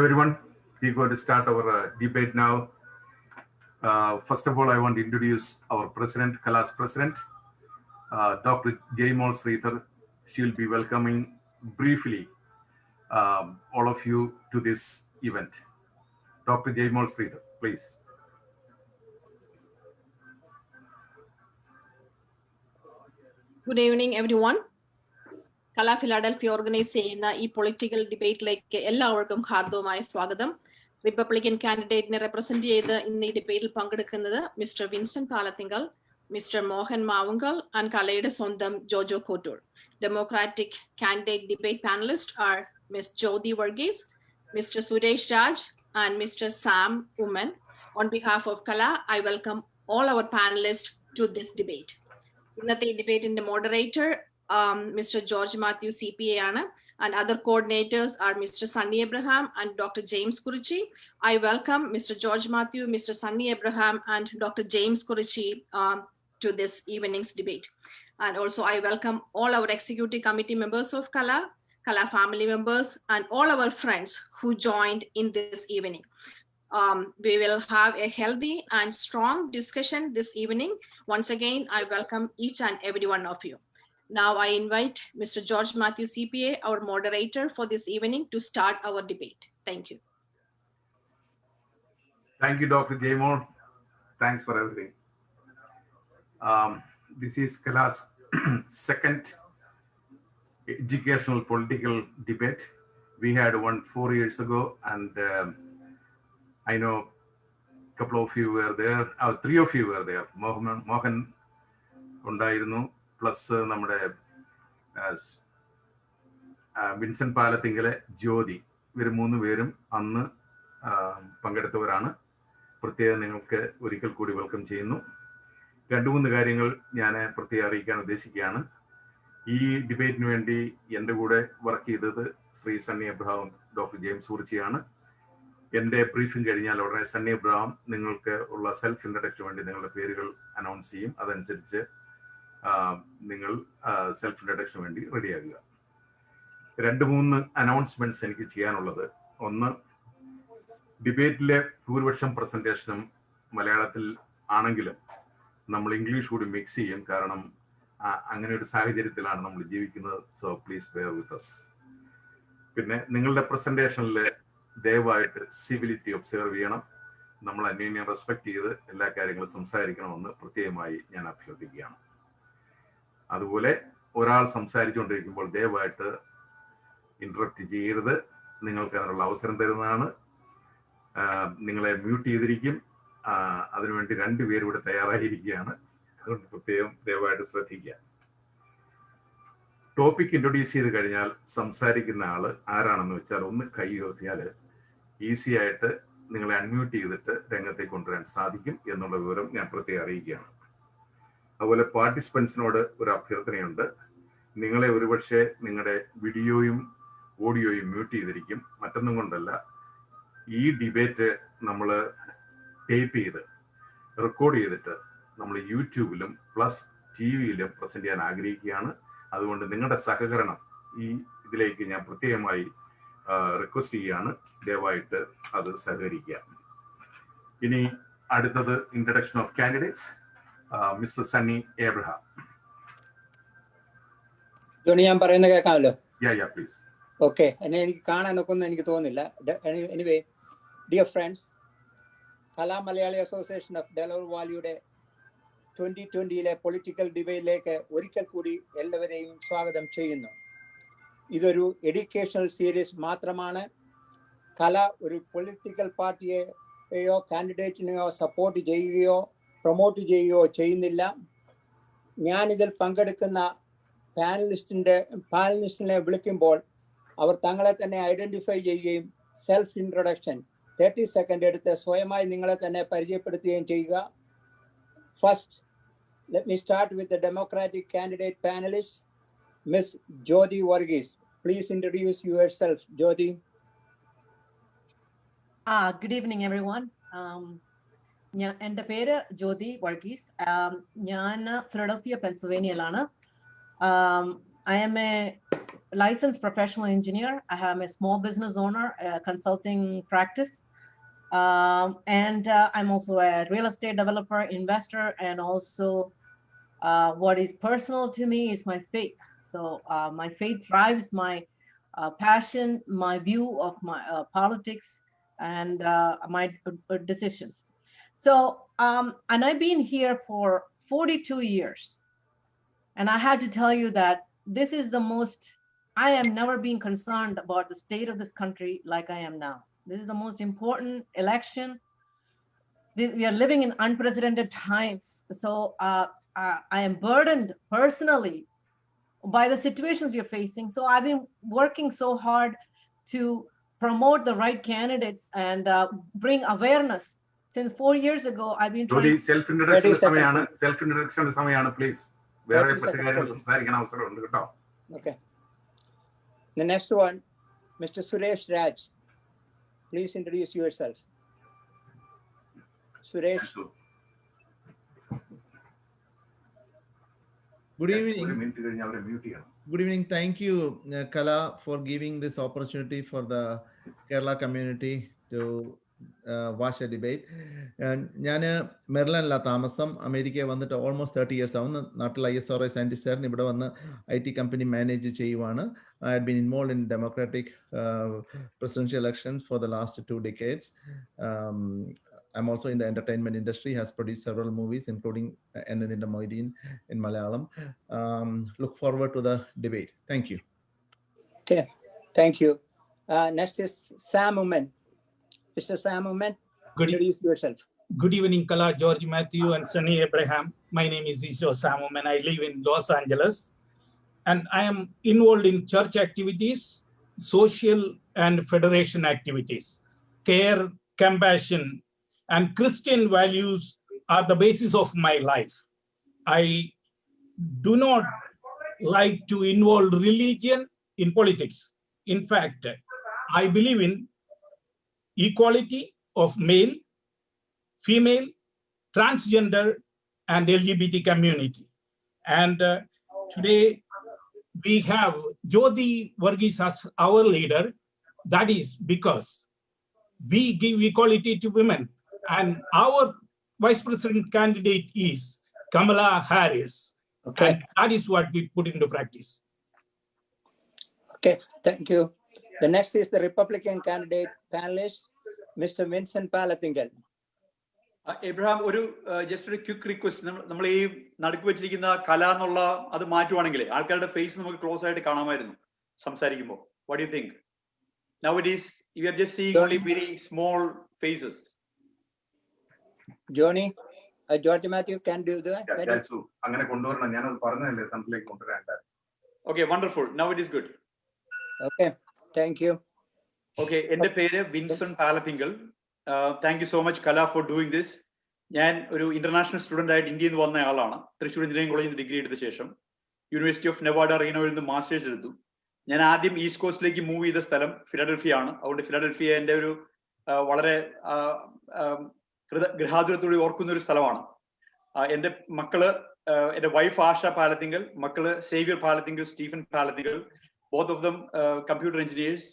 everyone. We're going to start our debate now. First of all, I want to introduce our president, KALAA's president, Dr. Jaimal Sridhar. She'll be welcoming briefly all of you to this event. Dr. Jaimal Sridhar, please. Good evening, everyone. KALAA Philadelphia organize ചെയ്യുന്ന ഈ political ഡിബേറ്റിലേക്ക് എല്ലാവർക്കും ഹാർദവമായ സ്വാഗതം. Republican കാൻഡിഡേറ്റിനെ represent ചെയ്ത് ഇന്ന് ഈ ഡിബേറ്റിൽ പങ്കെടുക്കുന്നത് Mister Vincent Palathinkal, Mister Mohan Mavunkal and കലയുടെ സ്വന്തം Jojo Kottoor. Democratic candidate debate panelist are miss Jyothi Varghese, Mister Suresh Raj and Mister Sam Oommen. On behalf of KALAA, I welcome all our panelists to this debate. ഇന്നത്തെ ഡിബേറ്റിന്റെ moderator Mr. George Matthew CPA and other coordinators are Mr. Sunny Abraham and Dr. James Kurichi. I welcome Mr. George Matthew, Mr. Sunny Abraham and Dr. James Kurichi to this evening's debate. And also I welcome all our executive committee members of KALAA, KALAA family members and all our friends who joined in this evening. We will have a healthy and strong discussion this evening. Once again, I welcome each and every one of you. Now I invite Mr. George Matthew CPA, our moderator for this evening, to start our debate. Thank you. Thank you, Dr. Jaimal. Thanks for everything. This is KALAA's second educational political debate. We had one 4 years ago, and I know a couple of you were there. Three of you were there. Mohan Undairunu. Plus നമ്മുടെ Vincent പാലത്തിങ്കലെ ജ്യോതി, ഇവർ 3 പേരും അന്ന് പങ്കെടുത്തവരാണ്. പ്രത്യേകം നിങ്ങൾക്ക് ഒരിക്കൽ കൂടി welcome ചെയ്യുന്നു. 2-3 കാര്യങ്ങൾ ഞാൻ പ്രത്യേകം അറിയിക്കാൻ ഉദ്ദേശിക്കുകയാണ്. ഈ ഡിബേറ്റിന് വേണ്ടി എൻ്റെ കൂടെ വർക്ക് ചെയ്തത് ശ്രീ സണ്ണി എബ്രഹാം, ഡോക്ടർ ജെയിംസ് കുറിച്ചിയാണ്. എൻ്റെ ബ്രീഫിംഗ് കഴിഞ്ഞാൽ ഉടനെ സണ്ണി എബ്രഹാം നിങ്ങൾക്ക് ഉള്ള സെൽഫ് ഇൻട്രഡക്ഷന് വേണ്ടി നിങ്ങളുടെ പേരുകൾ അനൗൺസ് ചെയ്യും. അതനുസരിച്ച് നിങ്ങൾ സെൽഫ് ഇൻട്രഡക്ഷന് വേണ്ടി റെഡിയാകുക. 2-3 അനൗൺസ്മെന്റ്സ് എനിക്ക് ചെയ്യാനുള്ളത്. ഒന്ന്, ഡിബേറ്റിലെ ഭൂരിപക്ഷം പ്രസന്റേഷനും മലയാളത്തിൽ ആണെങ്കിലും നമ്മൾ ഇംഗ്ലീഷ് കൂടി മിക്സ് ചെയ്യും. കാരണം അങ്ങനെ ഒരു സാഹചര്യത്തിലാണ് നമ്മൾ ജീവിക്കുന്നത്. So please bear with us. പിന്നെ നിങ്ങളുടെ പ്രസന്റേഷനിൽ ദയവായിട്ട് സിവിലിറ്റി ഒബ്സർവ് ചെയ്യണം. നമ്മൾ അന്യോന്യം റെസ്പെക്ട് ചെയ്ത് എല്ലാ കാര്യങ്ങളും സംസാരിക്കണമെന്ന് പ്രത്യേകമായി ഞാൻ അഭ്യർത്ഥിക്കുകയാണ്. അതുപോലെ ഒരാൾ സംസാരിച്ചുകൊണ്ടിരിക്കുമ്പോൾ ദയവായിട്ട് ഇന്ററപ്റ്റ് ചെയ്യരുത്. നിങ്ങൾക്ക് അതിനുള്ള അവസരം തരുന്നതാണ്. നിങ്ങളെ മ്യൂട്ട് ചെയ്തിരിക്കും. അതിനുവേണ്ടി 2 പേര് ഇവിടെ തയ്യാറായിരിക്കുകയാണ്. അതുകൊണ്ട് പ്രത്യേകം ദയവായിട്ട് ശ്രദ്ധിക്കുക. ടോപ്പിക് ഇൻട്രൊഡ്യൂസ് ചെയ്ത് കഴിഞ്ഞാൽ സംസാരിക്കുന്ന ആള് ആരാണെന്ന് വെച്ചാൽ ഒന്ന് കൈ ഉയർത്തിയാൽ ഈസി ആയിട്ട് നിങ്ങളെ അൺമ്യൂട്ട് ചെയ്തിട്ട് രംഗത്തേക്ക് കൊണ്ടുവരാൻ സാധിക്കും എന്നുള്ള വിവരം ഞാൻ പ്രത്യേകം അറിയിക്കുകയാണ്. അതുപോലെ പാർട്ടിസിപ്പൻസിനോട് ഒരു അഭ്യർത്ഥനയുണ്ട്. നിങ്ങളെ ഒരുപക്ഷെ നിങ്ങളുടെ വീഡിയോയും ഓഡിയോയും മ്യൂട്ട് ചെയ്തിരിക്കും. മറ്റൊന്നും കൊണ്ടല്ല, ഈ ഡിബേറ്റ് നമ്മൾ ടേപ്പ് ചെയ്ത് റെക്കോർഡ് ചെയ്തിട്ട് നമ്മൾ യൂട്യൂബിലും പ്ലസ് TV-യിലും പ്രസന്റ് ചെയ്യാൻ ആഗ്രഹിക്കുകയാണ്. അതുകൊണ്ട് നിങ്ങളുടെ സഹകരണം ഈ ഇതിലേക്ക് ഞാൻ പ്രത്യേകമായി റിക്വസ്റ്റ് ചെയ്യുകയാണ്. ദയവായിട്ട് അത് സഹകരിക്കുക. ഇനി അടുത്തത് introduction of candidates. Mr. Sunny Abraham. Johnny, ഞാൻ പറയുന്നത് കേൾക്കാമല്ലോ? Yeah, please. ഓക്കെ. എനിക്ക് കാണാനൊക്കെ ഒന്നും എനിക്ക് തോന്നുന്നില്ല. Anyway, dear friends, Kala Malayali association of Delaware വാലിയുടെ 2020-ലെ പൊളിറ്റിക്കൽ ഡിബേറ്റിലേക്ക് ഒരിക്കൽ കൂടി എല്ലാവരെയും സ്വാഗതം ചെയ്യുന്നു. ഇതൊരു എഡ്യൂക്കേഷണൽ സീരീസ് മാത്രമാണ്. കല ഒരു പൊളിറ്റിക്കൽ പാർട്ടിയെയോ കാൻഡിഡേറ്റിനെയോ സപ്പോർട്ട് ചെയ്യുകയോ പ്രൊമോട്ട് ചെയ്യുകയോ ചെയ്യുന്നില്ല. ഞാനിതിൽ പങ്കെടുക്കുന്ന പാനലിസ്റ്റിനെ വിളിക്കുമ്പോൾ അവർ തങ്ങളെ തന്നെ ഐഡന്റിഫൈ ചെയ്യുകയും സെൽഫ് ഇൻട്രൊഡക്ഷൻ 30 സെക്കൻഡ് എടുത്ത് സ്വയമായി നിങ്ങളെ തന്നെ പരിചയപ്പെടുത്തുകയും ചെയ്യുക. First, let me start with the democratic candidate panelist miss Jyothi Varghese. Please introduce yourself, Jyothi. Good evening, everyone. എൻ്റെ പേര് ജ്യോതി വർഗീസ്. ഞാൻ ഫിലഡൽഫിയ പെൻസിൽവേനിയയിലാണ്. I am a licensed professional engineer. I am a small business owner, a consulting practice. And I'm also a real estate developer, investor, and also what is personal to me is my faith. So my faith drives my passion, my view of my politics, and my decisions. So, and I've been here for 42 years. And I had to tell you that this is the most, I am never been concerned about the state of this country like I am now. This is the most important election. We are living in unprecedented times. So I am burdened personally by the situations we are facing. So I've been working so hard to promote the right candidates and bring awareness. Since 4 years ago, I've been trying. Self-introduction samayana, please. Okay. The next one, Mr. Suresh Raj. Please introduce yourself. Suresh. Good evening. Good evening. Thank you, KALAA, for giving this opportunity for the Kerala community to watch a debate. ഞാൻ മെറിലൻഡില താമസം. അമേരിക്കയിൽ വന്നിട്ട് almost 30 years ആവുന്നു. നാട്ടിൽ ISRO scientist ആയിരുന്നു. ഇവിടെ വന്ന് IT company manage ചെയ്യുവാണ്. I had been involved in democratic presidential elections for the last 2 decades. I'm also in the entertainment industry, has produced several movies, including Ennadinda Moideen in Malayalam. Look forward to the debate. Thank you. Okay, thank you. Next is Sam Uman. Mr. Sam Uman, introduce yourself. Good evening, KALAA, George Matthew, and Sunny Abraham. My name is Isho Sam Uman. I live in Los Angeles, and I am involved in church activities, social and federation activities. Care, compassion, and Christian values are the basis of my life. I do not like to involve religion in politics. In fact, I believe in equality of male, female, transgender, and LGBT community. And today we have Jyoti Varghese as our leader. That is because we give equality to women. And our vice president candidate is Kamala Harris. Okay. And that is what we put into practice. Okay, thank you. The next is the Republican candidate panelist, Mr. Vincent Palathingal. Abraham, just a quick request. നമ്മൾ ഈ നടുക്ക് വെച്ചിരിക്കുന്ന കല എന്നുള്ള അത് മാറ്റുവാണെങ്കിൽ ആൾക്കാരുടെ face നമുക്ക് close ആയിട്ട് കാണാമായിരുന്നു സംസാരിക്കുമ്പോൾ. What do you think? Nowadays, we are just seeing only very small faces. Johnny, George Matthew can do that. Okay, wonderful. Now it is good. Okay, thank you. Okay, എൻ്റെ പേര് Vinson Palathingal. Thank you so much, KALAA, for doing this. ഞാൻ ഒരു international student ആയിട്ട് ഇന്ത്യയിൽ നിന്ന് വന്ന ആളാണ്. Thrissur engineering കോളേജിൽ നിന്ന് ഡിഗ്രി എടുത്ത ശേഷം യൂണിവേഴ്സിറ്റി ഓഫ് നെവാഡ റീനോയിൽ നിന്ന് മാസ്റ്റേഴ്സ് എടുത്തു. ഞാൻ ആദ്യം ഈസ്റ്റ് കോസ്റ്റിലേക്ക് മൂവ് ചെയ്ത സ്ഥലം ഫിലഡൽഫിയ ആണ്. അതുകൊണ്ട് ഫിലഡൽഫിയ എൻ്റെ ഒരു വളരെ ഗൃഹാതുരത്തോടെ ഓർക്കുന്ന ഒരു സ്ഥലമാണ്. എൻ്റെ മക്കള്, എൻ്റെ വൈഫ് ആഷ പാലത്തിങ്കൽ, മക്കള് Xavier Palathingal, Stephen Palathingal, both of them computer engineers.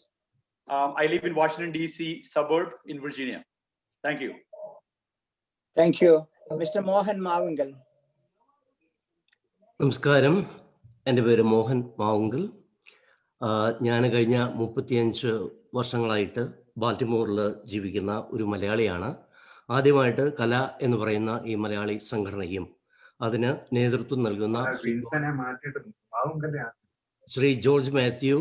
I live in Washington DC suburb in Virginia. Thank you. Thank you. Mr. Mohan Mavangal. നമസ്കാരം, എൻ്റെ പേര് മോഹൻ മാവുങ്കൽ. ഞാൻ കഴിഞ്ഞ 35 വർഷങ്ങളായിട്ട് ബാൽട്ടിമോറിൽ ജീവിക്കുന്ന ഒരു മലയാളിയാണ്. ആദ്യമായിട്ട് KALAA എന്ന് പറയുന്ന ഈ മലയാളി സംഘടനയും അതിന് നേതൃത്വം നൽകുന്ന ശ്രീ ജോർജ് മാത്യു,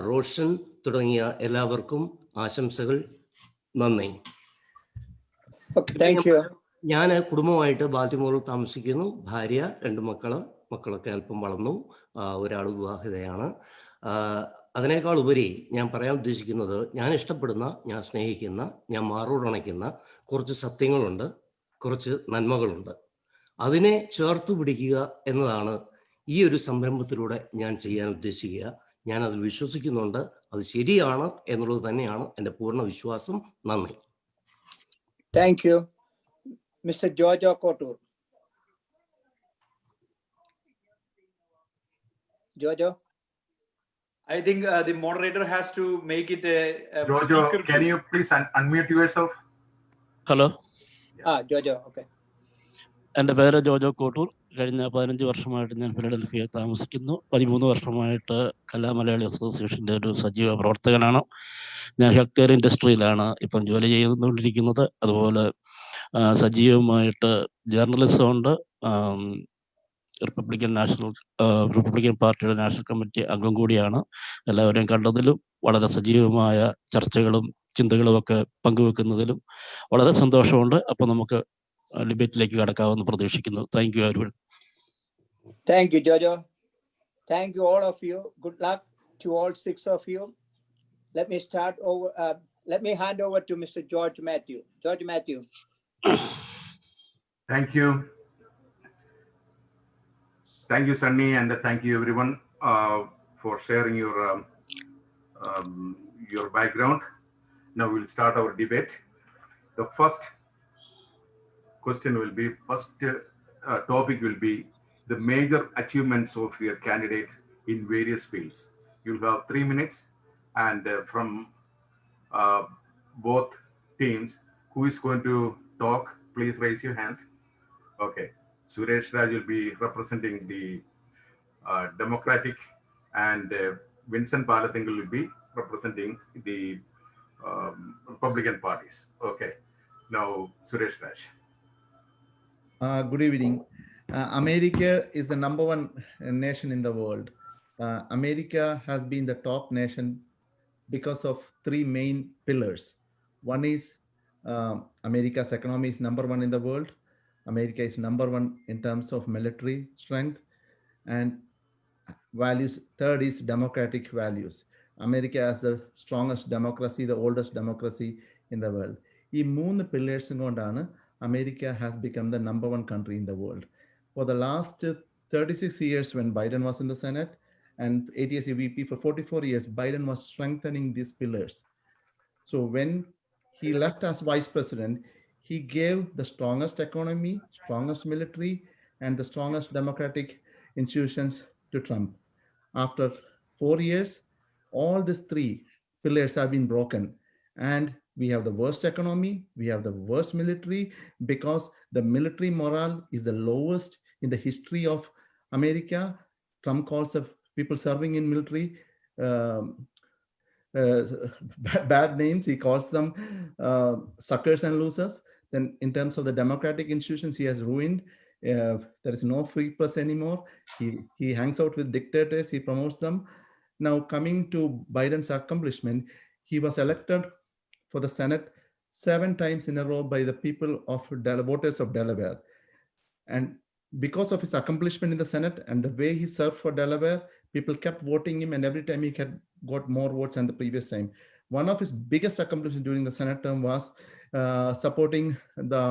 റോഷൻ തുടങ്ങിയ എല്ലാവർക്കും ആശംസകൾ. നന്ദി. ഞാൻ കുടുംബമായിട്ട് ബാൽട്ടിമോറിൽ താമസിക്കുന്നു. ഭാര്യ, 2 മക്കളൊക്കെ അല്പം വളർന്നു. ഒരാൾ വിവാഹിതയാണ്. അതിനേക്കാൾ ഉപരി ഞാൻ പറയാൻ ഉദ്ദേശിക്കുന്നത്, ഞാൻ ഇഷ്ടപ്പെടുന്ന, ഞാൻ സ്നേഹിക്കുന്ന, ഞാൻ മാറോടണയ്ക്കുന്ന കുറച്ച് സത്യങ്ങളുണ്ട്, കുറച്ച് നന്മകളുണ്ട്. അതിനെ ചേർത്ത് പിടിക്കുക എന്നതാണ് ഈ ഒരു സംരംഭത്തിലൂടെ ഞാൻ ചെയ്യാൻ ഉദ്ദേശിക്കുക. ഞാൻ അതിൽ വിശ്വസിക്കുന്നുണ്ട്. അത് ശരിയാണ് എന്നുള്ളത് തന്നെയാണ് എൻ്റെ പൂർണ്ണ വിശ്വാസം. നന്ദി. Thank you. Mister George Kottoor. Jojo. I think the moderator has to make it a Jojo, speaker. can you please unmute yourself? Hello, Jojo, okay. എൻ്റെ പേര് ജോജോ കോട്ടൂർ. കഴിഞ്ഞ 15 വർഷമായിട്ട് ഞാൻ ഫിലഡൽഫിയയിൽ താമസിക്കുന്നു. 13 വർഷമായിട്ട് കലാ മലയാളി അസോസിയേഷൻ്റെ ഒരു സജീവ പ്രവർത്തകനാണ്. ഞാൻ ഹെൽത്ത് കെയർ ഇൻഡസ്ട്രിയിലാണ് ഇപ്പം ജോലി ചെയ്തുകൊണ്ടിരിക്കുന്നത്. അതുപോലെ സജീവമായിട്ട് ജേർണലിസം ഉണ്ട്. റിപ്പബ്ലിക്കൻ പാർട്ടിയുടെ നാഷണൽ കമ്മിറ്റി അംഗം കൂടിയാണ്. എല്ലാവരെയും കണ്ടതിലും വളരെ സജീവമായ ചർച്ചകളും ചിന്തകളും ഒക്കെ പങ്കുവെക്കുന്നതിലും വളരെ സന്തോഷമുണ്ട്. അപ്പോൾ നമുക്ക് ഡിബേറ്റിലേക്ക് കടക്കാമെന്ന് പ്രതീക്ഷിക്കുന്നു. Thank you everyone. Thank you, Jojo. Thank you, all of you. Good luck to all 6 of you. Let me start over. Let me hand over to Mr. George Matthew. George Matthew. Thank you. Thank you, Sunny, and thank you everyone for sharing your background. Now we'll start our debate. The first question will be, topic will be the major achievements of your candidate in various fields. You'll have 3 minutes, and from both teams, who is going to talk? Please raise your hand. Okay. Suresh Raj will be representing the Democratic, and Vincent Palathingal will be representing the Republican parties. Okay. Now, Suresh Raj. Good evening. America is the #1 nation in the world. America has been the top nation because of 3 main pillars. One is America's economy is #1 in the world. America is #1 in terms of military strength and values. Third is democratic values. America has the strongest democracy, the oldest democracy in the world. ഈ 3 പില്ലേഴ്സും കൊണ്ടാണ് America has become the #1 country in the world. For the last 36 years when Biden was in the Senate and 8 years VP, for 44 years, Biden was strengthening these pillars. So when he left as vice president, he gave the strongest economy, strongest military, and the strongest democratic institutions to Trump. After 4 years, all these 3 pillars have been broken, and we have the worst economy, we have the worst military, because the military morale is the lowest in the history of America. Trump calls the people serving in military bad names. He calls them suckers and losers. Then in terms of the democratic institutions, he has ruined. There is no free press anymore. He hangs out with dictators, he promotes them. Now coming to Biden's accomplishment, he was elected for the Senate 7 times in a row by the people of voters of Delaware. And because of his accomplishment in the Senate and the way he served for Delaware, people kept voting him, and every time he got more votes than the previous time. One of his biggest accomplishments during the Senate term was supporting the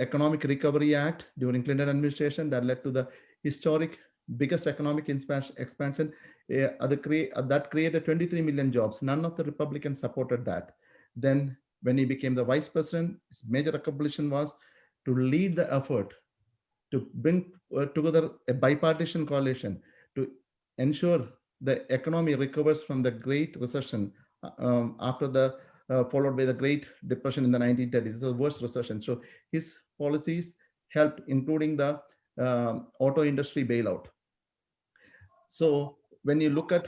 Economic Recovery Act during Clinton administration that led to the historic biggest economic expansion that created 23 million jobs. None of the Republicans supported that. Then when he became the vice president, his major accomplishment was to lead the effort to bring together a bipartisan coalition to ensure the economy recovers from the Great Recession after the followed by the Great Depression in the 1930s. This is the worst recession. So his policies helped, including the auto industry bailout. So when you look at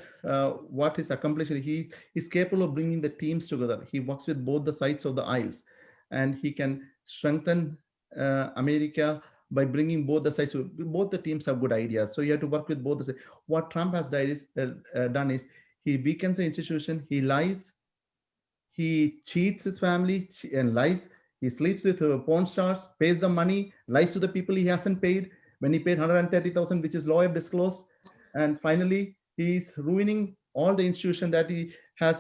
what his accomplishment, he is capable of bringing the teams together. He works with both the sides of the aisles, and he can strengthen America by bringing both the sides. Both the teams have good ideas, so you have to work with both the sides. What Trump has done is he weakens the institution. He lies. He cheats his family and lies. He sleeps with porn stars, pays the money, lies to the people he hasn't paid. When he paid $130,000, which is lawyer disclosed, and finally he is ruining all the institution that he has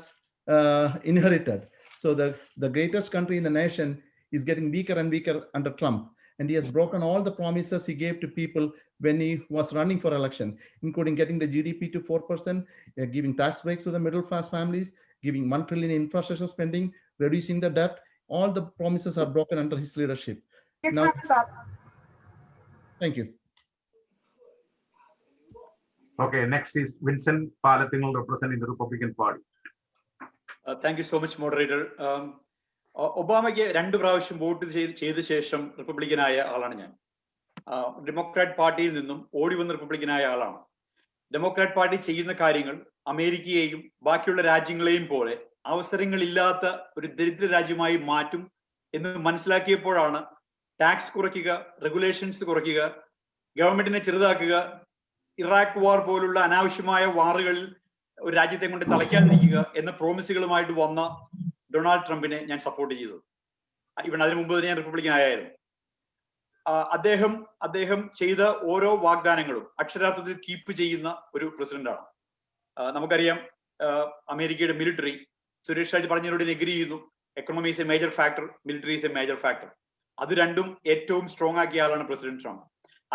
inherited. So the greatest country in the nation is getting weaker and weaker under Trump, and he has broken all the promises he gave to people when he was running for election, including getting the GDP to 4%, giving tax breaks to the middle class families, giving $1 trillion in infrastructure spending, reducing the debt. All the promises are broken under his leadership. Now, thank you. Okay, next is Vincent Palathingal representing the Republican Party. Thank you so much, moderator. ഒബാമയ്ക്ക് 2 പ്രാവശ്യം vote ചെയ്ത ശേഷം റിപ്പബ്ലിക്കനായ ആളാണ് ഞാൻ. Democrat പാർട്ടിയിൽ നിന്നും ഓടി വന്ന റിപ്പബ്ലിക്കനായ ആളാണ്. ഡെമോക്രാറ്റ് പാർട്ടി ചെയ്യുന്ന കാര്യങ്ങൾ അമേരിക്കയെയും ബാക്കിയുള്ള രാജ്യങ്ങളെയും പോലെ അവസരങ്ങളില്ലാത്ത ഒരു ദരിദ്ര രാജ്യമായി മാറ്റും എന്ന് മനസ്സിലാക്കിയപ്പോഴാണ് ടാക്സ് കുറയ്ക്കുക, റെഗുലേഷൻസ് കുറയ്ക്കുക, ഗവൺമെന്റിനെ ചെറുതാക്കുക, ഇറാഖ് വാർ പോലുള്ള അനാവശ്യമായ വാറുകളിൽ ഒരു രാജ്യത്തെ കൊണ്ട് തളയ്ക്കാതിരിക്കുക എന്ന പ്രോമിസുകളുമായിട്ട് വന്ന ഡൊണാൾഡ് ട്രംപിനെ ഞാൻ സപ്പോർട്ട് ചെയ്തത്. ഇവൻ അതിനു മുമ്പ് തന്നെ ഞാൻ റിപ്പബ്ലിക്കൻ ആയിരുന്നു. അദ്ദേഹം ചെയ്ത ഓരോ വാഗ്ദാനങ്ങളും അക്ഷരാർത്ഥത്തിൽ കീപ്പ് ചെയ്യുന്ന ഒരു പ്രസിഡന്റാണ്. നമുക്കറിയാം അമേരിക്കയുടെ മിലിറ്ററി, സുരേഷ് രാജ് പറഞ്ഞതിനോട് എഗ്രി ചെയ്യുന്നു. Economy is A major factor, military is A major factor. അത് രണ്ടും ഏറ്റവും സ്ട്രോങ് ആക്കിയ ആളാണ് പ്രസിഡന്റ് ട്രംപ്.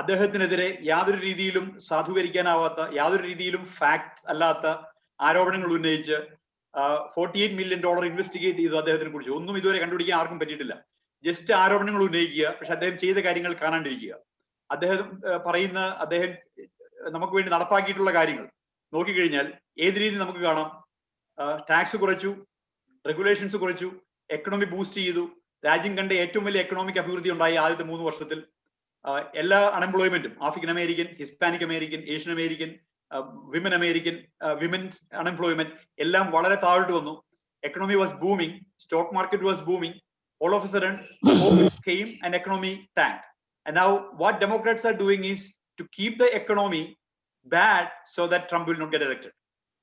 അദ്ദേഹത്തിനെതിരെ യാതൊരു രീതിയിലും സാധൂകരിക്കാനാവാത്ത, യാതൊരു രീതിയിലും ഫാക്ട്സ് അല്ലാത്ത ആരോപണങ്ങൾ ഉന്നയിച്ച് $48 million ഇൻവെസ്റ്റിഗേറ്റ് ചെയ്തു അദ്ദേഹത്തിനെ കുറിച്ച്. ഒന്നും ഇതുവരെ കണ്ടുപിടിക്കാൻ ആർക്കും പറ്റിയിട്ടില്ല. ജസ്റ്റ് ആരോപണങ്ങൾ ഉന്നയിക്കുക, പക്ഷെ അദ്ദേഹം ചെയ്ത കാര്യങ്ങൾ കാണാണ്ടിരിക്കുക. അദ്ദേഹം നമുക്ക് വേണ്ടി നടപ്പാക്കിയിട്ടുള്ള കാര്യങ്ങൾ നോക്കിക്കഴിഞ്ഞാൽ ഏത് രീതി നമുക്ക് കാണാം. ടാക്സ് കുറച്ചു, റെഗുലേഷൻസ് കുറച്ചു, എക്കണോമി ബൂസ്റ്റ് ചെയ്തു. രാജ്യം കണ്ട ഏറ്റവും വലിയ എക്കണോമിക് അഭിവൃദ്ധി ഉണ്ടായി ആദ്യത്തെ 3 വർഷത്തിൽ. എല്ലാ അൺഎംപ്ലോയ്മെന്റും, African American, Hispanic American, Asian American, women's unemployment എല്ലാം വളരെ താഴോട്ട് വന്നു. Economy was booming, stock market was booming. All of a sudden, COVID came and economy tanked. And now what Democrats are doing is to keep the economy bad so that Trump will not get elected.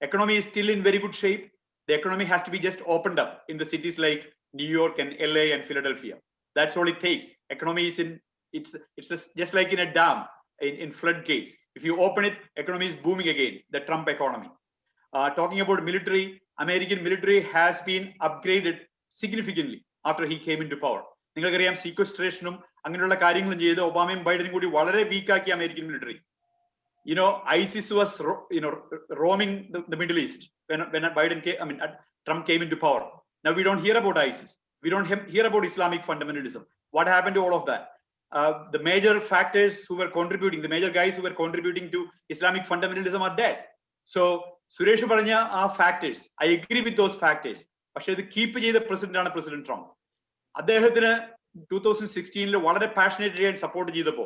Economy is still in very good shape. The economy has to be just opened up in the cities like New York and LA and Philadelphia. That's all it takes. Economy is it's just like in a dam in floodgates. If you open it, economy is booming again, the Trump economy. Talking about military, American military has been upgraded significantly after he came into power. നിങ്ങൾക്കറിയാം സീക്വസ്ട്രേഷനും അങ്ങനെയുള്ള കാര്യങ്ങളും ചെയ്ത് ഒബാമയും ബൈഡനും കൂടി വളരെ വീക്കാക്കി American military. ISIS was roaming the Middle East when Trump came into power. Now we don't hear about ISIS. We don't hear about Islamic fundamentalism. What happened to all of that? The major factors who were contributing, the major guys who were contributing to Islamic fundamentalism are dead. So Suresh പറഞ്ഞ ആ factors, I agree with those factors. പക്ഷെ ഇത് keep ചെയ്ത president ആണ് president Trump. അദ്ദേഹത്തിന് 2016 വളരെ passionate ആയിട്ട് support ചെയ്തപ്പോ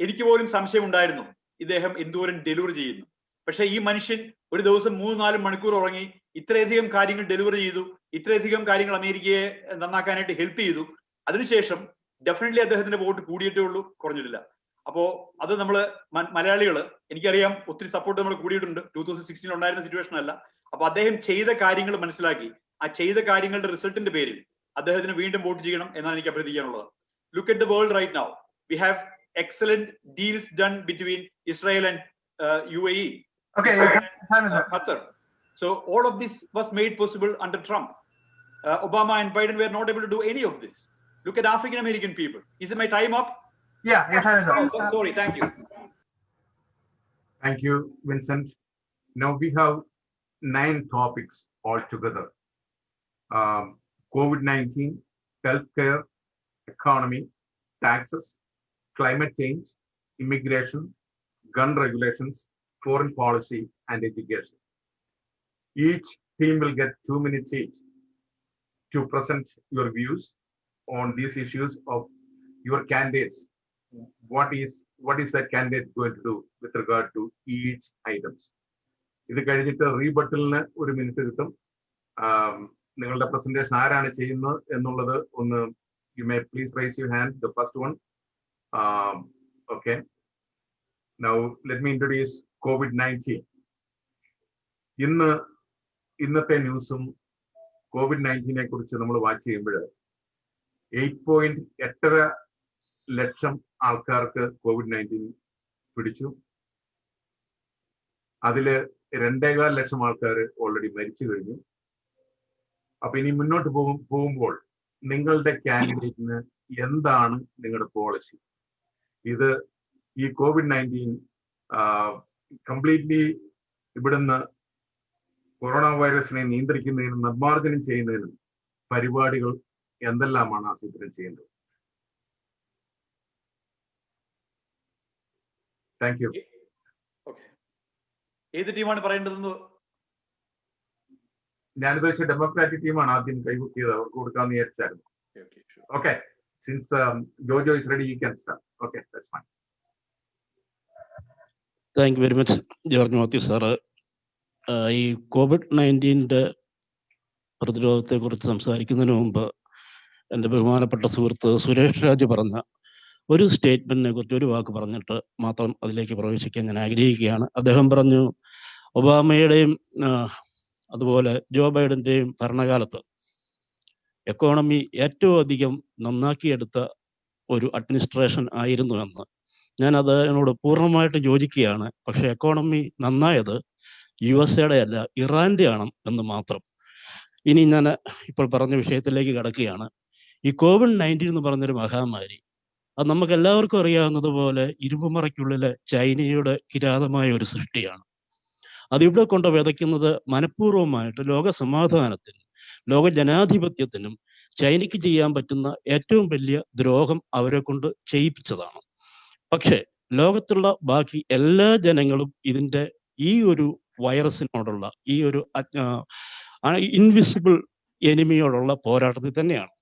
എനിക്ക് പോലും സംശയം ഉണ്ടായിരുന്നു ഇദ്ദേഹം എന്തോരം ഡെലിവറി ചെയ്യുന്നു. പക്ഷെ ഈ മനുഷ്യൻ ഒരു ദിവസം 3-4 മണിക്കൂർ ഉറങ്ങി ഇത്രയധികം കാര്യങ്ങൾ ഡെലിവറി ചെയ്തു, ഇത്രയധികം കാര്യങ്ങൾ അമേരിക്കയെ നന്നാക്കാനായിട്ട് ഹെൽപ്പ് ചെയ്തു. അതിനുശേഷം ഡെഫിനറ്റ്ലി അദ്ദേഹത്തിന്റെ വോട്ട് കൂടിയിട്ടേ ഉള്ളൂ, കുറഞ്ഞിട്ടില്ല. അപ്പോ അത് നമ്മള് മലയാളികള്, എനിക്കറിയാം ഒത്തിരി സപ്പോർട്ട് നമ്മൾ കൂടിയിട്ടുണ്ട്. 2016 ഉണ്ടായിരുന്ന സിറ്റുവേഷൻ അല്ല. അപ്പൊ അദ്ദേഹം ചെയ്ത കാര്യങ്ങൾ മനസ്സിലാക്കി ആ ചെയ്ത കാര്യങ്ങളുടെ റിസൾട്ടിന്റെ പേരിൽ അദ്ദേഹത്തിന് വീണ്ടും വോട്ട് ചെയ്യണം എന്നാണ് എനിക്ക് അഭ്യർത്ഥിക്കാനുള്ളത്. Look at the world right now. We have excellent deals done between Israel and UAE. Okay, Qatar. So all of this was made possible under Trump. Obama and Biden were not able to do any of this. Look at African American people. Is my time up? Yeah, your time is up. Oh, sorry, thank you. Thank you, Vincent. Now we have 9 topics altogether. COVID-19, healthcare, economy, taxes, climate change, immigration, gun regulations, foreign policy, and education. Each team will get 2 minutes each to present your views on these issues of your candidates. What is that candidate going to do with regard to each items? ഇത് കഴിഞ്ഞിട്ട് റീബട്ടലിന് 1 minute കിട്ടും. നിങ്ങളുടെ presentation ആരാണ് ചെയ്യുന്നത് എന്നുള്ളത് ഒന്ന്, you may please raise your hand, the first one. Okay. Now let me introduce COVID-19. ഇന്നത്തെ ന്യൂസും COVID-19 കുറിച്ച് നമ്മൾ വാച്ച് ചെയ്യുമ്പോൾ 8.8 ലക്ഷം ആൾക്കാർക്ക് COVID-19 പിടിച്ചു. അതില് 2.25 ലക്ഷം ആൾക്കാർ ഓൾറെഡി മരിച്ചു കഴിഞ്ഞു. അപ്പൊ ഇനി മുന്നോട്ട് പോകുമ്പോൾ നിങ്ങളുടെ കാൻഡിഡേറ്റിന് എന്താണ് നിങ്ങളുടെ പോളിസി? ഇത് ഈ COVID-19 കംപ്ലീറ്റ്ലി ഇവിടുന്ന് കൊറോണ വൈറസിനെ നിയന്ത്രിക്കുന്നതിനും നിർമ്മാർജ്ജനം ചെയ്യുന്നതിനും പരിപാടികൾ എന്തെല്ലാമാണ് ആസൂത്രണം ചെയ്യേണ്ടത്? Thank you. ഏത് ടീമാണ് പറയേണ്ടതെന്ന്? ഞാൻ ഉദ്ദേശിച്ച ഡെമോക്രാറ്റിക് ടീമാണ് ആദ്യം കൈകുത്തിയത്, അവർക്ക് കൊടുക്കാമെന്ന് വിചാരിച്ചായിരുന്നു. Okay, since Jojo is ready you can start. Okay, that's fine. Thank you very much George Mathew sir. ഈ COVID-19 പ്രതിരോധത്തെക്കുറിച്ച് സംസാരിക്കുന്നതിന് മുമ്പ് എൻ്റെ ബഹുമാനപ്പെട്ട സുഹൃത്ത് സുരേഷ് രാജ് പറഞ്ഞ ഒരു സ്റ്റേറ്റ്മെന്റിനെ കുറിച്ച് ഒരു വാക്ക് പറഞ്ഞിട്ട് മാത്രം അതിലേക്ക് പ്രവേശിക്കാൻ ഞാൻ ആഗ്രഹിക്കുകയാണ്. അദ്ദേഹം പറഞ്ഞു, ഒബാമയുടെയും അതുപോലെ ജോ ബൈഡന്റെയും ഭരണകാലത്ത് എക്കോണമി ഏറ്റവും അധികം നന്നാക്കിയെടുത്ത ഒരു അഡ്മിനിസ്ട്രേഷൻ ആയിരുന്നു എന്ന്. ഞാൻ അതിനോട് പൂർണ്ണമായിട്ടും യോജിക്കുകയാണ്. പക്ഷെ എക്കോണമി നന്നായത് USA അല്ല, ഇറാന്റെ ആണ് എന്ന് മാത്രം. ഇനി ഞാൻ ഇപ്പോൾ പറഞ്ഞ വിഷയത്തിലേക്ക് കടക്കുകയാണ്. ഈ COVID-19 എന്ന് പറഞ്ഞൊരു മഹാമാരി, അത് നമുക്ക് എല്ലാവർക്കും അറിയാവുന്നതുപോലെ ഇരുമ്പുമറയ്ക്കുള്ളിലെ ചൈനയുടെ കിരാതമായ ഒരു സൃഷ്ടിയാണ്. അതിവിടെ കൊണ്ട് വിതയ്ക്കുന്നത് മനഃപൂർവ്വമായിട്ട് ലോക സമാധാനത്തിനും ലോക ജനാധിപത്യത്തിനും ചൈനയ്ക്ക് ചെയ്യാൻ പറ്റുന്ന ഏറ്റവും വലിയ ദ്രോഹം അവരെ കൊണ്ട് ചെയ്യിപ്പിച്ചതാണ്. പക്ഷേ ലോകത്തുള്ള ബാക്കി എല്ലാ ജനങ്ങളും ഇതിൻ്റെ ഈ ഒരു വൈറസിനോടുള്ള ഈ ഒരു ഇൻവിസിബിൾ എനിമിയോടുള്ള പോരാട്ടത്തിൽ തന്നെയാണ്.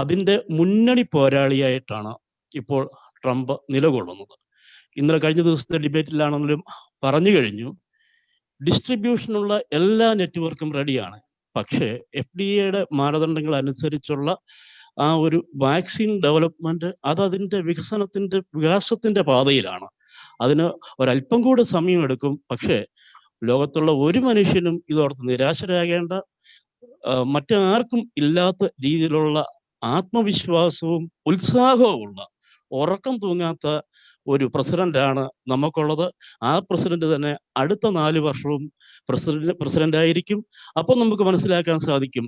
അതിൻ്റെ മുന്നണി പോരാളിയായിട്ടാണ് ഇപ്പോൾ ട്രംപ് നിലകൊള്ളുന്നത്. ഇന്നലെ കഴിഞ്ഞ ദിവസത്തെ ഡിബേറ്റിലാണെങ്കിലും പറഞ്ഞു കഴിഞ്ഞു, ഡിസ്ട്രിബ്യൂഷനുള്ള എല്ലാ നെറ്റ്വർക്കും റെഡിയാണ്. പക്ഷേ FDA മാനദണ്ഡങ്ങൾ അനുസരിച്ചുള്ള ആ ഒരു വാക്സിൻ ഡെവലപ്മെന്റ് അതിൻ്റെ വികാസത്തിന്റെ പാതയിലാണ്. അതിന് ഒരല്പം കൂടെ സമയമെടുക്കും. പക്ഷേ ലോകത്തുള്ള ഒരു മനുഷ്യനും ഇതോർത്ത് നിരാശരാകേണ്ട, മറ്റാർക്കും ഇല്ലാത്ത രീതിയിലുള്ള ആത്മവിശ്വാസവും ഉത്സാഹവുമുള്ള, ഉറക്കം തൂങ്ങാത്ത ഒരു പ്രസിഡന്റാണ് നമുക്കുള്ളത്. ആ പ്രസിഡന്റ് തന്നെ അടുത്ത 4 വർഷവും പ്രസിഡന്റ് ആയിരിക്കും. അപ്പം നമുക്ക് മനസ്സിലാക്കാൻ സാധിക്കും,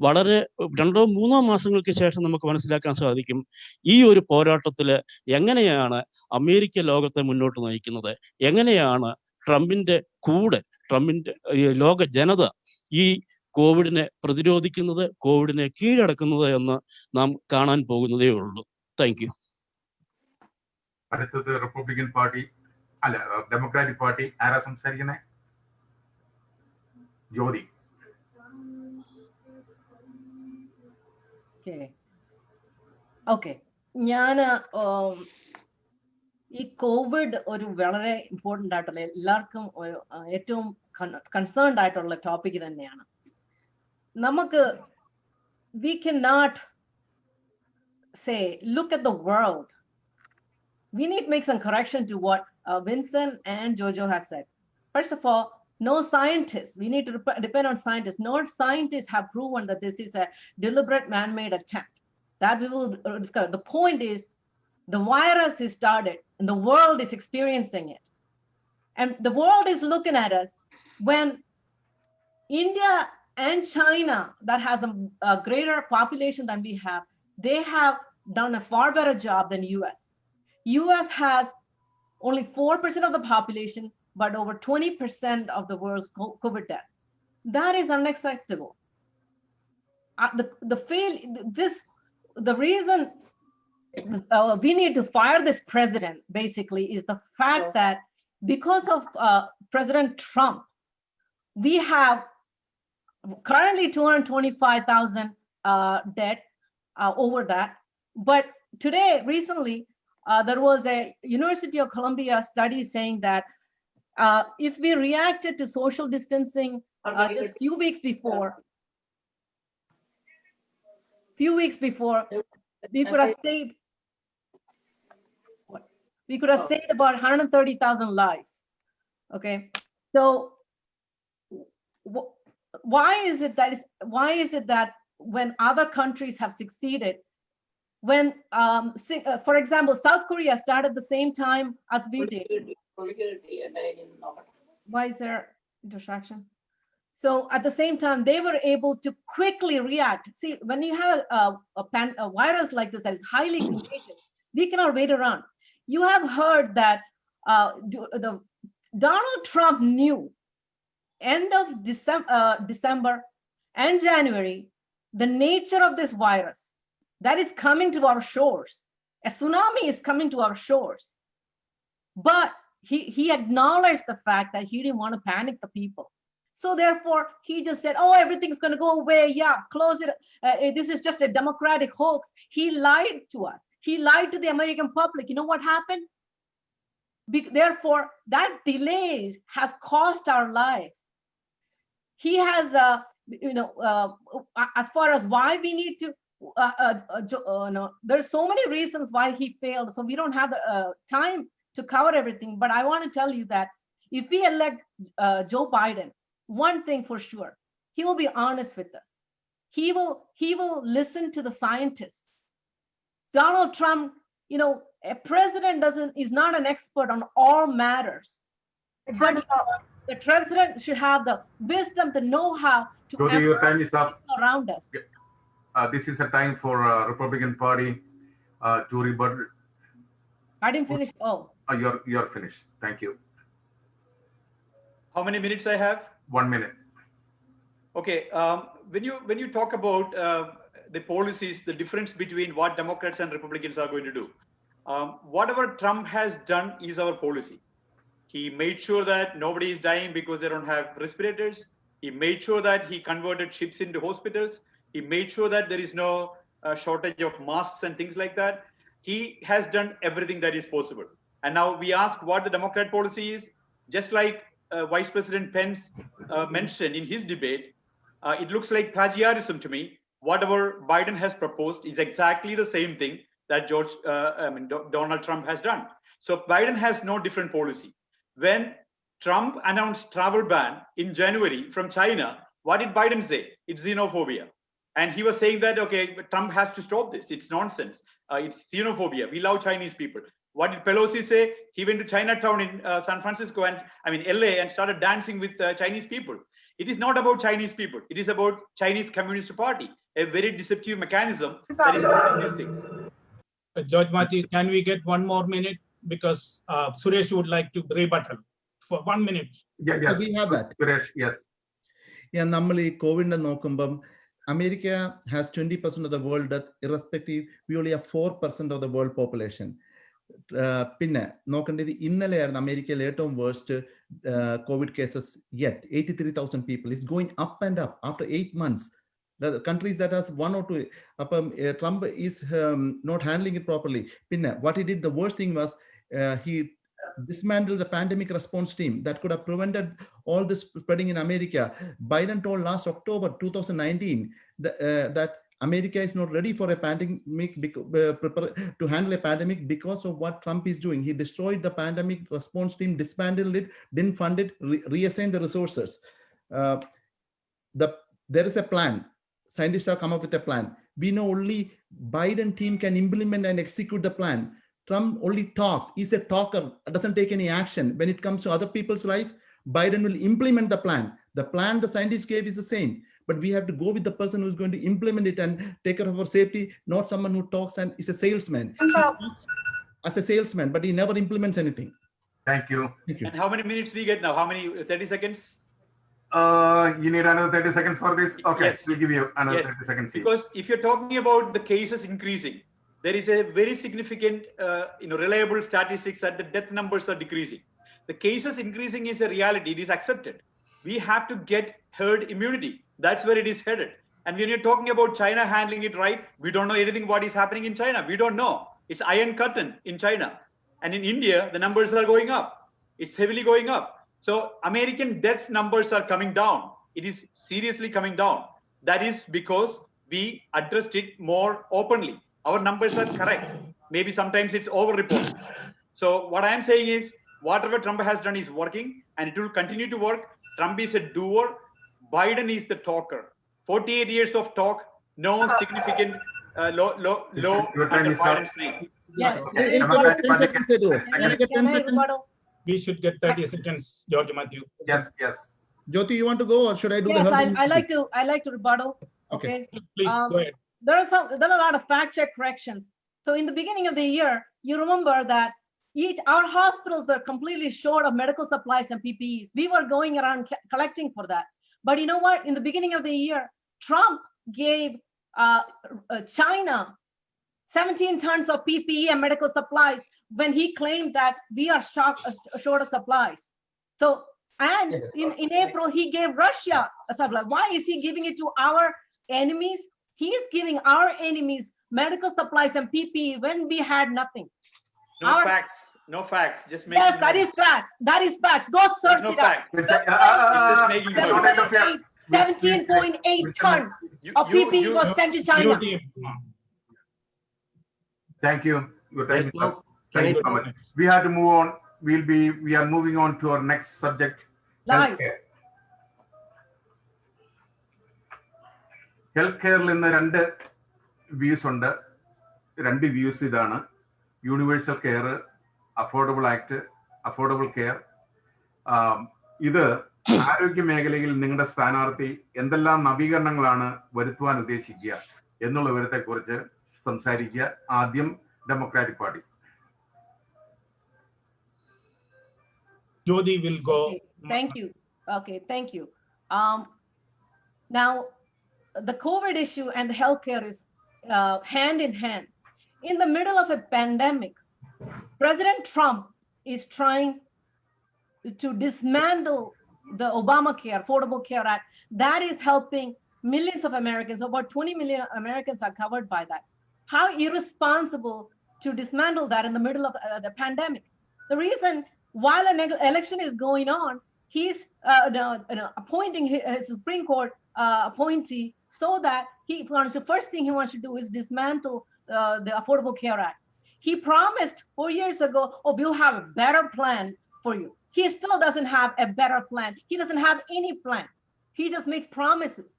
വളരെ 2-3 മാസങ്ങൾക്ക് ശേഷം നമുക്ക് മനസ്സിലാക്കാൻ സാധിക്കും ഈ ഒരു പോരാട്ടത്തിൽ എങ്ങനെയാണ് അമേരിക്ക ലോകത്തെ മുന്നോട്ട് നയിക്കുന്നത്, എങ്ങനെയാണ് ട്രംപിന്റെ ലോക ജനത ഈ കോവിഡിനെ പ്രതിരോധിക്കുന്നത്, കോവിഡിനെ കീഴടക്കുന്നത് എന്ന് നാം കാണാൻ പോകുന്നതേ ഉള്ളൂ. Thank you. അടുത്തത് റിപ്പബ്ലിക്കൻ പാർട്ടി അല്ല ഡെമോക്രാറ്റിക് പാർട്ടി ആരാ സംസാരിക്കുന്നത്? ജ്യോതി. ഓക്കെ, ഞാൻ ഈ കോവിഡ് ഒരു വളരെ ഇമ്പോർട്ടൻ്റ് ആയിട്ടുള്ള എല്ലാവർക്കും ഏറ്റവും കൺസേൺഡ് ആയിട്ടുള്ള ടോപ്പിക് തന്നെയാണ്. നമുക്ക് we cannot say look at the world. We need to make some correction to what Vincent and Jojo has said. First of all, no scientists, we need to depend on scientists. No scientists have proven that this is a deliberate man-made attempt. That we will discover. The point is, the virus is started and the world is experiencing it. And the world is looking at us when India and China, that has a greater population than we have, they have done a far better job than US. US has only 4% of the population, but over 20% of the world's COVID death. That is unacceptable. The reason we need to fire this president basically is the fact that because of President Trump, we have currently 225,000 dead over that. But today, recently, there was a University of Columbia study saying that if we reacted to social distancing just few weeks before, we could have saved about 130,000 lives. Okay, so why is it that when other countries have succeeded, when for example South Korea started the same time as we did? Why is there distraction? So at the same time they were able to quickly react. See, when you have a virus like this that is highly contagious, we cannot wait around. You have heard that Donald Trump knew end of December and January the nature of this virus that is coming to our shores. A tsunami is coming to our shores. But he acknowledged the fact that he didn't want to panic the people. So therefore, he just said, oh, everything's going to go away. Yeah, close it. This is just a democratic hoax. He lied to us. He lied to the American public. You know what happened? Therefore, that delays has cost our lives. He has, as far as why we need to, no, there's so many reasons why he failed. So we don't have the time to cover everything. But I want to tell you that if we elect Joe Biden, one thing for sure, he will be honest with us. He will listen to the scientists. Donald Trump, a president is not an expert on all matters, but the president should have the wisdom, the know-how to Jyoti, your time is up. Around us. This is a time for Republican Party to rebut. I didn't finish. Oh, you're finished. Thank you. How many minutes I have? 1 minute. Okay. When you talk about the policies, the difference between what Democrats and Republicans are going to do, whatever Trump has done is our policy. He made sure that nobody is dying because they don't have respirators. He made sure that he converted ships into hospitals. He made sure that there is no shortage of masks and things like that. He has done everything that is possible. And now we ask what the Democrat policy is. Just like Vice President Pence mentioned in his debate, it looks like plagiarism to me. Whatever Biden has proposed is exactly the same thing that Donald Trump has done. So Biden has no different policy. When Trump announced travel ban in January from China, what did Biden say? It's xenophobia. And he was saying that, okay, Trump has to stop this. It's nonsense. It's xenophobia. We love Chinese people. What did Pelosi say? He went to Chinatown in San Francisco LA and started dancing with Chinese people. It is not about Chinese people. It is about Chinese Communist Party, a very deceptive mechanism that is doing these things. George Matthew, can we get 1 more minute? Because Suresh would like to rebuttal for 1 minute. Yeah, yes. So we have that. Suresh, yes. Yeah, normally COVID America has 20% of the world death, irrespective, we only have 4% of the world population. പിന്നെ നോക്കേണ്ടത് ഇന്നലെയായിരുന്നു അമേരിക്കയിൽ ഏറ്റവും worst Covid cases yet 83,000 people. It's going up and up after 8 months. The countries that has 1 or 2, Trump is not handling it properly. Pinna, what he did, the worst thing was he dismantled the pandemic response team that could have prevented all this spreading in America. Biden told last October 2019 that America is not ready for a pandemic to handle a pandemic because of what Trump is doing. He destroyed the pandemic response team, dismantled it, didn't fund it, reassigned the resources. There is a plan. Scientists have come up with a plan. We know only Biden team can implement and execute the plan. Trump only talks. He's a talker, doesn't take any action. When it comes to other people's life, Biden will implement the plan. The plan the scientists gave is the same, but we have to go with the person who's going to implement it and take care of our safety, not someone who talks and is a salesman. As a salesman, but he never implements anything. Thank you. Thank you. And how many minutes do we get now? How many? 30 seconds? You need another 30 seconds for this? Okay, yes. We'll give you another 30 seconds. Because if you're talking about the cases increasing, there is a very significant, reliable statistics that the death numbers are decreasing. The cases increasing is a reality. It is accepted. We have to get herd immunity. That's where it is headed. And when you're talking about China handling it right, we don't know anything what is happening in China. We don't know. It's iron curtain in China. And in India, the numbers are going up. It's heavily going up. So American death numbers are coming down. It is seriously coming down. That is because we addressed it more openly. Our numbers are correct. Maybe sometimes it's over-reported. So what I am saying is, whatever Trump has done is working, and it will continue to work. Trump is a doer. Biden is the talker. 48 years of talk, no significant low under Biden's name. yes. We should get 30 seconds, George Matthew. Yes. Jyoti, you want to go or should I do Yes, the I like to rebuttal. Okay. Please go ahead. There are a lot of fact check corrections. So in the beginning of the year, you remember that our hospitals were completely short of medical supplies and PPEs. We were going around collecting for that. But you know what? In the beginning of the year, Trump gave China 17 tons of PPE and medical supplies when he claimed that we are short of supplies. So, and in April, he gave Russia a supply. Why is he giving it to our enemies? He is giving our enemies medical supplies and PPE when we had nothing. No facts. No facts. Just making yes, that noise. is facts. That is facts. Go search no it out. It's just making noise. 17.8 tons of PPE was sent to China. Thank you. Your time is up. Thank Can you I- so much. We have to move on. We are moving on to our next subject. Live. Health കെയറിൽ ഇന്ന് രണ്ട് views ഉണ്ട്. രണ്ട് views ഇതാണ്: universal care, affordable act, affordable care. ഇത് ആരോഗ്യ മേഖലയിൽ നിങ്ങളുടെ സ്ഥാനാർത്ഥി എന്തെല്ലാം നവീകരണങ്ങളാണ് വരുത്തുവാൻ ഉദ്ദേശിക്കുക എന്നുള്ള വിവരത്തെ കുറിച്ച് സംസാരിക്കുക. ആദ്യം democratic party. Jyoti will go. Okay, thank you. Okay, thank you. Now, the COVID issue and the healthcare is hand in hand. In the middle of a pandemic, President Trump is trying to dismantle the Obamacare, Affordable Care Act. That is helping millions of Americans. About 20 million Americans are covered by that. How irresponsible to dismantle that in the middle of the pandemic. The reason, while an election is going on, he's appointing his Supreme Court appointee so that first thing he wants to do is dismantle the Affordable Care Act. He promised 4 years ago, oh, we'll have a better plan for you. He still doesn't have a better plan. He doesn't have any plan. He just makes promises.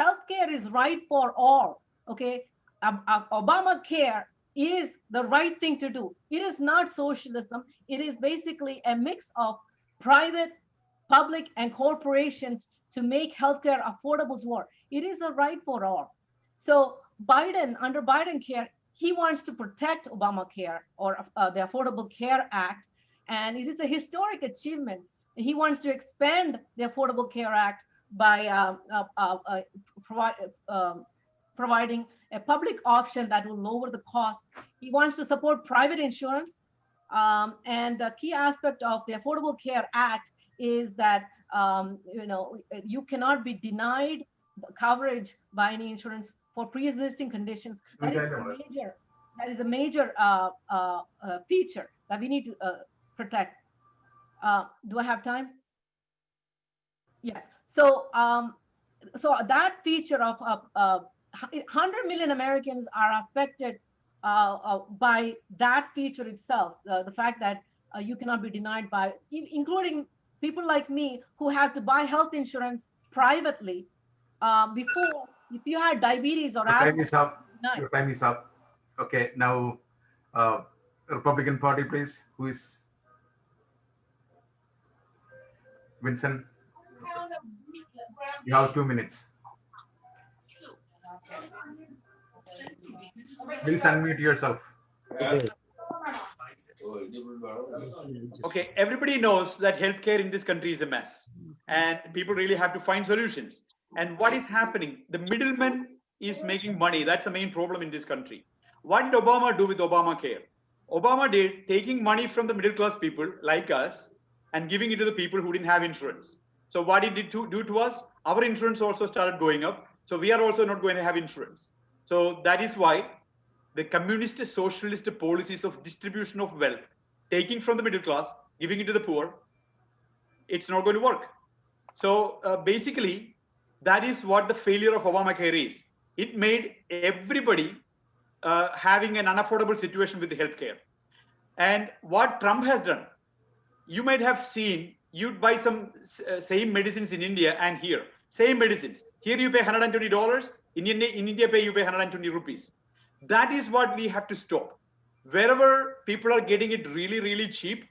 Healthcare is right for all, okay? Obamacare is the right thing to do. It is not socialism. It is basically a mix of private, public, and corporations to make healthcare affordable to all. It is a right for all. So Biden, under Biden care, he wants to protect Obamacare or the Affordable Care Act, and it is a historic achievement. He wants to expand the Affordable Care Act by providing a public option that will lower the cost. He wants to support private insurance. And the key aspect of the Affordable Care Act is that you cannot be denied coverage by any insurance for pre-existing conditions. That is a major feature that we need to protect. Do I have time? Yes. So that feature of 100 million Americans are affected by that feature itself. The fact that you cannot be denied by, including people like me who have to buy health insurance privately before, if you had diabetes or asthma. Your time is up. Okay, now Republican Party, please. Who is Vincent? You have 2 minutes. Please unmute yourself. Okay, everybody knows that healthcare in this country is a mess, and people really have to find solutions. And what is happening? The middleman is making money. That's the main problem in this country. What did Obama do with Obamacare? Obama did taking money from the middle class people like us and giving it to the people who didn't have insurance. So what he did to do to us, our insurance also started going up. So we are also not going to have insurance. So that is why the communist socialist policies of distribution of wealth, taking from the middle class, giving it to the poor, it's not going to work. So basically, that is what the failure of Obamacare is. It made everybody having an unaffordable situation with the healthcare. And what Trump has done, you might have seen, you'd buy some same medicines in India and here, same medicines. Here you pay $120, in India you pay 120 rupees. That is what we have to stop. Wherever people are getting it really, really cheap,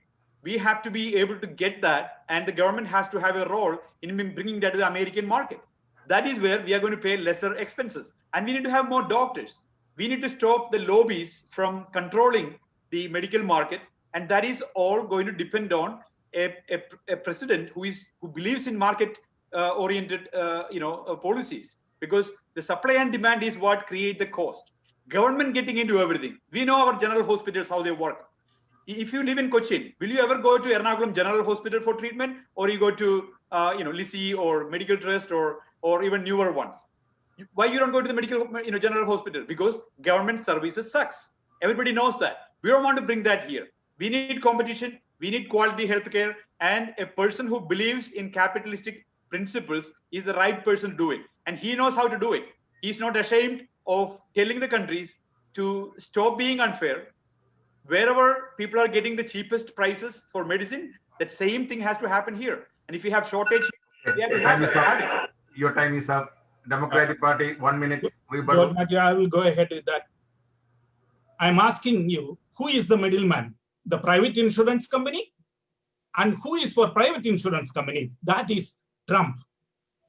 we have to be able to get that, and the government has to have a role in bringing that to the American market. That is where we are going to pay lesser expenses. And we need to have more doctors. We need to stop the lobbies from controlling the medical market. And that is all going to depend on a president who believes in market oriented policies, because the supply and demand is what create the cost. government getting into everything. We know our general hospitals, how they work. If you live in Cochin, will you ever go to Ernakulam General Hospital for treatment, or you go to Lisi or Medical Trust or even newer ones? Why you don't go to the medical general hospital? Because government services sucks. Everybody knows that. We don't want to bring that here. We need competition. We need quality healthcare, and a person who believes in capitalistic principles is the right person to do it, and he knows how to do it. He's not ashamed of telling the countries to stop being unfair. Wherever people are getting the cheapest prices for medicine, that same thing has to happen here. And if you have shortage, we have to have it. Your time is up. Democratic Party, 1 minute. George Matthew, I will go ahead with that. I'm asking you, who is the middleman? The private insurance company? And who is for private insurance company? That is Trump.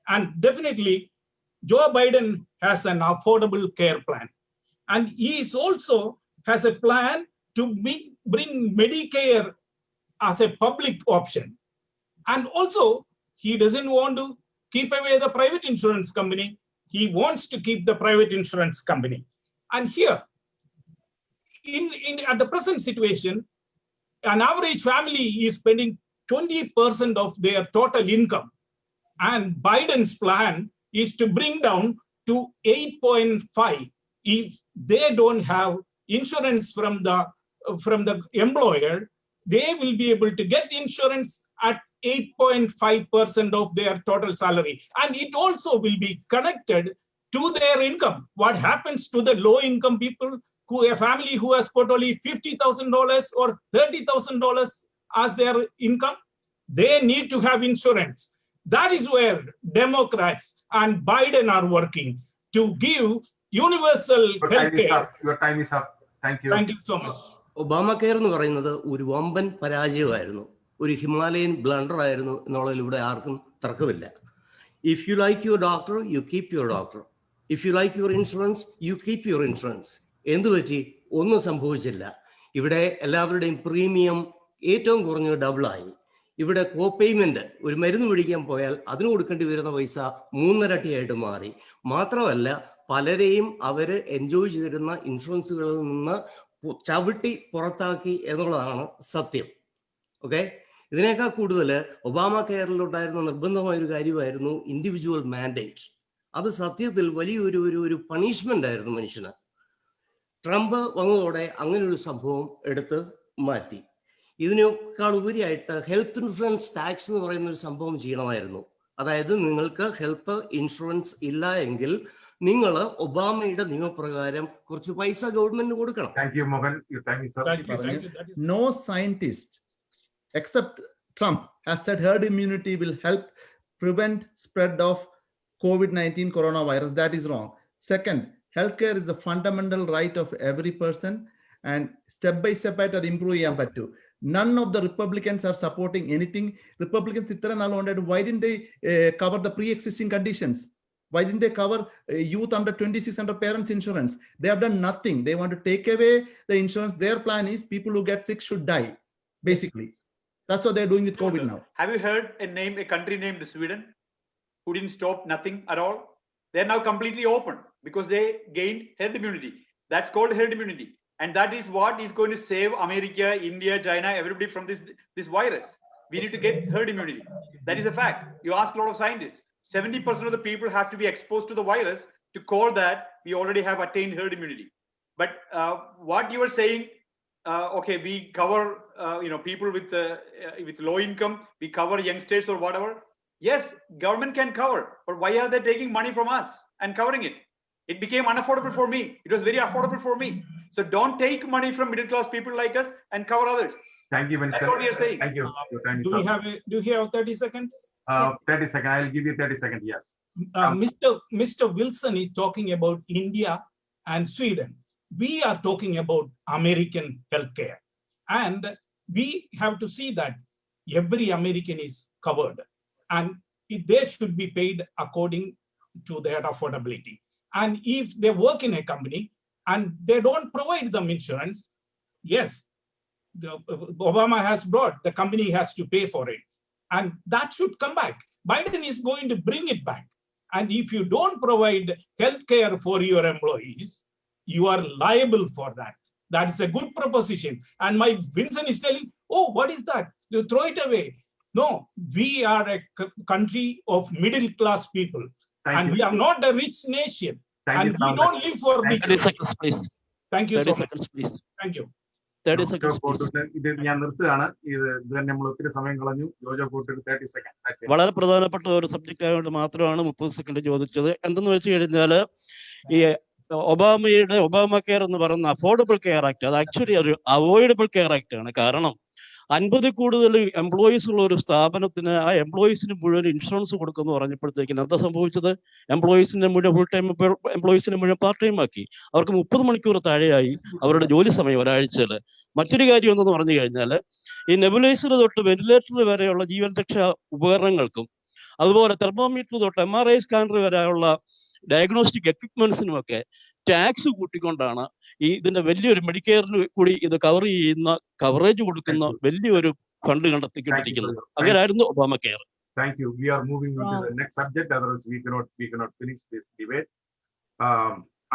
And definitely, Joe Biden has an affordable care plan. And he is also has a plan to bring Medicare as a public option. And also, he doesn't want to keep away the private insurance company. He wants to keep the private insurance company. And here, at the present situation, an average family is spending 20% of their total income. And Biden's plan is to bring down to 8.5 if they don't have insurance from the employer. They will be able to get insurance at 8.5% of their total salary. And it also will be connected to their income. What happens to the low income people, a family who has got only $50,000 or $30,000 as their income? They need to have insurance. That is where Democrats and Biden are working to give universal health care. Your time is up. Thank you. Thank you so much. Obama care എന്ന് പറയുന്നത് ഒരു വമ്പൻ പരാജയമായിരുന്നു, ഒരു Himalayan blunder ആയിരുന്നു എന്നുള്ളതിൽ ഇവിടെ ആർക്കും തർക്കമില്ല. If you like your doctor, you keep your doctor. If you like your insurance, you keep your insurance. എന്തു പറ്റി? ഒന്നും സംഭവിച്ചില്ല. ഇവിടെ എല്ലാവരുടെയും പ്രീമിയം ഏറ്റവും കുറഞ്ഞത് ഡബിളായി. ഇവിടെ കോ പേയ്മെന്റ്, ഒരു മരുന്ന് പിടിക്കാൻ പോയാൽ അതിന് കൊടുക്കേണ്ടി വരുന്ന പൈസ 3 ഇരട്ടിയായിട്ട് മാറി. മാത്രമല്ല, പലരെയും അവര് എൻജോയ് ചെയ്തിരുന്ന ഇൻഷുറൻസുകളിൽ നിന്ന് ചവിട്ടി പുറത്താക്കി എന്നുള്ളതാണ് സത്യം. ഓക്കെ, ഇതിനേക്കാൾ കൂടുതൽ ഒബാമ കെയറിലുണ്ടായിരുന്ന നിർബന്ധമായ ഒരു കാര്യമായിരുന്നു ഇൻഡിവിജ്വൽ മാൻഡേറ്റ്. അത് സത്യത്തിൽ വലിയൊരു പണിഷ്മെന്റ് ആയിരുന്നു മനുഷ്യന്. ട്രംപ് വന്നതോടെ അങ്ങനെ ഒരു സംഭവം എടുത്ത് മാറ്റി. ഇതിനേക്കാൾ ഉപരിയായിട്ട് ഹെൽത്ത് ഇൻഷുറൻസ് ടാക്സ് എന്ന് പറയുന്ന ഒരു സംഭവം ചെയ്യണമായിരുന്നു. അതായത് നിങ്ങൾക്ക് ഹെൽത്ത് ഇൻഷുറൻസ് ഇല്ല എങ്കിൽ നിങ്ങൾ ഒബാമയുടെ നിയമപ്രകാരം കുറച്ച് പൈസ ഗവൺമെന്റിന് കൊടുക്കണം. No scientist except Trump has said herd immunity will help prevent spread of COVID-19 coronavirus. That is wrong. Second, healthcare is a fundamental right of every person, and step by step ആയിട്ട് അത് improve ചെയ്യാൻ പറ്റൂ. None of the Republicans are supporting anything. Republicans ഇത്ര നാൾ കൊണ്ടായിട്ട് why didn't they cover the pre-existing conditions? Why didn't they cover youth under 26 under parents insurance? They have done nothing. They want to take away the insurance. Their plan is people who get sick should die, basically. That's what they're doing with COVID now. Have you heard a country named Sweden, who didn't stop nothing at all? They're now completely open because they gained herd immunity. That's called herd immunity. And that is what is going to save America, India, China, everybody from this virus. We need to get herd immunity. That is a fact. You ask a lot of scientists. 70% of the people have to be exposed to the virus to call that we already have attained herd immunity. But what you were saying, okay, we cover people with low income, we cover youngsters or whatever. Yes, government can cover, but why are they taking money from us and covering it? It became unaffordable for me. It was very affordable for me. So don't take money from middle class people like us and cover others. Thank you, Vincent. That's what we are saying. Thank you. Do you have 30 seconds? 30 seconds. I'll give you 30 seconds. Yes. Mr. Wilson is talking about India and Sweden. We are talking about American healthcare, and we have to see that every American is covered, and they should be paid according to their affordability. And if they work in a company and they don't provide them insurance, yes, Obama has brought, the company has to pay for it. And that should come back. Biden is going to bring it back. And if you don't provide health care for your employees, you are liable for that. That is a good proposition. And my Vincent is telling, oh, what is that? You throw it away. No, we are a country of middle class people. And we are not a rich nation. And we don't live for rich. 30 seconds, please. Thank you 30 so much. seconds, please. Thank you. 30 seconds, please. ഇത് ഞാൻ നിർത്തുകയാണ്. ഇത് തന്നെ നമ്മൾ ഒത്തിരി സമയം കളഞ്ഞു. ജോജോ കൂട്ടർ 30 സെക്കൻഡ്. വളരെ പ്രധാനപ്പെട്ട ഒരു സബ്ജക്റ്റ് ആയതുകൊണ്ട് മാത്രമാണ് 30 സെക്കൻഡ് ചോദിച്ചത്. എന്തെന്ന് വെച്ച് കഴിഞ്ഞാൽ ഈ ഒബാമ കെയർ എന്ന് പറയുന്ന അഫോർഡബിൾ കെയർ ആക്ട് അത് ആക്ച്വലി ഒരു അവോയ്ഡബിൾ കെയർ ആക്ട് ആണ്. കാരണം 50 കൂടുതൽ എംപ്ലോയീസ് ഉള്ള ഒരു സ്ഥാപനത്തിന് ആ എംപ്ലോയീസിന് മുഴുവൻ ഇൻഷുറൻസ് കൊടുക്കുമെന്ന് പറഞ്ഞപ്പോഴത്തേക്കിന് എന്താ സംഭവിച്ചത്? എംപ്ലോയീസിന്റെ മുഴുവൻ ഫുൾ ടൈം എംപ്ലോയീസിനെ മുഴുവൻ പാർട്ട് ടൈം ആക്കി. അവർക്ക് 30 മണിക്കൂർ താഴെയായി അവരുടെ ജോലി സമയം ഒരാഴ്ചയിൽ. മറ്റൊരു കാര്യം എന്തെന്ന് പറഞ്ഞു കഴിഞ്ഞാൽ ഈ നെബുലൈസർ തൊട്ട് വെന്റിലേറ്റർ വരെയുള്ള ജീവൻ രക്ഷാ ഉപകരണങ്ങൾക്കും അതുപോലെ തെർമോമീറ്റർ തൊട്ട് MRI സ്കാനർ വരെയുള്ള ഡയഗ്നോസ്റ്റിക് എക്വിപ്മെന്റ്സിനുമൊക്കെ ടാക്സ് കൂട്ടിക്കൊണ്ടാണ് ഇതിന്റെ വലിയൊരു മെഡിക്കെയറിൽ കൂടി ഇത് കവർ ചെയ്യുന്ന കവറേജ് കൊടുക്കുന്ന വലിയൊരു ഫണ്ട് കണ്ടെത്തിക്കൊണ്ടിരിക്കുന്നത്. അങ്ങനെയായിരുന്നു Obama care. Thank you. We are moving on to the next subject. Otherwise, we cannot finish this debate.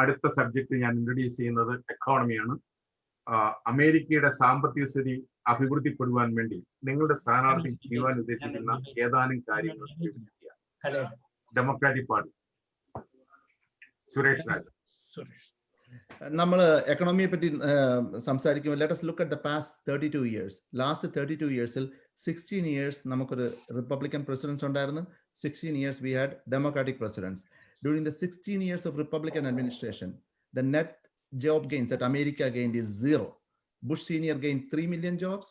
അടുത്ത സബ്ജക്ട് ഞാൻ ഇൻട്രൊഡ്യൂസ് ചെയ്യുന്നത് എക്കോണമിയാണ്. അമേരിക്കയുടെ സാമ്പത്തിക സ്ഥിതി അഭിവൃദ്ധിപ്പെടുവാൻ വേണ്ടി നിങ്ങളുടെ സ്ഥാനാർത്ഥി ചെയ്യുവാൻ ഉദ്ദേശിക്കുന്ന ഏതാനും കാര്യങ്ങൾ ഡെമോക്രാറ്റിക് പാർട്ടി. സുരേഷ് രാജ്. നമ്മൾ എക്കണോമിയെ പറ്റി സംസാരിക്കുമ്പോൾ let us look at the past 32 years. Last 32 yearsൽ 16 years നമുക്കൊരു റിപ്പബ്ലിക്കൻ പ്രസിഡൻസ് ഉണ്ടായിരുന്നു. 16 years we had democratic presidents. During the 16 years of Republican administration, the net job gains that America gained is 0. Bush Senior gained 3 million jobs.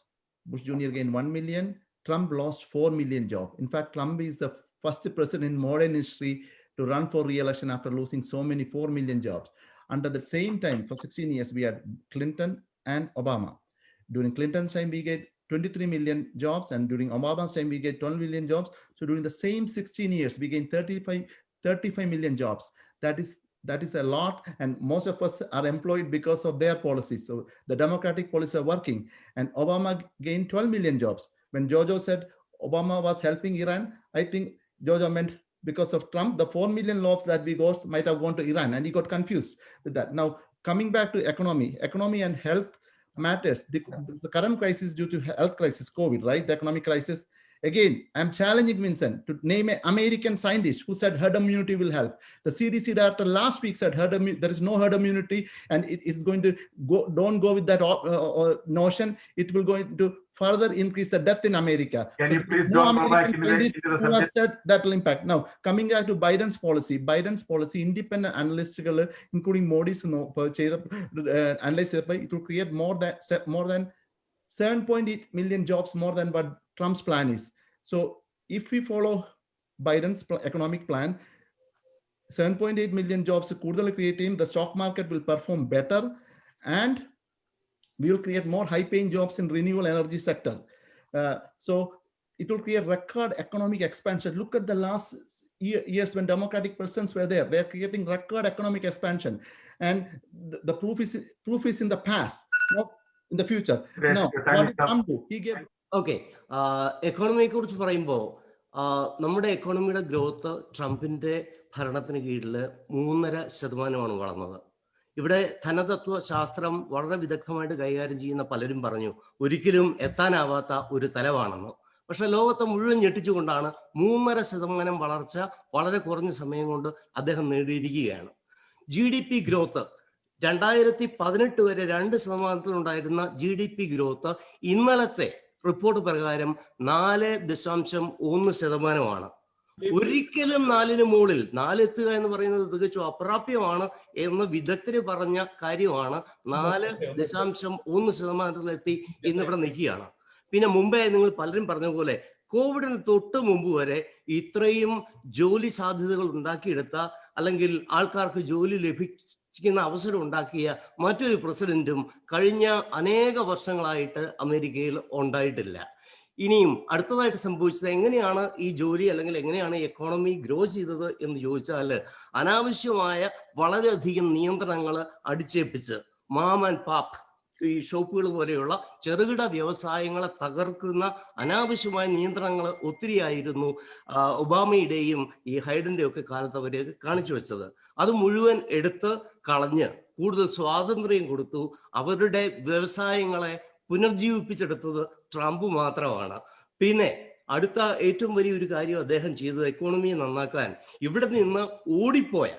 Bush Junior gained 1 million. Trump lost 4 million jobs. In fact, Trump is the first president in modern history to run for re-election after losing so many 4 million jobs. Under the same time, for 16 years, we had Clinton and Obama. During Clinton's time, we get 23 million jobs, and during Obama's time, we get 12 million jobs. So during the same 16 years, we gained 35 million jobs. That is a lot, and most of us are employed because of their policies. So the democratic policies are working, and Obama gained 12 million jobs. When Jojo said Obama was helping Iran, I think Jojo meant because of Trump, the 4 million jobs that we got might have gone to Iran, and he got confused with that. Now, coming back to economy and health matters. The current crisis due to health crisis, COVID, right? The economic crisis. Again, I'm challenging Vincent to name an American scientist who said herd immunity will help. The CDC director last week said there is no herd immunity, and it's going to go. Don't go with that notion. It will going to further increase the death in America. Can you please don't go back into the subject? That will impact. Now, coming back to Biden's policy, independent analysts, including Modi's analysis, it will create more than 7.8 million jobs more than what Trump's plan is. So if we follow Biden's economic plan, 7.8 million jobs കൂടുതൽ create in the stock market will perform better, and we will create more high-paying jobs in renewable energy sector. So it will create record economic expansion. Look at the last years when Democratic presidents were there. They are creating record economic expansion, and the proof is in the past, not in the future. Now, what did Trump do? He gave. Okay, എക്കോണമിയെ കുറിച്ച് പറയുമ്പോൾ നമ്മുടെ എക്കോണമിയുടെ growth ട്രംപിന്റെ ഭരണത്തിന് കീഴിൽ 3.5% വളർന്നത്. ഇവിടെ ധനതത്വ ശാസ്ത്രം വളരെ വിദഗ്ധമായിട്ട് കൈകാര്യം ചെയ്യുന്ന പലരും പറഞ്ഞു ഒരിക്കലും എത്താനാവാത്ത ഒരു തലമാണെന്ന്. പക്ഷെ ലോകത്തെ മുഴുവൻ ഞെട്ടിച്ചുകൊണ്ടാണ് 3.5% വളർച്ച വളരെ കുറഞ്ഞ സമയം കൊണ്ട് അദ്ദേഹം നേടിയിരിക്കുകയാണ്. GDP ഗ്രോത്ത് 2018 വരെ 2% ഉണ്ടായിരുന്ന GDP ഗ്രോത്ത് ഇന്നലത്തെ റിപ്പോർട്ട് പ്രകാരം 4.1%. ഒരിക്കലും 4-ന് മുകളിൽ 4 എത്തുക എന്ന് പറയുന്നത് തികച്ചും അപ്രാപ്യമാണ് എന്ന് വിദഗ്ധര് പറഞ്ഞ കാര്യമാണ്. 4.1%-ലെത്തി ഇന്നിവിടെ നിൽക്കുകയാണ്. പിന്നെ മുമ്പേ നിങ്ങൾ പലരും പറഞ്ഞ പോലെ കോവിഡിന് തൊട്ട് മുമ്പ് വരെ ഇത്രയും ജോലി സാധ്യതകൾ ഉണ്ടാക്കിയെടുത്ത അല്ലെങ്കിൽ ആൾക്കാർക്ക് ജോലി ലഭിക്കുന്ന അവസരം ഉണ്ടാക്കിയ മറ്റൊരു പ്രസിഡന്റും കഴിഞ്ഞ അനേക വർഷങ്ങളായിട്ട് അമേരിക്കയിൽ ഉണ്ടായിട്ടില്ല. ഇനിയും അടുത്തതായിട്ട് സംഭവിച്ചത് എങ്ങനെയാണ് ഈ ജോലി അല്ലെങ്കിൽ എങ്ങനെയാണ് എക്കോണമി ഗ്രോ ചെയ്തത് എന്ന് ചോദിച്ചാൽ അനാവശ്യമായ വളരെയധികം നിയന്ത്രണങ്ങൾ അടിച്ചേൽപ്പിച്ച് മാം ആൻഡ് പാപ്പ് ഈ ഷോപ്പുകൾ പോലെയുള്ള ചെറുകിട വ്യവസായങ്ങളെ തകർക്കുന്ന അനാവശ്യമായ നിയന്ത്രണങ്ങൾ ഒത്തിരിയായിരുന്നു ഒബാമയുടെയും ഈ ഹൈഡന്റെയും ഒക്കെ കാലത്ത് അവർ കാണിച്ചു വെച്ചത്. അത് മുഴുവൻ എടുത്ത് കളഞ്ഞ് കൂടുതൽ സ്വാതന്ത്ര്യം കൊടുത്തു. അവരുടെ വ്യവസായങ്ങളെ പുനർജീവിപ്പിച്ചെടുത്തത് ട്രംപ് മാത്രമാണ്. പിന്നെ അടുത്ത ഏറ്റവും വലിയൊരു കാര്യം അദ്ദേഹം ചെയ്തത് എക്കോണമിയെ നന്നാക്കാൻ, ഇവിടെ നിന്ന് ഓടിപ്പോയ,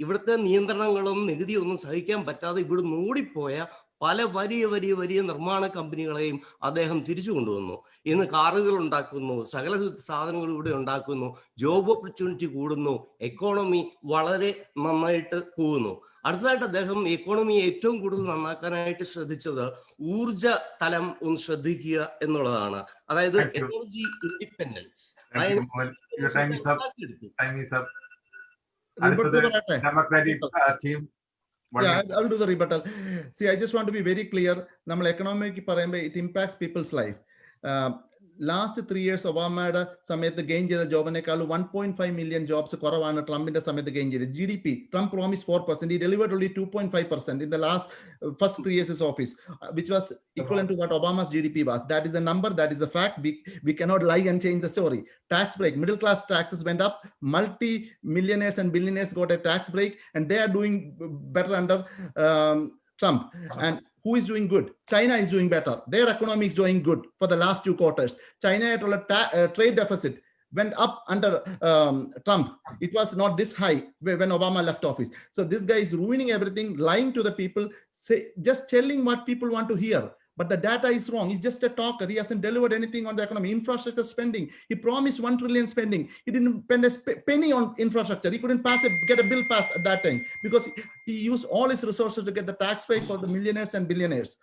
ഇവിടുത്തെ നിയന്ത്രണങ്ങളും നികുതിയും ഒന്നും സഹിക്കാൻ പറ്റാതെ ഇവിടുന്ന് ഓടിപ്പോയ പല വലിയ വലിയ വലിയ നിർമ്മാണ കമ്പനികളെയും അദ്ദേഹം തിരിച്ചു കൊണ്ടുവന്നു. ഇന്ന് കാറുകൾ ഉണ്ടാക്കുന്നു, സകല സാധനങ്ങൾ ഇവിടെ ഉണ്ടാക്കുന്നു, ജോബ് ഓപ്പർച്യൂണിറ്റി കൂടുന്നു, എക്കോണമി വളരെ നന്നായിട്ട് പോകുന്നു. അടുത്തതായിട്ട് അദ്ദേഹം എക്കോണമിയെ ഏറ്റവും കൂടുതൽ നന്നാക്കാനായിട്ട് ശ്രദ്ധിച്ചത് ഊർജ തലം ഒന്ന് ശ്രദ്ധിക്കുക എന്നുള്ളതാണ്. അതായത് energy independence. Yeah, I'll do the rebuttal. See, I just want to be very clear. Namal economic parayumbo it impacts people's life. Last 3 years ഒബാമയുടെ സമയത്ത് ഗെയിൻ ചെയ്ത ജോബിനേക്കാൾ 1.5 million ജോബ്സ് കുറവാണ് ട്രംപിന്റെ സമയത്ത് ഗെയിൻ ചെയ്തത്. GDP, Trump promised 4%. He delivered only 2.5% in the first 3 years of office, which was equivalent to what Obama's GDP was. That is a number, that is a fact. We cannot lie and change the story. Tax break, middle class taxes went up, multi-millionaires and billionaires got a tax break, and they are doing better under Trump. And who is doing good? China is doing better. Their economy is doing good for the last 2 quarters. China had a trade deficit went up under Trump. It was not this high when Obama left office. So this guy is ruining everything, lying to the people, just telling what people want to hear. But the data is wrong. He's just a talker. He hasn't delivered anything on the economy. Infrastructure spending. He promised 1 trillion spending. He didn't spend a penny on infrastructure. He couldn't get a bill passed at that time because he used all his resources to get the tax break for the millionaires and billionaires.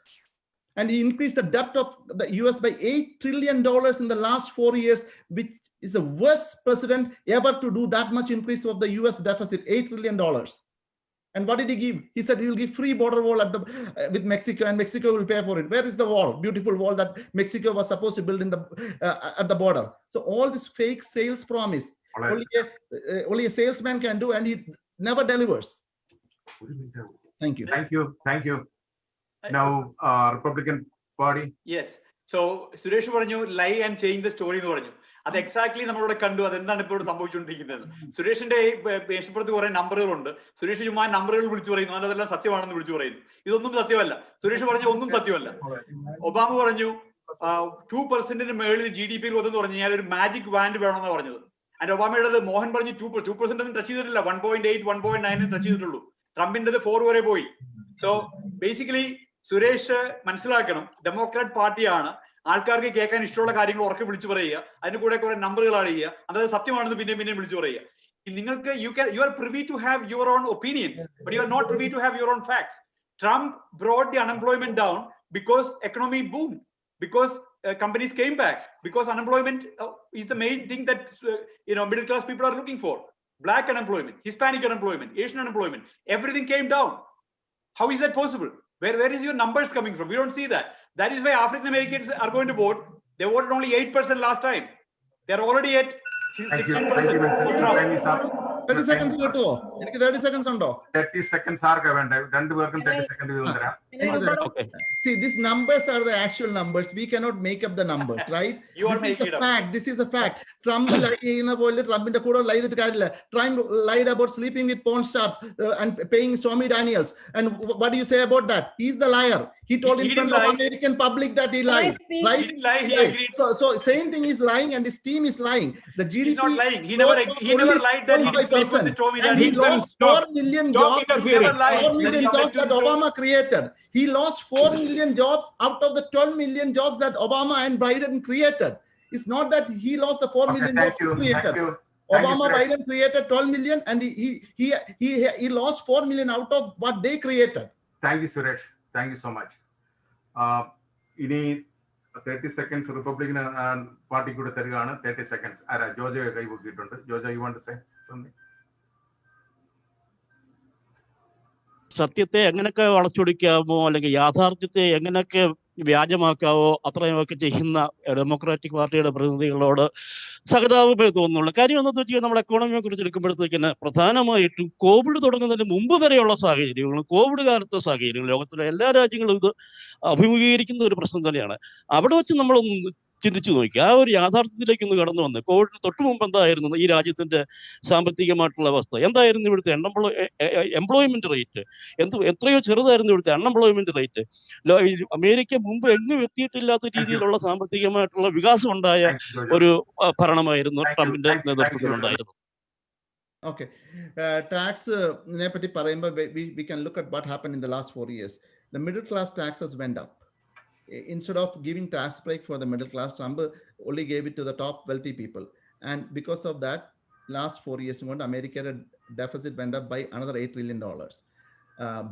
And he increased the debt of the US by $8 trillion in the last 4 years, which is the worst president ever to do that much increase of the US deficit, $8 trillion. And what did he give? He said he will give free border wall with Mexico, and Mexico will pay for it. Where is the wall? Beautiful wall that Mexico was supposed to build at the border. So all this fake sales promise, only a salesman can do, and he never delivers. Thank you. Thank you. Now, Republican Party. Yes. So Suresh പറഞ്ഞു lie and change the story എന്ന് പറഞ്ഞു. അത് exactly നമ്മളിവിടെ കണ്ടു. അതെന്താണ് ഇപ്പോൾ ഇവിടെ സംഭവിച്ചുകൊണ്ടിരിക്കുന്നത്. സുരേഷിന്റെ മേശപ്പുറത്ത് കുറെ നമ്പറുകളുണ്ട്. സുരേഷ് ചുമ്മാ നമ്പറുകൾ വിളിച്ചു പറയുന്നു, അതെല്ലാം സത്യമാണെന്ന് വിളിച്ചു പറയുന്നു. ഇതൊന്നും സത്യമല്ല. സുരേഷ് പറഞ്ഞ ഒന്നും സത്യമല്ല. ഒബാമ പറഞ്ഞു 2% മേളിൽ GDP ഗ്രോത്ത് എന്ന് പറഞ്ഞു കഴിഞ്ഞാൽ ഒരു മാജിക് വാൻഡ് വേണമെന്നാണ് പറഞ്ഞത്. അതിന്റെ ഒബാമയുടെ മോഹൻ പറഞ്ഞു 2% ഒന്നും ടച്ച് ചെയ്തിട്ടില്ല, 1.8 1.9 ടച്ച് ചെയ്തിട്ടുള്ളൂ. ട്രംപിന്റേത് 4 വരെ പോയി. സോ ബേസിക്കലി സുരേഷ് മനസ്സിലാക്കണം, ഡെമോക്രാറ്റ് പാർട്ടിയാണ്. ആൾക്കാർക്ക് കേൾക്കാൻ ഇഷ്ടമുള്ള കാര്യങ്ങൾ ഉറക്കെ വിളിച്ചു പറയുക, അതിന് കൂടെ കുറെ നമ്പറുകൾ ആഡ് ചെയ്യുക, അതായത് സത്യമാണെന്ന് പിന്നെയും വിളിച്ചു പറയുക. നിങ്ങൾക്ക് you are privy to have your own opinions, but you are not privy to have your own facts. Trump brought the unemployment down because economy boomed, because companies came back, because unemployment is the main thing that middle class people are looking for. Black unemployment, Hispanic unemployment, Asian unemployment, everything came down. How is that possible? Where is your numbers coming from? We don't see that. That is why African Americans are going to vote. They voted only 8% last time. They're already at 16% for Trump. 30 seconds കിട്ടുമോ? എനിക്ക് 30 seconds ഉണ്ടോ? 30 seconds ആർക്കാ വേണ്ടേ? രണ്ടുപേർക്കും 30 seconds വീതം തരാം. See, these numbers are the actual numbers. We cannot make up the numbers, right? You are making it up. Fact. This is a fact. Trump ചെയ്യുന്ന പോലെ ട്രംപിന്റെ കൂടെ lie ചെയ്തിട്ട് കാര്യമില്ല. Trump lied about sleeping with porn stars and paying Stormy Daniels. And what do you say about that? He's the liar. He told in front of American public that he lied. Right? He didn't lie. He agreed. So same thing is lying, and his team is lying. The GDP. He's not lying. He never lied that he didn't sleep with the Stormy Daniels. He lost 4 million jobs. 4 million jobs that Obama created. He lost 4 million jobs out of the 12 million jobs that Obama and Biden created. It's not that he lost the 4 million jobs he created. Obama, Biden created 12 million, and he lost 4 million out of what they created. Thank you, Suresh. Thank you so much. ഇനി 30 seconds Republican party കൂടെ തരികയാണ്. 30 seconds. ആരാ? Jojo കൈപൊക്കിയിട്ടുണ്ട്. Jojo, you want to say something? സത്യത്തെ എങ്ങനെയൊക്കെ വളച്ചൊടിക്കാമോ അല്ലെങ്കിൽ യാഥാർത്ഥ്യത്തെ എങ്ങനെയൊക്കെ വ്യാജമാക്കാവോ അത്രയുമൊക്കെ ചെയ്യുന്ന ഡെമോക്രാറ്റിക് പാർട്ടിയുടെ പ്രതിനിധികളോട് സഹതാപമേ തോന്നുന്നുള്ളൂ. കാര്യം എന്താണെന്ന് വെച്ചാൽ നമ്മൾ എക്കോണമിയെ കുറിച്ച് എടുക്കുമ്പോഴത്തേക്കിന് പ്രധാനമായിട്ടും കോവിഡ് തുടങ്ങുന്നതിന് മുമ്പ് വരെയുള്ള സാഹചര്യങ്ങളും കോവിഡ് കാലത്തെ സാഹചര്യങ്ങളും ലോകത്തിലെ എല്ലാ രാജ്യങ്ങളും ഇത് അഭിമുഖീകരിക്കുന്ന ഒരു പ്രശ്നം തന്നെയാണ്. അവിടെ വെച്ച് നമ്മൾ ചിന്തിച്ചു നോക്കി. ആ ഒരു യാഥാർത്ഥ്യത്തിലേക്ക് ഒന്ന് കടന്നു വന്ന് കോവിഡിന് തൊട്ട് മുമ്പ് എന്തായിരുന്നു ഈ രാജ്യത്തിന്റെ സാമ്പത്തികമായിട്ടുള്ള അവസ്ഥ, എന്തായിരുന്നു ഇവിടുത്തെ എംപ്ലോയ്മെന്റ് റേറ്റ്, എത്രയോ ചെറുതായിരുന്നു ഇവിടുത്തെ അൺഎംപ്ലോയ്മെന്റ് റേറ്റ്. അമേരിക്ക മുമ്പ് എങ്ങും എത്തിയിട്ടില്ലാത്ത രീതിയിലുള്ള സാമ്പത്തികമായിട്ടുള്ള വികാസം ഉണ്ടായ ഒരു ഭരണമായിരുന്നു ട്രംപിന്റെ നേതൃത്വത്തിലുണ്ടായിരുന്നു. Okay, tax nepati parayumba we can look at what happened in the last 4 years. The middle class taxes went up. Instead of giving tax break for the middle class, Trump only gave it to the top wealthy people, and because of that, last 4 years America deficit went up by another $8 trillion.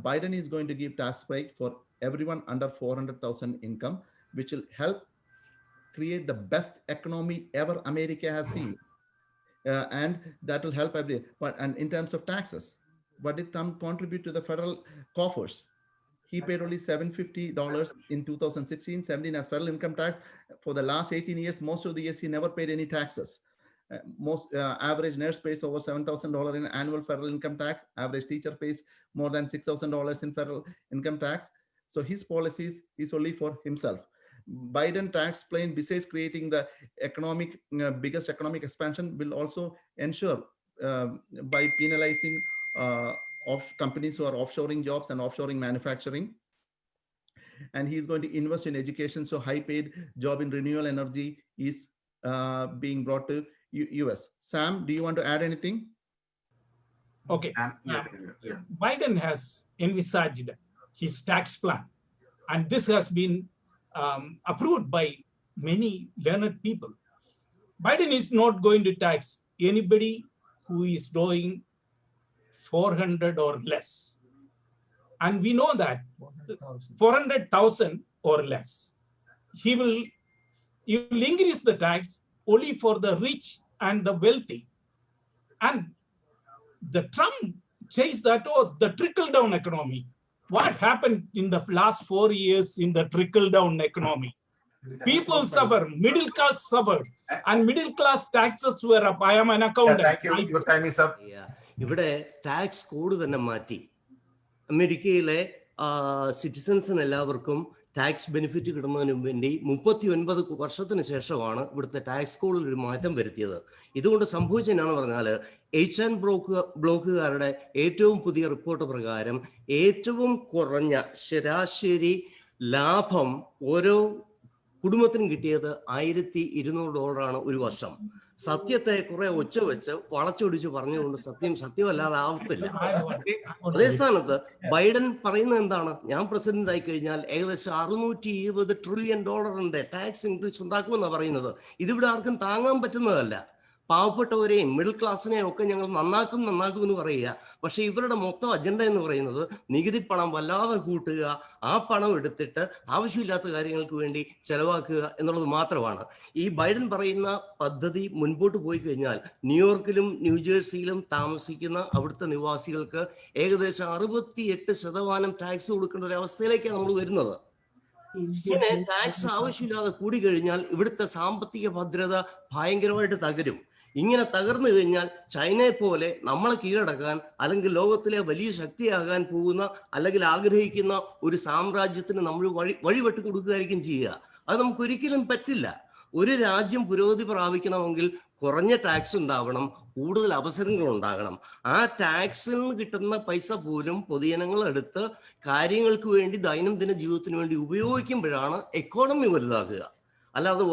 Biden is going to give tax break for everyone under 400,000 income, which will help create the best economy ever America has seen. And that will help every. But and in terms of taxes, what did Trump contribute to the federal coffers? He paid only $750 in 2016, 17 as federal income tax. For the last 18 years, most of the years he never paid any taxes. Most average nurse pays over $7,000 in annual federal income tax. Average teacher pays more than $6,000 in federal income tax. So his policies is only for himself. Biden tax plan, besides creating the biggest economic expansion, will also ensure by penalizing of companies who are offshoring jobs and offshoring manufacturing. And he's going to invest in education, so high paid job in renewable energy is being brought to US. Sam, do you want to add anything? Okay. Biden has envisaged his tax plan, and this has been approved by many learned people. Biden is not going to tax anybody who is doing 400 or less. And we know that 400,000 or less. He will increase the tax only for the rich and the wealthy. And the Trump says that, oh, the trickle-down economy. What happened in the last 4 years in the trickle-down economy? People suffer, middle class suffered, and middle class taxes were up. I am an accountant. Thank you. Your time is up. ഇവിടെ tax code തന്നെ മാറ്റി. അമേരിക്കയിലെ സിറ്റിസൺസിന് എല്ലാവർക്കും tax benefit കിട്ടുന്നതിന് വേണ്ടി 39 വർഷത്തിന് ശേഷമാണ് ഇവിടുത്തെ ടാക്സ് കോഡിൽ ഒരു മാറ്റം വരുത്തിയത്. ഇതുകൊണ്ട് സംഭവിച്ചതെന്നാന്ന് പറഞ്ഞാൽ ബ്ലോക്കുകാരുടെ ഏറ്റവും പുതിയ റിപ്പോർട്ട് പ്രകാരം ഏറ്റവും കുറഞ്ഞ ശരാശരി ലാഭം ഓരോ കുടുംബത്തിനും കിട്ടിയത് $1,200 ഒരു വർഷം. സത്യത്തെ കുറെ ഒച്ച വെച്ച് വളച്ചൊടിച്ച് പറഞ്ഞുകൊണ്ട് സത്യമല്ലാതെ ആവത്തില്ല. അതേ സ്ഥാനത്ത് ബൈഡൻ പറയുന്നത് എന്താണ്? ഞാൻ പ്രസിഡന്റ് ആയി കഴിഞ്ഞാൽ ഏകദേശം $620 ട്രില്യൺ ടാക്സ് ഇൻക്രീസ് ഉണ്ടാക്കുമെന്നാണ് പറയുന്നത്. ഇതിവിടെ ആർക്കും താങ്ങാൻ പറ്റുന്നതല്ല. പാവപ്പെട്ടവരെയും മിഡിൽ ക്ലാസ്സിനെയും ഒക്കെ ഞങ്ങൾ നന്നാക്കും എന്ന് പറയുക. പക്ഷെ ഇവരുടെ മൊത്തം അജണ്ട എന്ന് പറയുന്നത് നികുതി പണം വല്ലാതെ കൂട്ടുക, ആ പണം എടുത്തിട്ട് ആവശ്യമില്ലാത്ത കാര്യങ്ങൾക്ക് വേണ്ടി ചെലവാക്കുക എന്നുള്ളത് മാത്രമാണ്. ഈ ബൈഡൻ പറയുന്ന പദ്ധതി മുൻപോട്ട് പോയി കഴിഞ്ഞാൽ ന്യൂയോർക്കിലും ന്യൂജേഴ്സിയിലും താമസിക്കുന്ന അവിടുത്തെ നിവാസികൾക്ക് ഏകദേശം 68% ടാക്സ് കൊടുക്കേണ്ട ഒരു അവസ്ഥയിലേക്കാണ് നമ്മൾ വരുന്നത്. ഇങ്ങനെ ടാക്സ് ആവശ്യമില്ലാതെ കൂടി കഴിഞ്ഞാൽ ഇവിടുത്തെ സാമ്പത്തിക ഭദ്രത ഭയങ്കരമായിട്ട് തകരും. ഇങ്ങനെ തകർന്നു കഴിഞ്ഞാൽ ചൈനയെ പോലെ നമ്മളെ കീഴടക്കാൻ അല്ലെങ്കിൽ ലോകത്തിലെ വലിയ ശക്തിയാകാൻ പോകുന്ന അല്ലെങ്കിൽ ആഗ്രഹിക്കുന്ന ഒരു സാമ്രാജ്യത്തിന് നമ്മൾ വഴിവെട്ടി കൊടുക്കുകയായിരിക്കും ചെയ്യുക. അത് നമുക്ക് ഒരിക്കലും പറ്റില്ല. ഒരു രാജ്യം പുരോഗതി പ്രാപിക്കണമെങ്കിൽ കുറഞ്ഞ ടാക്സ് ഉണ്ടാവണം, കൂടുതൽ അവസരങ്ങൾ ഉണ്ടാകണം. ആ ടാക്സിൽ നിന്ന് കിട്ടുന്ന പൈസ പോലും പൊതുജനങ്ങൾ എടുത്ത് കാര്യങ്ങൾക്ക് വേണ്ടി ദൈനംദിന ജീവിതത്തിന് വേണ്ടി ഉപയോഗിക്കുമ്പോഴാണ് എക്കോണമി വലുതാകുക. അല്ലാതെ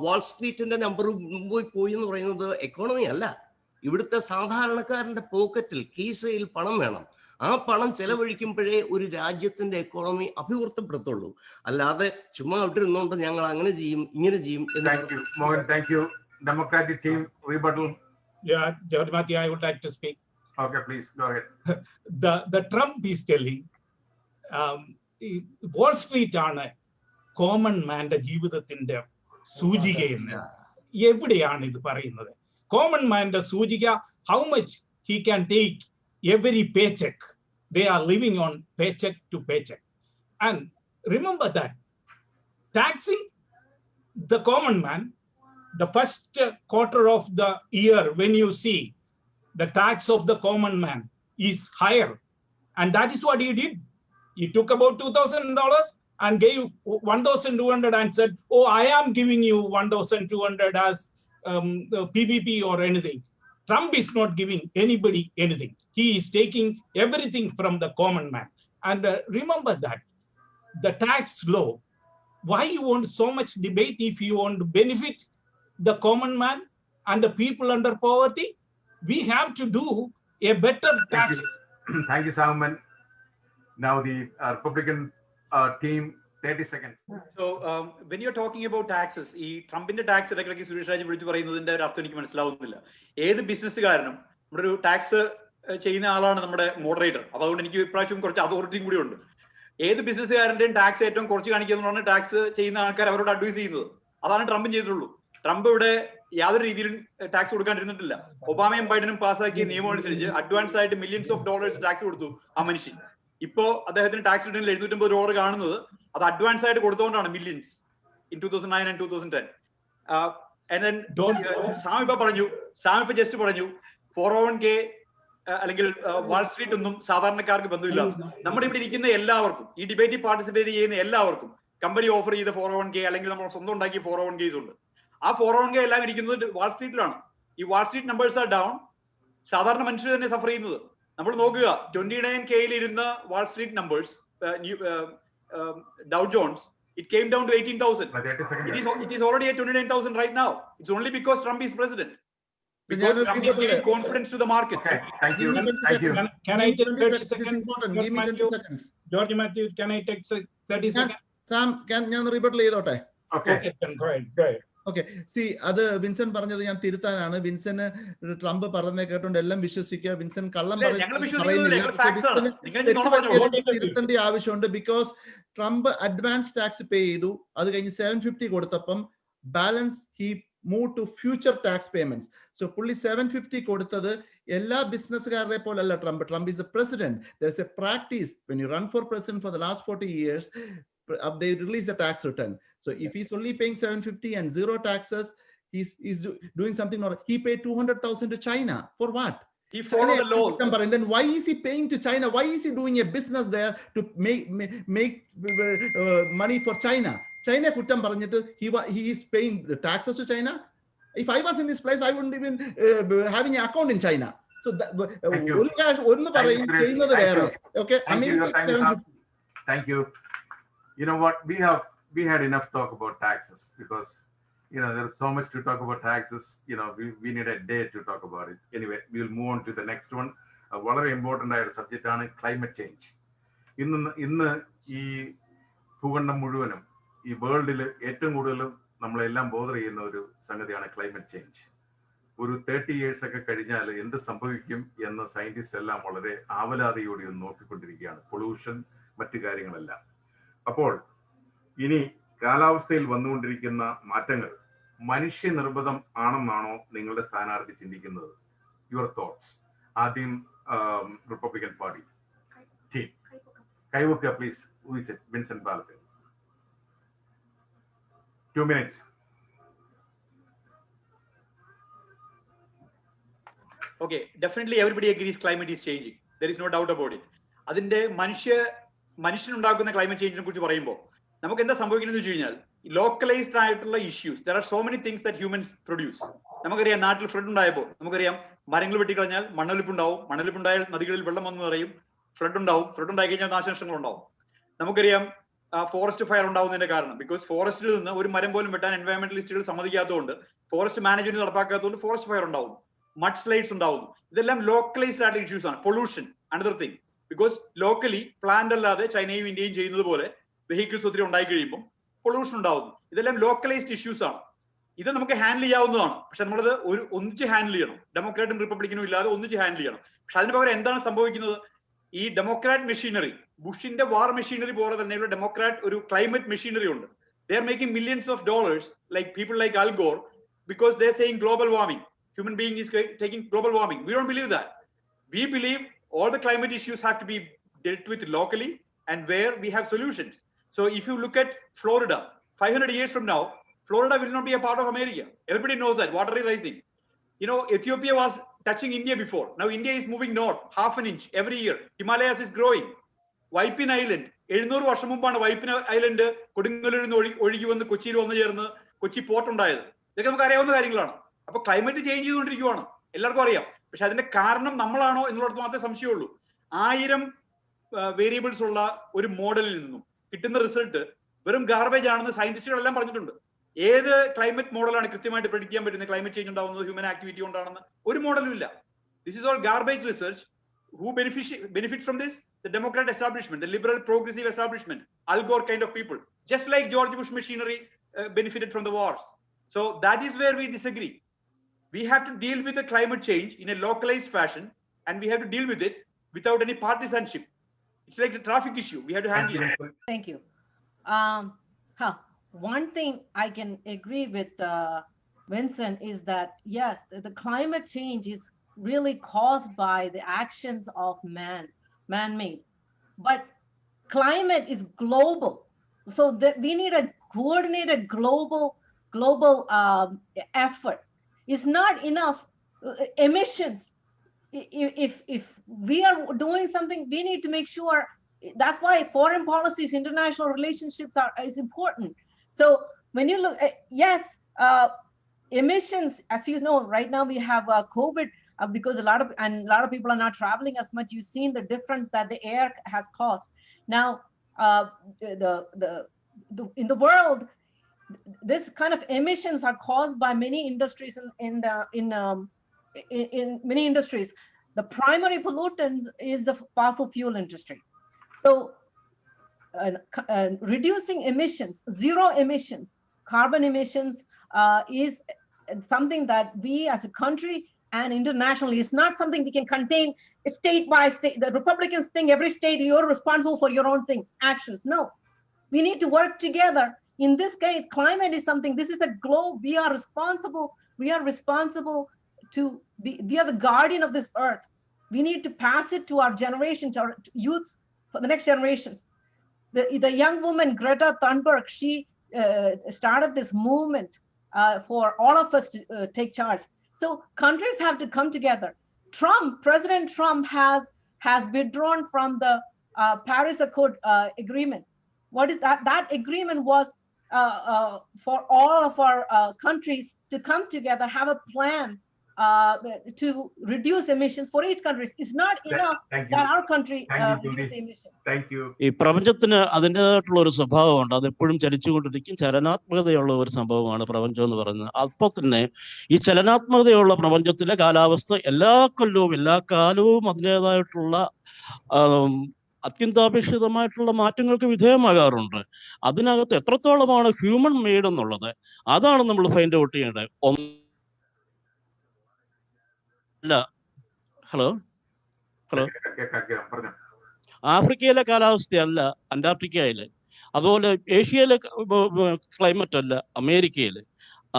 വാൾ സ്ട്രീറ്റിന്റെ നമ്പർ പോയി എന്ന് പറയുന്നത് എക്കോണമി അല്ല. ഇവിടുത്തെ സാധാരണക്കാരന്റെ പോക്കറ്റിൽ കീശയിൽ പണം വേണം. ആ പണം ചെലവഴിക്കുമ്പോഴേ ഒരു രാജ്യത്തിന്റെ എക്കോണമി അഭിവൃദ്ധിപ്പെടുത്തുള്ളൂ. അല്ലാതെ ചുമ്മാ ഇട്ടിരുന്നോണ്ട് ഞങ്ങൾ അങ്ങനെ ചെയ്യും ഇങ്ങനെ ചെയ്യും. Thank you. Democratic team, rebuttal. Yeah, George Matthew, I would like to speak. Okay, please go ahead. The Trump is telling Wall Street ആണ് കോമൺ മാന്റെ ജീവിതത്തിന്റെ സൂചിക എന്ന്. എവിടെയാണ് ഇത് പറയുന്നത്? കോമൺ മാന്റെ സൂചിക, how much he can take every paycheck. They are living on paycheck to paycheck. And remember that taxing the common man, the first quarter of the year, when you see the tax of the common man is higher, and that is what he did. He took about $2,000 and gave 1,200 and said, oh, I am giving you 1,200 as the PPP or anything. Trump is not giving anybody anything. He is taking everything from the common man. And remember that the tax law, why you want so much debate if you want to benefit the common man and the people under poverty? We have to do a better tax. Thank you, Salman. Now the Republican team, 30 seconds. So when you're talking about taxes, ഈ ട്രംപിന്റെ tax ഇടയ്ക്കിടയ്ക്ക് സുരേഷ് രാജ് വിളിച്ചു പറയുന്നതിന്റെ ഒരു അർത്ഥം എനിക്ക് മനസ്സിലാവുന്നില്ല. ഏത് ബിസിനസ്സുകാരനും നമ്മുടെ ഒരു ടാക്സ് ചെയ്യുന്ന ആളാണ് നമ്മുടെ മോഡറേറ്റർ. അപ്പൊ അതുകൊണ്ട് എനിക്ക് ഇപ്രാവശ്യം കുറച്ച് അതോറിറ്റിയും കൂടി ഉണ്ട്. ഏത് ബിസിനസ്സുകാരന്റെയും ടാക്സ് ഏറ്റവും കുറച്ച് കാണിക്കുന്നതാണ് ടാക്സ് ചെയ്യുന്ന ആൾക്കാർ അവരോട് അഡ്വൈസ് ചെയ്യുന്നത്. അതാണ് ട്രംപും ചെയ്തിട്ടുള്ളൂ. ട്രംപ് ഇവിടെ യാതൊരു രീതിയിലും ടാക്സ് കൊടുക്കാണ്ടിരുന്നിട്ടില്ല. ഒബാമയും ബൈഡനും പാസ്സാക്കിയ നിയമം അനുസരിച്ച് അഡ്വാൻസ് ആയിട്ട് millions of dollars ടാക്സ് കൊടുത്തു ആ മനുഷ്യൻ. ഇപ്പോ അദ്ദേഹത്തിന് ടാക്സ് റിട്ടേണിൽ $750 കാണുന്നത് അത് അഡ്വാൻസ് ആയിട്ട് കൊടുത്തുകൊണ്ടാണ് millions in 2009 and 2010. And then Sam ഇപ്പൊ ജസ്റ്റ് പറഞ്ഞു 401k അല്ലെങ്കിൽ വാൾ സ്ട്രീറ്റ് ഒന്നും സാധാരണക്കാർക്ക് ബന്ധമില്ല. നമ്മുടെ ഇവിടെ ഇരിക്കുന്ന എല്ലാവർക്കും, ഈ ഡിബേറ്റിൽ പാർട്ടിസിപ്പേറ്റ് ചെയ്യുന്ന എല്ലാവർക്കും കമ്പനി ഓഫർ ചെയ്ത 401k അല്ലെങ്കിൽ നമ്മൾ സ്വന്തം ഉണ്ടാക്കിയ 401ks ഉണ്ട്. ആ 401k എല്ലാം ഇരിക്കുന്നത് വാൾ സ്ട്രീറ്റിലാണ്. ഈ Wall Street numbers are down. സാധാരണ മനുഷ്യർ തന്നെ സഫർ ചെയ്യുന്നത്. നമ്മൾ നോക്കുക, 29K ഇരുന്ന Wall Street numbers, Dow Jones, it came down to 18,000. It is already at 29,000 right now. It's only because Trump is president. Because Trump is giving confidence to the market. Okay, thank you. Can I take 30 seconds? Give me 20 seconds. George Matthew, can I take 30 seconds? Sam, ഞാൻ rebuttal ചെയ്തോട്ടെ? Okay, go ahead. Okay, C അത് വിൻസൻ പറഞ്ഞത് ഞാൻ തിരുത്താനാണ്. വിൻസന് Trump പറഞ്ഞ കേട്ടോണ്ട് എല്ലാം വിശ്വസിക്കുക. വിൻസൻ കള്ളം തിരുത്തേണ്ട ആവശ്യമുണ്ട്. Because Trump advance tax pay ചെയ്തു. അത് കഴിഞ്ഞ് 750 കൊടുത്തപ്പം balance he move to future tax payments. So പുള്ളി 750 കൊടുത്തത് എല്ലാ ബിസിനസ്സുകാരുടെ പോലല്ല Trump. Trump is a president. There is a practice when you run for president for the last 40 years, they release the tax return. So if he's only paying 750 and zero taxes, he's doing something. Or he paid 200,000 to China for what? He followed the law. And then why is he paying to China? Why is he doing a business there to make money for China? China kuttam paranjittu he is paying taxes to China. If I was in this place, I wouldn't even having an account in China. So onnu parayum cheynadu vera. Okay, Thank you. You know what, we had enough talk about taxes, because there's so much to talk about taxes. We need a day to talk about it. Anyway, we'll move on to the next one. വളരെ important ആയ ഒരു subject ആണ് climate change. ഇന്ന് ഈ ഭൂഖണ്ഡം മുഴുവനും, ഈ വേൾഡിൽ ഏറ്റവും കൂടുതലും നമ്മളെല്ലാം ബോധർ ചെയ്യുന്ന ഒരു സംഗതിയാണ് ക്ലൈമറ്റ് ചേഞ്ച്. ഒരു 30 years ഒക്കെ കഴിഞ്ഞാൽ എന്ത് സംഭവിക്കും എന്ന് സയന്റിസ്റ്റ് എല്ലാം വളരെ ആവലാതിയോടെ നോക്കിക്കൊണ്ടിരിക്കുകയാണ്. പൊള്യൂഷൻ, മറ്റു കാര്യങ്ങളെല്ലാം. അപ്പോൾ ഇനി കാലാവസ്ഥയിൽ വന്നുകൊണ്ടിരിക്കുന്ന മാറ്റങ്ങൾ മനുഷ്യനിർമ്മിതം ആണെന്നാണോ നിങ്ങളുടെ സ്ഥാനാർത്ഥി ചിന്തിക്കുന്നത്? Your thoughts. ആദ്യം റിപ്പബ്ലിക്കൻ പാർട്ടി ടീം കൈവക്കുക please. Vincent Palathil. 2 minutes. Okay, definitely everybody agrees climate is changing. There is no doubt about it. അതിന്റെ മനുഷ്യനുണ്ടാക്കുന്ന ക്ലൈമറ്റ് ചേഞ്ചിനെ കുറിച്ച് പറയുമ്പോൾ നമുക്ക് എന്താ സംഭവിക്കുന്നത് വെച്ച് കഴിഞ്ഞാൽ, ലോക്കലൈസ്ഡ് ആയിട്ടുള്ള issues, there are so many things that humans produce. നമുക്കറിയാം, നാട്ടിൽ ഫ്ലഡ് ഉണ്ടായപ്പോൾ നമുക്കറിയാം മരങ്ങൾ വെട്ടിക്കളഞ്ഞാൽ മണ്ണൊലിപ്പുണ്ടാവും. മണ്ണൊലിപ്പുണ്ടായാൽ നദികളിൽ വെള്ളം വന്നു നിറയും. ഫ്ലഡ് ഉണ്ടാവും. ഫ്ലഡ് ഉണ്ടായി കഴിഞ്ഞാൽ നാശനഷ്ടങ്ങൾ ഉണ്ടാവും. നമുക്കറിയാം ഫോറസ്റ്റ് ഫയർ ഉണ്ടാവുന്നതിന്റെ കാരണം, ബിക്കോസ് ഫോറസ്റ്റിൽ നിന്ന് ഒരു മരം പോലും വെട്ടാൻ എൻവയോൺമെന്റലിസ്റ്റുകൾ സമ്മതിക്കാത്തതുകൊണ്ട്, ഫോറസ്റ്റ് മാനേജ്മെന്റ് നടപ്പാക്കാത്തതുകൊണ്ട് ഫോറസ്റ്റ് ഫയർ ഉണ്ടാവും. മഡ് സ്ലൈഡ്സ് ഉണ്ടാവുന്നു. ഇതെല്ലാം ലോക്കലൈസ്ഡ് ആയിട്ടുള്ള ഇഷ്യൂസ് ആണ്. Pollution another thing, because locally plant അല്ലാതെ ചൈനയും ഇന്ത്യയും ചെയ്യുന്നത് പോലെ വെഹിക്കിൾസ് ഒത്തിരി ഉണ്ടായി കഴിയുമ്പോൾ പൊല്യൂഷൻ ഉണ്ടാവുന്നു. ഇതെല്ലാം ലോക്കലൈസ്ഡ് ഇഷ്യൂസ് ആണ്. ഇത് നമുക്ക് ഹാൻഡിൽ ചെയ്യാവുന്നതാണ്. പക്ഷെ നമ്മളത് ഒന്നിച്ച് ഹാൻഡിൽ ചെയ്യണം. ഡെമോക്രാറ്റും റിപ്പബ്ലിക്കനും ഇല്ലാതെ ഒന്നിച്ച് ഹാൻഡിൽ ചെയ്യണം. പക്ഷെ അതിന് പകരം എന്താണ് സംഭവിക്കുന്നത്? ഈ ഡെമോക്രാറ്റ് മെഷീനറി, ബുഷിന്റെ വാർ മെഷീനറി പോലെ തന്നെയുള്ള ഡെമോക്രാറ്റ് ഒരു ക്ലൈമറ്റ് മെഷീനറി ഉണ്ട്. They are making millions of dollars, like people like Al Gore, because they're saying global warming. Human being is taking global warming. We don't believe that. We believe all the climate issues have to be dealt with locally and where we have solutions. So if you look at Florida, 500 years from now, Florida will not be a part of America. Everybody knows that. Water is rising. Ethiopia was touching India before. Now India is moving north, half an inch every year. Himalayas is growing. Waipin Island, 700 വർഷം മുമ്പാണ് Vypin island കൊടുങ്ങല്ലൂരിൽ നിന്ന് ഒഴുകി വന്ന് കൊച്ചിയിൽ വന്നു ചേർന്ന് Kochi port ഉണ്ടായത്. ഇതൊക്കെ നമുക്ക് അറിയാവുന്ന കാര്യങ്ങളാണ്. അപ്പൊ ക്ലൈമറ്റ് ചേഞ്ച് ചെയ്തുകൊണ്ടിരിക്കുവാണ്, എല്ലാവർക്കും അറിയാം. പക്ഷെ അതിന്റെ കാരണം നമ്മളാണോ എന്നുള്ളത് മാത്രമേ സംശയമുള്ളൂ. 1000 വേരിയബിൾസ് ഉള്ള ഒരു മോഡലിൽ നിന്നും കിട്ടുന്ന റിസൾട്ട് വെറും ഗാർബേജ് ആണെന്ന് സയന്റിസ്റ്റുകളെല്ലാം പറഞ്ഞിട്ടുണ്ട്. ഏത് ക്ലൈമറ്റ് മോഡലാണ് കൃത്യമായിട്ട് പ്രെഡിക്റ്റ് ചെയ്യാൻ പറ്റുന്നത് ക്ലൈമറ്റ് ചേഞ്ച് ഉണ്ടാവുന്നത് ഹ്യൂമൻ ആക്ടിവിറ്റി കൊണ്ടാണെന്ന്? ഒരു മോഡലും ഇല്ല. This is all garbage research. Who benefits from this? The Democrat establishment, the liberal progressive establishment, Al Gore kind of people, just like George Bush machinery benefited from the wars. So that is where we disagree. We have to deal with the climate change in a localized fashion, and we have to deal with it without any partisanship. It's like the traffic issue. We have to handle it. Thank you. One thing I can agree with Vincent is that yes, the climate change is really caused by the actions of man-made, but climate is global, so that we need a coordinated global effort. It's not enough emissions. If we are doing something, we need to make sure. That's why foreign policies, international relationships is important. So when you look at, yes, emissions, as you know, right now we have COVID, because a lot of people are not traveling as much. You've seen the difference that the air has caused. Now, in the world, this kind of emissions are caused by many industries. In many industries, the primary pollutants is the fossil fuel industry. So, reducing emissions, zero emissions, carbon emissions, is something that we as a country and internationally, it's not something we can contain state by state. The Republicans think every state you're responsible for your own thing, actions. No, we need to work together. In this case, climate is something, this is a globe. We are responsible to be, we are the guardian of this earth. We need to pass it to our generations, our youths, for the next generations. The young woman, Greta Thunberg, she started this movement for all of us to take charge. So countries have to come together. President Trump has withdrawn from the Paris Accord agreement. What is that? That agreement was for all of our countries to come together, have a plan to reduce emissions for each country. It's not enough that our country reduce emissions. Thank you. ഈ പ്രപഞ്ചത്തിന് അതിൻ്റെതായിട്ടുള്ള ഒരു സ്വഭാവമുണ്ട്, അതെപ്പോഴും ചലിച്ചുകൊണ്ടിരിക്കും. ചലനാത്മകതയുള്ള ഒരു സംഭവമാണ് പ്രപഞ്ചം എന്ന് പറയുന്നത്. അപ്പോൾ തന്നെ ഈ ചലനാത്മകതയുള്ള പ്രപഞ്ചത്തിലെ കാലാവസ്ഥ എല്ലാ കൊല്ലവും എല്ലാ കാലവും അതിൻ്റെതായിട്ടുള്ള അത്യന്താപേക്ഷിതമായിട്ടുള്ള മാറ്റങ്ങൾക്ക് വിധേയമാകാറുണ്ട്. അതിനകത്ത് എത്രത്തോളമാണ് ഹ്യൂമൻ മെയ്ഡ് എന്നുള്ളത്, അതാണ് നമ്മൾ ഫൈൻഡ് ഔട്ട് ചെയ്യേണ്ടത്. ഹലോ ആഫ്രിക്കയിലെ കാലാവസ്ഥയല്ല അന്റാർട്ടിക്കയിലെ, അതുപോലെ ഏഷ്യയിലെ ക്ലൈമറ്റ് അല്ല അമേരിക്കയിലെ.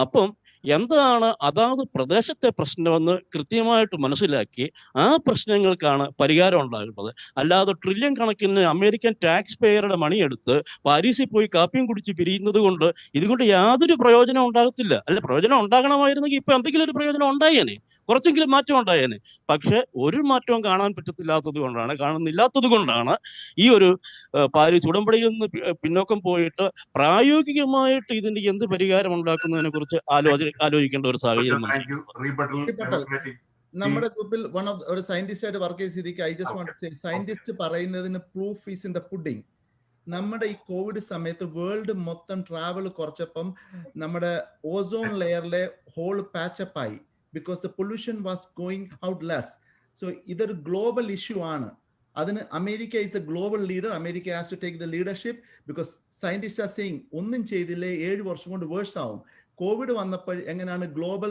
അപ്പം എന്താണ് അതാത് പ്രദേശത്തെ പ്രശ്നമെന്ന് കൃത്യമായിട്ട് മനസ്സിലാക്കി ആ പ്രശ്നങ്ങൾക്കാണ് പരിഹാരം ഉണ്ടാകേണ്ടത്. അല്ലാതെ ട്രില്യൺ കണക്കിന് അമേരിക്കൻ ടാക്സ് പേയറുടെ മണിയെടുത്ത് പാരീസിൽ പോയി കാപ്പിയും കുടിച്ച് പിരിയുന്നത് കൊണ്ട് ഇതുകൊണ്ട് യാതൊരു പ്രയോജനം ഉണ്ടാകത്തില്ല. അല്ല, പ്രയോജനം ഉണ്ടാകണമായിരുന്നെങ്കിൽ ഇപ്പൊ എന്തെങ്കിലും ഒരു പ്രയോജനം ഉണ്ടായേനെ, കുറച്ചെങ്കിലും മാറ്റം ഉണ്ടായേനെ. പക്ഷെ ഒരു മാറ്റവും കാണുന്നില്ലാത്തത് കൊണ്ടാണ് ഈ ഒരു പാരീസ് ഉടമ്പടിയിൽ നിന്ന് പിന്നോക്കം പോയിട്ട് പ്രായോഗികമായിട്ട് ഇതിന് എന്ത് പരിഹാരം ഉണ്ടാക്കുന്നതിനെ കുറിച്ച് ആലോചിക്കേണ്ട ഒരു സാഹചര്യം. നമ്മുടെ ഗ്രൂപ്പിൽ ഒരു സയന്റിസ്റ്റ് ആയിട്ട് വർക്ക് ചെയ്ത സ്ഥിതിക്ക് I just want to say, scientist പറയുന്നതിന് proof is in the pudding. നമ്മുടെ ഈ കോവിഡ് സമയത്ത് വേൾഡ് മൊത്തം ട്രാവൽ കുറച്ചപ്പം നമ്മുടെ ഓസോൺ ലെയറിലെ ഹോൾ പാച്ചപ്പ് ആയി, because the pollution was going out less. So ഇതൊരു ഗ്ലോബൽ ഇഷ്യൂ ആണ്. അതിന് America is a global leader. America has to take the leadership, because scientist are saying ഒന്നും ചെയ്തില്ലേ 7 വർഷം കൊണ്ട് വേഴ്സ് ആവും. കോവിഡ് വന്നപ്പോൾ എങ്ങനെയാണ് ഗ്ലോബൽ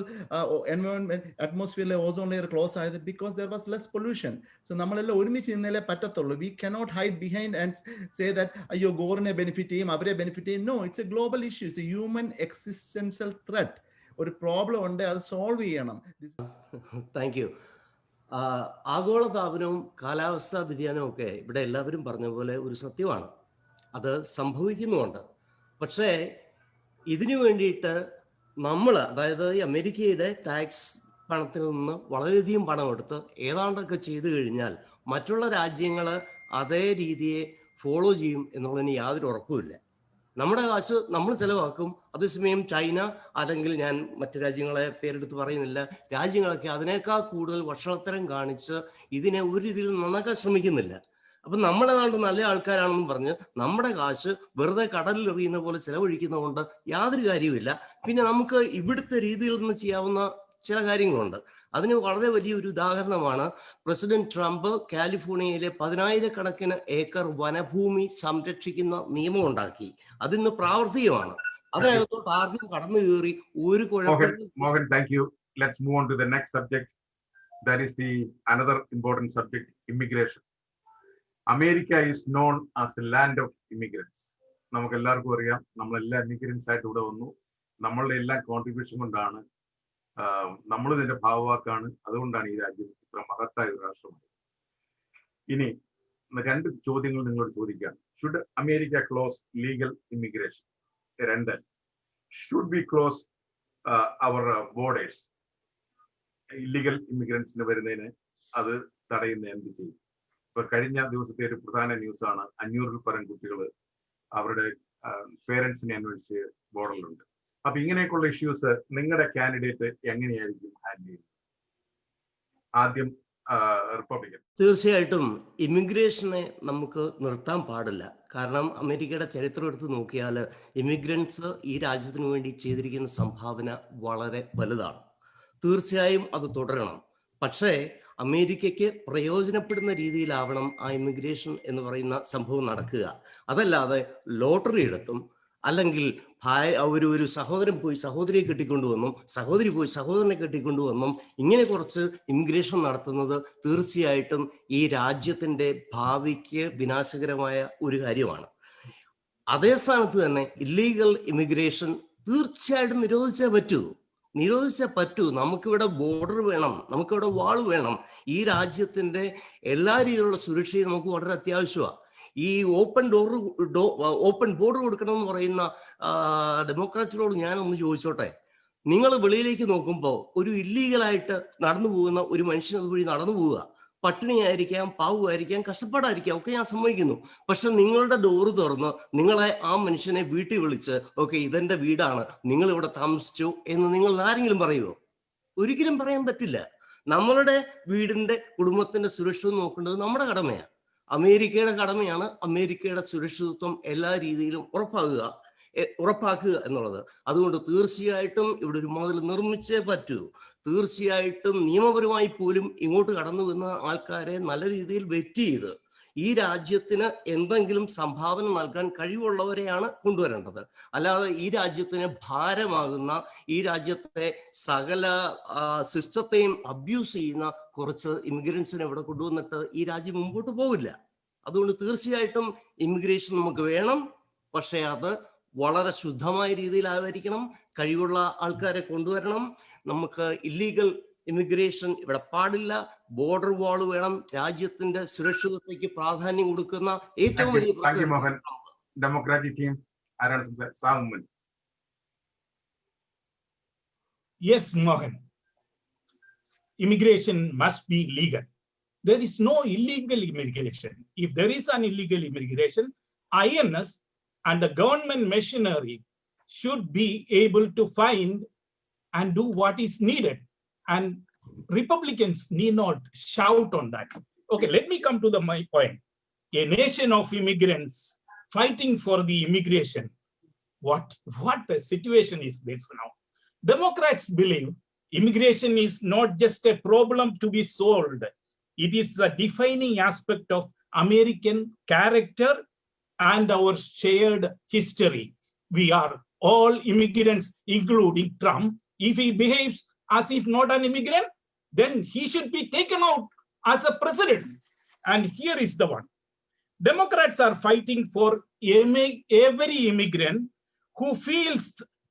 എൻവയോൺമെന്റ് അറ്റ്മോസ്ഫിയറിലെ ഓസോൺ ലെയർ ക്ലോസ് ആയത്? Because there was less pollution. So നമ്മളെല്ലാം ഒരുമിച്ച് നിന്നേ പറ്റത്തുള്ളൂ. We cannot hide behind and say that അയ്യോ ഗോറിനെ ബെനിഫിറ്റ് ചെയ്യും, അവരെ ബെനിഫിറ്റ് ചെയ്യും. No, it's a global issue, it's a human existential threat. ഒരു പ്രോബ്ലം ഉണ്ട്, അത് സോൾവ് ചെയ്യണം. Thank you. ആഗോളതാപനവും കാലാവസ്ഥാ വ്യതിയാനവും ഒക്കെ ഇവിടെ എല്ലാവരും പറഞ്ഞ പോലെ ഒരു സത്യമാണ്, അത് സംഭവിക്കുന്നുമുണ്ട്. പക്ഷേ ഇതിനു വേണ്ടിയിട്ട് നമ്മൾ, അതായത് ഈ അമേരിക്കയുടെ ടാക്സ് പണത്തിൽ നിന്ന് വളരെയധികം പണമെടുത്ത് ഏതാണ്ടൊക്കെ ചെയ്തു കഴിഞ്ഞാൽ മറ്റുള്ള രാജ്യങ്ങൾ അതേ രീതിയെ ഫോളോ ചെയ്യും എന്നുള്ളതിന് യാതൊരു ഉറപ്പുമില്ല. നമ്മുടെ കാശ് നമ്മൾ ചിലവാക്കും, അതേസമയം ചൈന അല്ലെങ്കിൽ ഞാൻ മറ്റു രാജ്യങ്ങളെ പേരെടുത്ത് പറയുന്നില്ല, രാജ്യങ്ങളൊക്കെ അതിനേക്കാൾ കൂടുതൽ വഷളത്തരം കാണിച്ച് ഇതിനെ ഒരു രീതിയിൽ നന്നാക്കാൻ ശ്രമിക്കുന്നില്ല. അപ്പൊ നമ്മളെ നാട് നല്ല ആൾക്കാരാണെന്ന് പറഞ്ഞ് നമ്മുടെ കാശ് വെറുതെ കടലിൽ എറിയുന്ന പോലെ ചെലവഴിക്കുന്നതുകൊണ്ട് യാതൊരു കാര്യവുമില്ല. പിന്നെ നമുക്ക് ഇവിടുത്തെ രീതിയിൽ നിന്ന് ചെയ്യാവുന്ന ചില കാര്യങ്ങളുണ്ട്. അതിന് വളരെ വലിയൊരു ഉദാഹരണമാണ് പ്രസിഡന്റ് ട്രംപ് കാലിഫോർണിയയിലെ 10,000-കണക്കിന് ഏക്കർ വനഭൂമി സംരക്ഷിക്കുന്ന നിയമം ഉണ്ടാക്കി. അതിന്ന് പ്രാവർത്തികമാണ്. അതിനകത്തോട്ട് ആർക്കും കടന്നു കയറി ഒരു കുഴപ്പവും. Mohan, thank you. Let's move on to the next subject. That is the another important subject, immigration. America is known as the land of immigrants. നമുക്ക് എല്ലാവർക്കും അറിയാം, നമ്മളെല്ലാം ഇമിഗ്രൻസ് ആയിട്ട് ഇവിടെ വന്നു. നമ്മളുടെ എല്ലാ കോൺട്രിബ്യൂഷൻ കൊണ്ടാണ്, നമ്മൾ ഇതിന്റെ ഭാഗവാക്കാണ്. അതുകൊണ്ടാണ് ഈ രാജ്യം ഇത്ര മഹത്തായ ഒരു രാഷ്ട്രമാണ്. ഇനി 2 ചോദ്യങ്ങൾ നിങ്ങളോട് ചോദിക്കാം. Should America close legal immigration? 2, should be close our borders? Illegal ഇമിഗ്രൻസിന് വരുന്നതിന് അത് തടയുന്ന എന്ത് ചെയ്യും? ഇപ്പൊ കഴിഞ്ഞ ദിവസത്തെ ഒരു പ്രധാന ന്യൂസാണ് 500-ൽ പരം കുട്ടികൾ അവരുടെ പേരൻസിനെ അന്വേഷിച്ച് ബോർഡറിലുണ്ട്. അപ്പൊ ഇങ്ങനെയൊക്കെയുള്ള ഇഷ്യൂസ് നിങ്ങളുടെ കാൻഡിഡേറ്റ് എങ്ങനെയായിരിക്കും ഹാൻഡിൽ ചെയ്യുന്നത്? ആദ്യം റിപ്പബ്ലിക്കൻ. തീർച്ചയായിട്ടും ഇമിഗ്രേഷനെ നമുക്ക് നിർത്താൻ പാടില്ല. കാരണം അമേരിക്കയുടെ ചരിത്രം എടുത്ത് നോക്കിയാൽ ഇമിഗ്രൻസ് ഈ രാജ്യത്തിന് വേണ്ടി ചെയ്തിരിക്കുന്ന സംഭാവന വളരെ വലുതാണ്. തീർച്ചയായും അത് തുടരണം. പക്ഷേ അമേരിക്കയ്ക്ക് പ്രയോജനപ്പെടുന്ന രീതിയിലാവണം ആ ഇമിഗ്രേഷൻ എന്ന് പറയുന്ന സംഭവം നടക്കുക. അതല്ലാതെ ലോട്ടറി എടുത്തും അല്ലെങ്കിൽ ഒരു സഹോദരൻ പോയി സഹോദരിയെ കെട്ടിക്കൊണ്ടുവന്നും സഹോദരി പോയി സഹോദരനെ കെട്ടിക്കൊണ്ടുവന്നും ഇങ്ങനെ കുറച്ച് ഇമിഗ്രേഷൻ നടത്തുന്നത് തീർച്ചയായിട്ടും ഈ രാജ്യത്തിൻ്റെ ഭാവിക്ക് വിനാശകരമായ ഒരു കാര്യമാണ്. അതേ സ്ഥാനത്ത് തന്നെ ഇല്ലീഗൽ ഇമിഗ്രേഷൻ തീർച്ചയായിട്ടും നിരോധിച്ചേ പറ്റൂ. നമുക്കിവിടെ ബോർഡർ വേണം, നമുക്കിവിടെ വാൾ വേണം. ഈ രാജ്യത്തിൻ്റെ എല്ലാ രീതിയിലുള്ള സുരക്ഷയും നമുക്ക് വളരെ അത്യാവശ്യമാണ്. ഈ ഓപ്പൺ ബോർഡർ കൊടുക്കണം എന്ന് പറയുന്ന ഡെമോക്രാറ്റുകളോട് ഞാനൊന്ന് ചോദിച്ചോട്ടെ. നിങ്ങൾ വെളിയിലേക്ക് നോക്കുമ്പോൾ ഒരു ഇല്ലീഗലായിട്ട് നടന്നു പോകുന്ന ഒരു മനുഷ്യൻ അതുവഴി നടന്നു പോവുക, പട്ടിണിയായിരിക്കാം, പാവമായിരിക്കാം, കഷ്ടപ്പാടായിരിക്കാം, ഒക്കെ ഞാൻ സമ്മതിക്കുന്നു. പക്ഷെ നിങ്ങളുടെ ഡോറ് തുറന്ന് നിങ്ങളെ ആ മനുഷ്യനെ വീട്ടിൽ വിളിച്ച് ഓക്കെ ഇതെന്റെ വീടാണ്, നിങ്ങൾ ഇവിടെ താമസിച്ചു എന്ന് നിങ്ങൾ ആരെങ്കിലും പറയുമോ? ഒരിക്കലും പറയാൻ പറ്റില്ല. നമ്മളുടെ വീടിന്റെ കുടുംബത്തിന്റെ സുരക്ഷ നോക്കേണ്ടത് നമ്മുടെ കടമയാണ്, അമേരിക്കയുടെ കടമയാണ്. അമേരിക്കയുടെ സുരക്ഷിതത്വം എല്ലാ രീതിയിലും ഉറപ്പാക്കുക എന്നുള്ളത്. അതുകൊണ്ട് തീർച്ചയായിട്ടും ഇവിടെ ഒരു മതിൽ നിർമ്മിച്ചേ പറ്റൂ. തീർച്ചയായിട്ടും നിയമപരമായി പോലും ഇങ്ങോട്ട് കടന്നു വന്ന ആൾക്കാരെ നല്ല രീതിയിൽ വെറ്റ് ചെയ്ത് ഈ രാജ്യത്തിന് എന്തെങ്കിലും സംഭാവന നൽകാൻ കഴിവുള്ളവരെയാണ് കൊണ്ടുവരേണ്ടത്. അല്ലാതെ ഈ രാജ്യത്തിന് ഭാരമാകുന്ന, ഈ രാജ്യത്തെ സകല സിസ്റ്റത്തെയും അബ്യൂസ് ചെയ്യുന്ന കുറച്ച് ഇമിഗ്രൻസിനെ ഇവിടെ കൊണ്ടുവന്നിട്ട് ഈ രാജ്യം മുമ്പോട്ട് പോവില്ല. അതുകൊണ്ട് തീർച്ചയായിട്ടും ഇമിഗ്രേഷൻ നമുക്ക് വേണം. പക്ഷേ അത് വളരെ ശുദ്ധമായ രീതിയിലായിരിക്കണം. കഴിവുള്ള ആൾക്കാരെ കൊണ്ടുവരണം. നമുക്ക് ഇല്ലീഗൽ ഇമിഗ്രേഷൻ ഇവിടെ പാടില്ല. ബോർഡർ വാൾ വേണം. രാജ്യത്തിന്റെ സുരക്ഷിതത്വയ്ക്ക് പ്രാധാന്യം കൊടുക്കുന്ന ഏറ്റവും വലിയ ഡെമോക്രാറ്റിക് ടീം ആരാണ്? Yes, Mohan. Immigration must be legal. There is no illegal immigration. If there is an illegal immigration, INS and the government machinery should be able to find and do what is needed. And Republicans need not shout on that. Okay, let me come to my point. A nation of immigrants fighting for the immigration. What a situation is this now? Democrats believe immigration is not just a problem to be solved. It is the defining aspect of American character and our shared history. We are all immigrants, including Trump. If he behaves as if not an immigrant, then he should be taken out as a president. And here is the one. Democrats are fighting for every immigrant who feels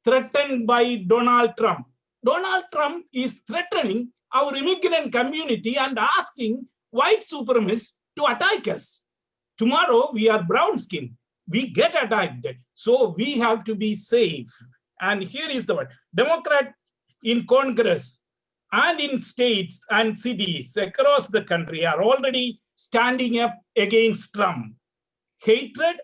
threatened by Donald Trump. Donald Trump is threatening our immigrant community and asking white supremacists to attack us. Tomorrow we are brown skinned, we get attacked, so we have to be safe. And here is the one. Democrat in Congress and in states and cities across the country are already standing up against Trump. hatred,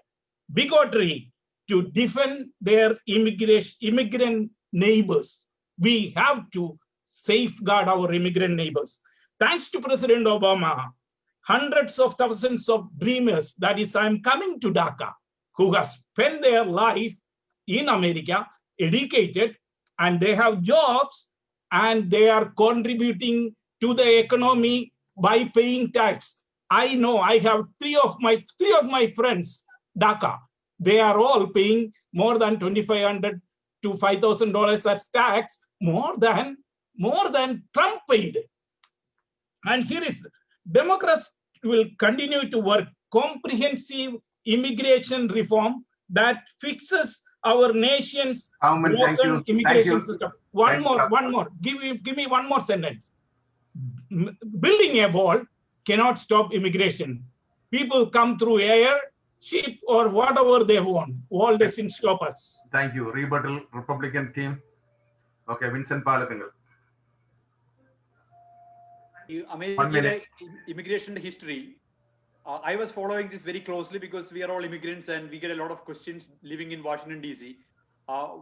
bigotry to defend their immigrant neighbors. We have to safeguard our immigrant neighbors. Thanks to President Obama, hundreds of thousands of dreamers, that is, I'm coming to Dhaka, who have spent their life in America, educated, and they have jobs, and they are contributing to the economy by paying tax. I know I have three of my friends, Dhaka. They are all paying more than $2,500 to $5,000 as tax, more than Trump paid. And here is, Democrats will continue to work comprehensive immigration reform that fixes our nation's broken immigration system. One more. Give me one more sentence. Building a wall cannot stop immigration. People come through air, ship, or whatever they want. Wall doesn't stop us. Thank you. Rebuttal, Republican team. Okay, Vincent Palathingal. American immigration history. I was following this very closely because we are all immigrants and we get a lot of questions living in Washington, D.C.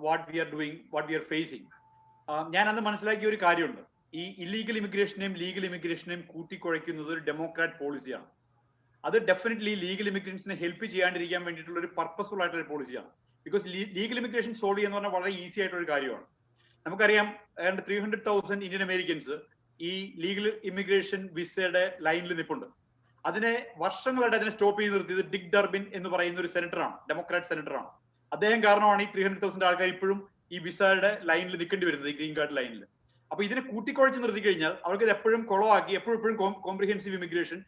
What we are doing, what we are facing. ഞാൻ അന്ന് മനസ്സിലാക്കിയ ഒരു കാര്യമുണ്ട്. ഈ illegal ഇമിഗ്രേഷനെയും legal ഇമിഗ്രേഷനെയും കൂട്ടിക്കുഴയ്ക്കുന്നത് ഒരു democrat പോളിസിയാണ്. അത് definitely legal ഇമിഗ്രൻസിനെ help ചെയ്യാണ്ടിരിക്കാൻ വേണ്ടിയിട്ടുള്ള ഒരു പർപ്പസ്ഫുൾ ആയിട്ടുള്ള പോളിസിയാണ്. ബിക്കോസ് ലീഗൽ ഇമിഗ്രേഷൻ സോൾവ് ചെയ്യുന്ന പറഞ്ഞാൽ വളരെ ഈസി ആയിട്ടുള്ള ഒരു കാര്യമാണ്. നമുക്കറിയാം 300,000 ഇന്ത്യൻ അമേരിക്കൻസ് ഈ ലീഗൽ ഇമിഗ്രേഷൻ വിസയുടെ ലൈനിൽ നിൽപ്പുണ്ട്. അതിനെ വർഷങ്ങളായിട്ട് അതിനെ സ്റ്റോപ്പ് ചെയ്ത് നിർത്തിയത് ഡിക് ഡർബിൻ എന്ന് പറയുന്ന ഒരു സെനറ്ററാണ്, ഡെമോക്രാറ്റ് സെനറ്ററാണ്. അദ്ദേഹം കാരണമാണ് ഈ 300,000 ആൾക്കാർ ഇപ്പോഴും ഈ വിസയുടെ ലൈനിൽ നിൽക്കേണ്ടി വരുന്നത്, ഈ ഗ്രീൻ കാർഡ് ലൈനിൽ. അപ്പൊ ഇതിനെ കൂട്ടിക്കുഴച്ച് നിർത്തി കഴിഞ്ഞാൽ അവർക്ക് ഇത് എപ്പോഴും കൊളവാക്കി എപ്പോഴും കോംപ്രിഹെൻസീവ് ഇമിഗ്രേഷൻ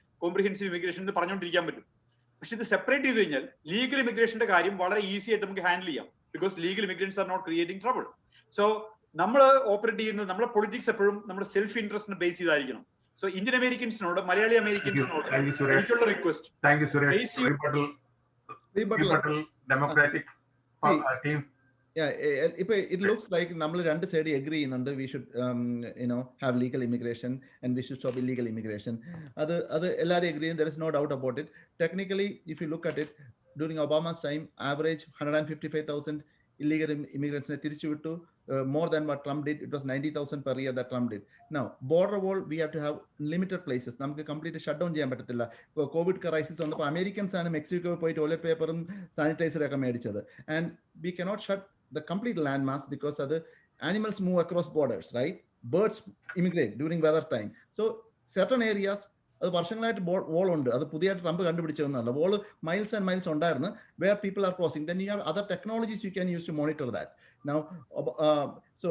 എന്ന് പറഞ്ഞുകൊണ്ടിരിക്കാൻ പറ്റും. പക്ഷെ ഇത് സെപ്പറേറ്റ് ചെയ്ത് കഴിഞ്ഞാൽ ലീഗൽ ഇമിഗ്രേഷന്റെ കാര്യം വളരെ ഈസി ആയിട്ട് നമുക്ക് ഹാൻഡിൽ ചെയ്യാം. Because legal immigrants are not creating trouble. So നമ്മൾ ഓപ്പറേറ്റ് ചെയ്യുന്നത്, നമ്മുടെ പൊളിറ്റിക്സ് എപ്പോഴും നമ്മുടെ സെൽഫ് ഇൻട്രസ്റ്റിനെ ബേസ് ചെയ്തായിരിക്കണം. സോ ഇന്ത്യൻ അമേരിക്കൻസിനോട്, മലയാളി അമേരിക്കൻസിനോട് എനിക്കുള്ള request, Democratic team. Yeah, it looks like നമ്മൾ രണ്ട് സൈഡ് എഗ്രി ചെയ്യുന്നുണ്ട്. We should have legal immigration and we should stop illegal immigration. അത് എല്ലാവരും എഗ്രി ചെയ്യും. There is no doubt about it. Technically, if you look at it, during Obama's time, average 155,000 illegal immigrants തിരിച്ചു വിട്ടു. More than what Trump did. It was 90,000 per year that Trump did. Now, border wall, we have to have limited places. നമുക്ക് complete shut down ചെയ്യാൻ പറ്റത്തില്ല. Covid crisis വന്നപ്പോൾ Americans ആണ് Mexico പോയി toilet പേപ്പറും സാനിറ്റൈസറൊക്കെ മേടിച്ചത്. And we cannot shut the complete landmass because other animals move across borders, right? Birds immigrate during weather time. So certain areas, അത് വർഷങ്ങളായിട്ട് വോൾ ഉണ്ട്. അത് പുതിയതായിട്ട് ട്രംപ് കണ്ടുപിടിച്ചതൊന്നുമല്ല. വോൾ മൈൽസ് ആൻഡ് മൈൽസ് ഉണ്ടായിരുന്നു, where people are crossing. Then you have other technologies you can use to monitor that. Now, so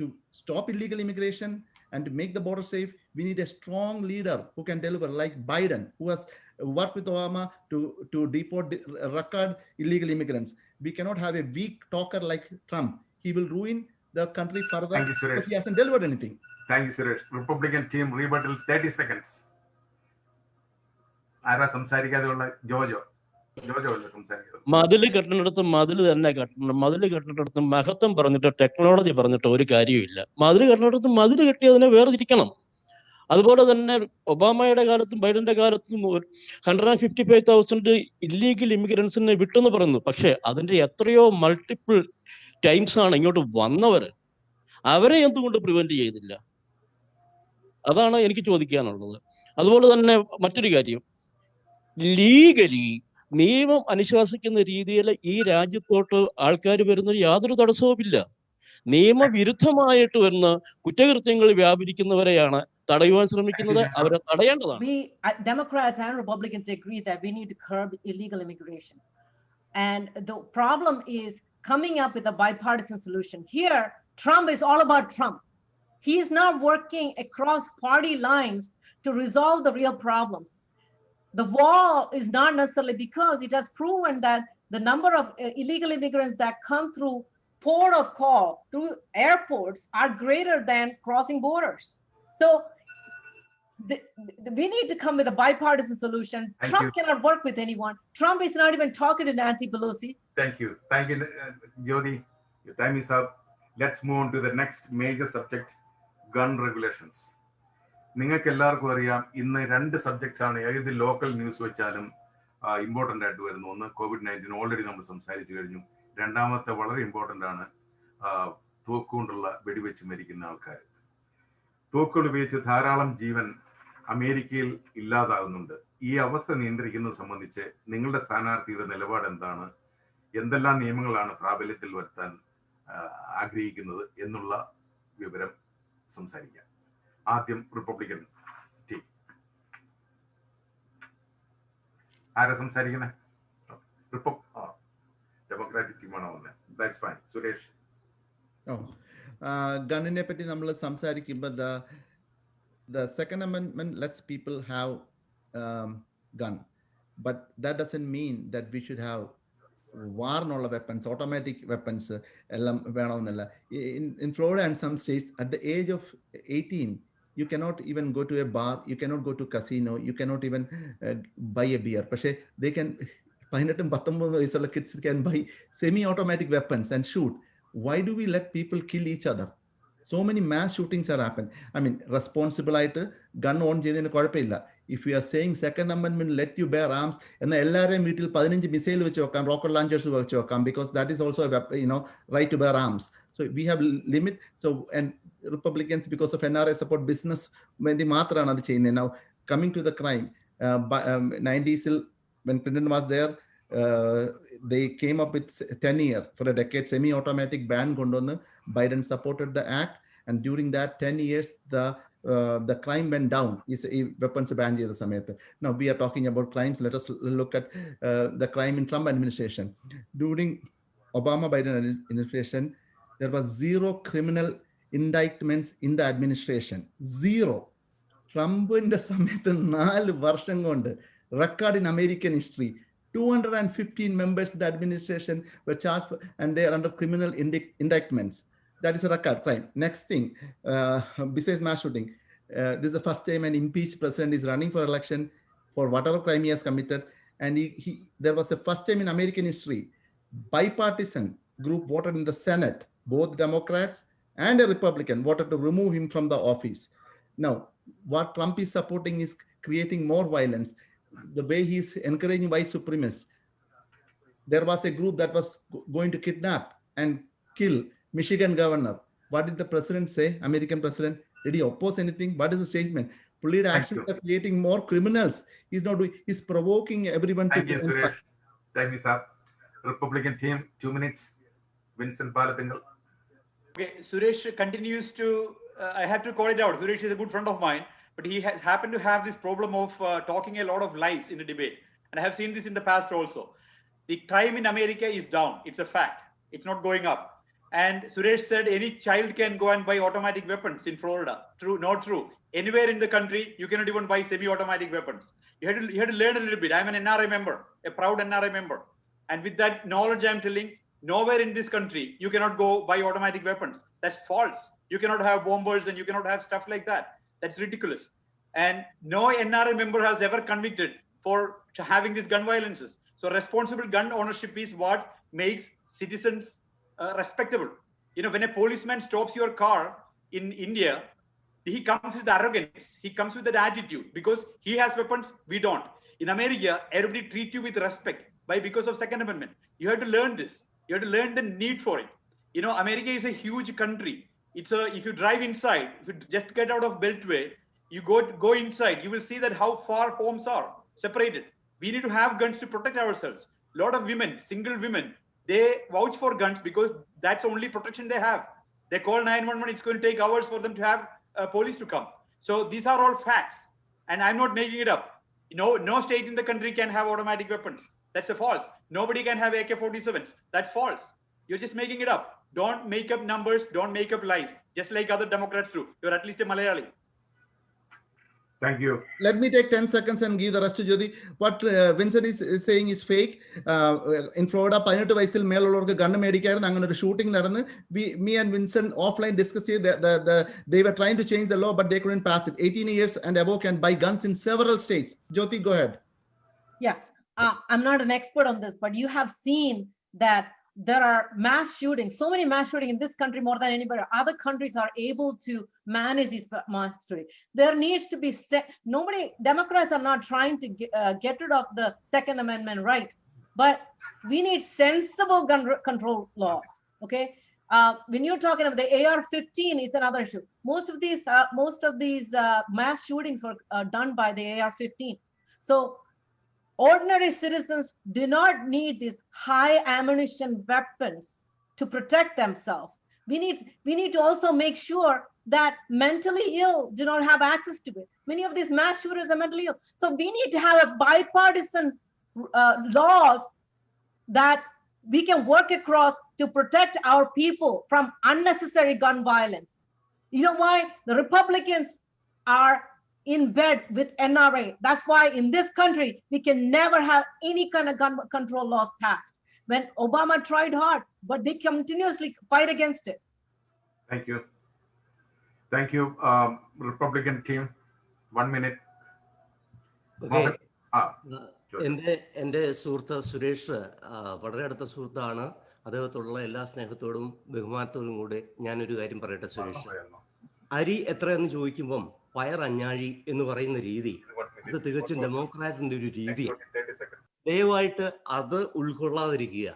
to stop illegal immigration and to make the border safe, we need a strong leader who can deliver, like Biden, who has worked with Obama to deport record illegal immigrants. We cannot have a weak talker like Trump. He will ruin the country further if he hasn't delivered anything. Thank you, Suresh. Republican team, rebuttal, 30 seconds. ആരാ സംസാരിക്കാതെയുള്ള? ജോജോ അല്ലേ സംസാരിക്കുന്നത്? മതില് കെട്ടുന്നിടത്ത് മതില് തന്നെ കെട്ടണം. മതില് കെട്ടുന്നിടത്ത് മഹത്വം പറഞ്ഞിട്ട് ടെക്നോളജി പറഞ്ഞിട്ട് ഒരു കാര്യമില്ല. മതില് കെട്ടുന്നിടത്ത് മതില് കെട്ടി അതിനെ വേർതിരിക്കണം. അതുപോലെ തന്നെ ഒബാമയുടെ കാലത്തും ബൈഡന്റെ കാലത്തും 155,000 ഇല്ലീഗൽ ഇമിഗ്രൻസിനെ വിട്ടെന്ന് പറയുന്നു. പക്ഷെ അതിന്റെ എത്രയോ മൾട്ടിപ്പിൾ ടൈംസ് ആണ് ഇങ്ങോട്ട് വന്നവര്. അവരെ എന്തുകൊണ്ട് പ്രിവെന്റ് ചെയ്തില്ല? അതാണ് എനിക്ക് ചോദിക്കാനുള്ളത്. അതുപോലെ തന്നെ മറ്റൊരു കാര്യം, ലീഗലി നിയമം അനുശാസിക്കുന്ന രീതിയിൽ ഈ രാജ്യത്തോട്ട് ആൾക്കാർ വരുന്നതിന് യാതൊരു തടസ്സവുമില്ല. നിയമവിരുദ്ധമായിട്ട് വരുന്ന കുറ്റകൃത്യങ്ങൾ വ്യാപരിക്കുന്നവരെയാണ് തടയുവാൻ ശ്രമിക്കുന്നത്. അവരെ തടയേണ്ടതാണ്. We Democrats and Republicans agree that we need to curb illegal immigration, and the problem is coming up with a bipartisan solution. Here, Trump is all about Trump. He is not working across party lines to resolve the real problems. The wall is not necessarily, because it has proven that the number of illegal immigrants that come through port of call, through airports, are greater than crossing borders. So we need to come with a bipartisan solution. Trump cannot work with anyone. Trump is not even talking to Nancy Pelosi. Thank you, Jyoti. Your time is up. Let's move on to the next major subject, gun regulations. നിങ്ങൾക്ക് എല്ലാവർക്കും അറിയാം, ഇന്ന് രണ്ട് subjects ആണ്. ഏത് local news വെച്ചാലും important ആയിട്ട് വരുന്നു. ഒന്ന് COVID-19 ഓൾറെഡി നമ്മൾ സംസാരിച്ചു കഴിഞ്ഞു. രണ്ടാമത്തെ വളരെ ഇമ്പോർട്ടൻ്റ് ആണ് തോക്കുകൊണ്ടുള്ള വെടിവെച്ച് മരിക്കുന്ന ആൾക്കാർ. തോക്കുകൾ ഉപയോഗിച്ച് ധാരാളം ജീവൻ അമേരിക്കയിൽ ഇല്ലാതാകുന്നുണ്ട്. ഈ അവസ്ഥ നിയന്ത്രിക്കുന്നത് സംബന്ധിച്ച് നിങ്ങളുടെ സ്ഥാനാർത്ഥിയുടെ നിലപാട് എന്താണ്? എന്തെല്ലാം നിയമങ്ങളാണ് പ്രാബല്യത്തിൽ വരുത്താൻ ആഗ്രഹിക്കുന്നത് എന്നുള്ള വിവരം സംസാരിക്കാം. ആദ്യം റിപ്പബ്ലിക്കൻ ടീം. ആരാ സംസാരിക്കണേ? ഡെമോക്രാറ്റിക് ടീമാണോ വന്നത്? That's fine. സുരേഷ്. ഗണ്ണിനെ പറ്റി നമ്മൾ സംസാരിക്കുമ്പോൾ the Second Amendment lets people have gun, but that doesn't mean that we should have war-nolla weapons, automatic weapons. In Florida and some states, at the age of 18, you cannot even go to a bar, you cannot go to casino, you cannot even buy a beer. But they can, 18-19 വയസ്സുള്ള kids can buy semi-automatic weapons and shoot. Why do we let people kill each other? So many mass shootings are happening. I mean, responsible ആയിട്ട് gun on ചെയ്തതിന് കുഴപ്പമില്ല. If you are saying Second Amendment let you bear arms, എന്നാൽ എല്ലാവരെയും വീട്ടിൽ 15 missile വെച്ച് വെക്കാം, rocket launchers വെച്ച് വെക്കാം, because that is also right to bear arms. So we have limit. So and Republicans, because of NRA support, business വേണ്ടി മാത്രമാണ് അത് ചെയ്യുന്നത്. Now coming to the crime, 90s when Clinton was there, they came up with 10 years for a decade semi-automatic ban kondonu. Biden supported the act, and during that 10 years the crime went down. Is weapons ban cheyda samayathu. Now we are talking about crimes. Let us look at the crime in Trump administration. During Obama Biden administration, there was 0 criminal indictments in the administration. 0. ട്രംപിന്റെ സമയത്ത് 4 വർഷം കൊണ്ട് record in American history, 215 members of the administration were charged for, and they are under criminal indictments. That is a record crime. Next thing, besides mass shooting, this is the first time an impeached president is running for election for whatever crime he has committed. And there was a first time in American history, bipartisan group voted in the Senate, both Democrats and a Republican voted to remove him from the office. Now, what Trump is supporting is creating more violence. The way he is encouraging white supremacists. There was a group that was going to kidnap and kill Michigan governor. What did the president say? American president, did he oppose anything? What is the statement? Police actions are creating more criminals. He's not doing. He's provoking everyone. Thank you, Suresh. Thank you, sir. Republican team, 2 minutes. Vincent Palathingal. Okay, Suresh continues to. I have to call it out. Suresh is a good friend of mine, but he has happened to have this problem of talking a lot of lies in the debate. And I have seen this in the past also. The crime in America is down. It's a fact. It's not going up. And Suresh said any child can go and buy automatic weapons in Florida. True, not true. Anywhere in the country, you cannot even buy semi-automatic weapons. You had to learn a little bit. I'm an NRA member, a proud NRA member. And with that knowledge, I'm telling, nowhere in this country, you cannot go buy automatic weapons. That's false. You cannot have bombers and you cannot have stuff like that. That's ridiculous. And no NRA member has ever convicted for having these gun violences. So responsible gun ownership is what makes citizens respectable. When a policeman stops your car in India, he comes with arrogance. He comes with that attitude because he has weapons, we don't. In America, everybody treats you with respect because of Second Amendment. You have to learn this. You have to learn the need for it. America is a huge country. If you drive inside, if you just get out of Beltway, you go inside, you will see that how far homes are separated. We need to have guns to protect ourselves. A lot of women, single women, they vouch for guns because that's the only protection they have. They call 911, it's going to take hours for them to have police to come. So these are all facts. And I'm not making it up. No state in the country can have automatic weapons. That's a false. Nobody can have AK-47s. That's false. You're just making it up. Don't make up numbers. Don't make up lies. Just like other Democrats do. You're at least a Malayali. Thank you. Let me take 10 seconds and give the rest to Jyoti. What Vincent is saying is fake. In Florida, 18 വയസ്സിൽ മേലുള്ളവർക്ക് gun മേടിക്കായിരുന്നു. അങ്ങനെ ഒരു shooting നടന്ന് me and Vincent offline discussed they were trying to change the law, but they couldn't pass it. 18 years and above can buy guns in several states. Jyoti, go ahead. Yes. I'm not an expert on this, but you have seen that there are mass shootings, so many mass shootings in this country more than anybody. Other countries are able to manage these mass shootings. There needs to be Democrats are not trying to get rid of the Second Amendment right, but we need sensible gun control laws. Okay, when you're talking about the AR-15 is another issue. Most of these mass shootings were done by the AR-15. So ordinary citizens do not need these high ammunition weapons to protect themselves. We need to also make sure that mentally ill do not have access to it. Many of these mass shooters are mentally ill. So we need to have a bipartisan laws that we can work across to protect our people from unnecessary gun violence. You know why? The Republicans are in bed with NRA. That's why in this country, we can never have any kind of gun control laws passed. When Obama tried hard, but they continuously fight against it. Thank you. Thank you, Republican team. 1 minute. Okay. എൻ്റെ സുഹൃത്ത് സുരേഷ് വളരെ അടുത്ത സുഹൃത്താണ്. അദ്ദേഹത്തോടുള്ള എല്ലാ സ്നേഹത്തോടും ബഹുമാനത്തോടും കൂടെ ഞാനൊരു കാര്യം പറയട്ടെ സുരേഷ്. അരി എത്രയെന്ന് ചോദിക്കുമ്പം പയർ അഞ്ഞാഴി എന്ന് പറയുന്ന രീതി ഇത് തികച്ചും ഡെമോക്രാറ്റിന്റെ ഒരു രീതിയാണ്. ദയവായിട്ട് അത് ഉൾക്കൊള്ളാതിരിക്കുക.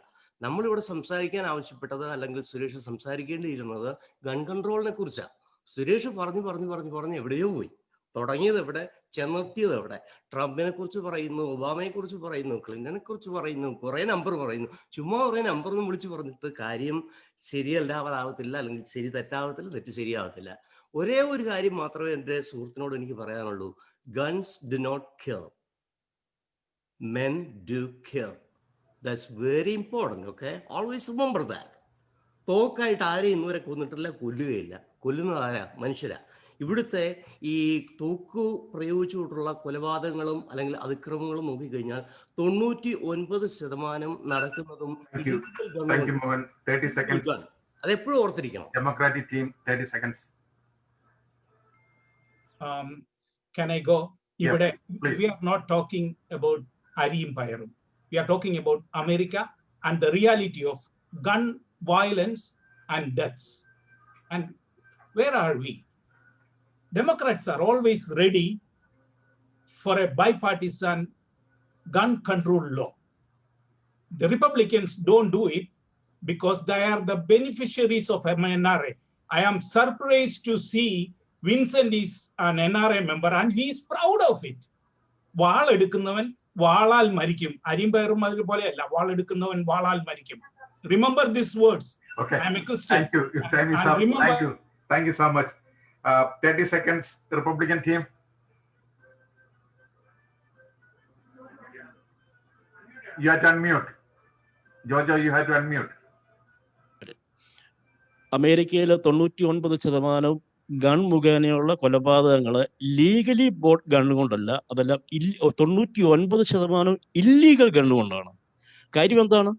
നമ്മളിവിടെ സംസാരിക്കാൻ ആവശ്യപ്പെട്ടത് അല്ലെങ്കിൽ സുരേഷ് സംസാരിക്കേണ്ടിയിരുന്നത് ഗൺ കൺട്രോളിനെ കുറിച്ചാണ്. സുരേഷ് പറഞ്ഞു എവിടെയോ പോയി. തുടങ്ങിയത് എവിടെ, ചെന്നെത്തിയത് എവിടെ? ട്രംപിനെ കുറിച്ച് പറയുന്നു, ഒബാമയെ കുറിച്ച് പറയുന്നു, ക്ലിന്റനെ കുറിച്ച് പറയുന്നു, കുറെ നമ്പർ പറയുന്നു. ചുമ്മാ കുറെ നമ്പർ ഒന്നും വിളിച്ച് പറഞ്ഞിട്ട് കാര്യം ശരിയല്ലാതാവത്തില്ല, അല്ലെങ്കിൽ ശരി തെറ്റാവത്തില്ല, തെറ്റ് ശരിയാവത്തില്ല. ഒരേ ഒരു കാര്യം മാത്രമേ എൻ്റെ സുഹൃത്തിനോട് എനിക്ക് പറയാനുള്ളൂ. Guns do not kill, men do kill. That's very important, okay? Always remember that. തോക്കായിട്ട് ആരെയും ഇന്നുവരെ കൊന്നിട്ടില്ല, കൊല്ലുകയില്ല. കൊല്ലുന്നത് ആരാ? മനുഷ്യരാ. ഇവിടുത്തെ ഈ തോക്ക് പ്രയോഗിച്ചുകൊണ്ടുള്ള കൊലപാതകങ്ങളും അല്ലെങ്കിൽ അതിക്രമങ്ങളും നോക്കിക്കഴിഞ്ഞാൽ 99% നടക്കുന്നതും അതെപ്പോഴും ഓർത്തിരിക്കണം. Democratic team 30 seconds. Can I go? ഇവിടെ we are not talking about അരിയും പയറും. We are talking about America and the reality of gun violence and deaths. And where are we? Democrats are always ready for a bipartisan gun control law. The Republicans don't do it because they are the beneficiaries of NRA. I am surprised to see Vincent is an NRA member and he is proud of it. വാൾ എടുക്കുന്നവൻ വാളാൽ മരിക്കും. അരിയും പയറും അതിൽ പോലെയല്ല. വാൾ എടുക്കുന്നവൻ വാളാൽ മരിക്കും. Remember these words. Okay. I am a Christian. Thank you. Thank you so much. 30 seconds, Republican team. You have to unmute. Jojo, you have to unmute. അമേരിക്കയിലെ 99% gun മുഖേനയുള്ള കൊലപാതകങ്ങള് ലീഗലി ബോട്ട് ഗൺ കൊണ്ടല്ല, അതെല്ലാം 99% ഇല്ലീഗൽ ഗൺ കൊണ്ടാണ്. കാര്യം എന്താണ്?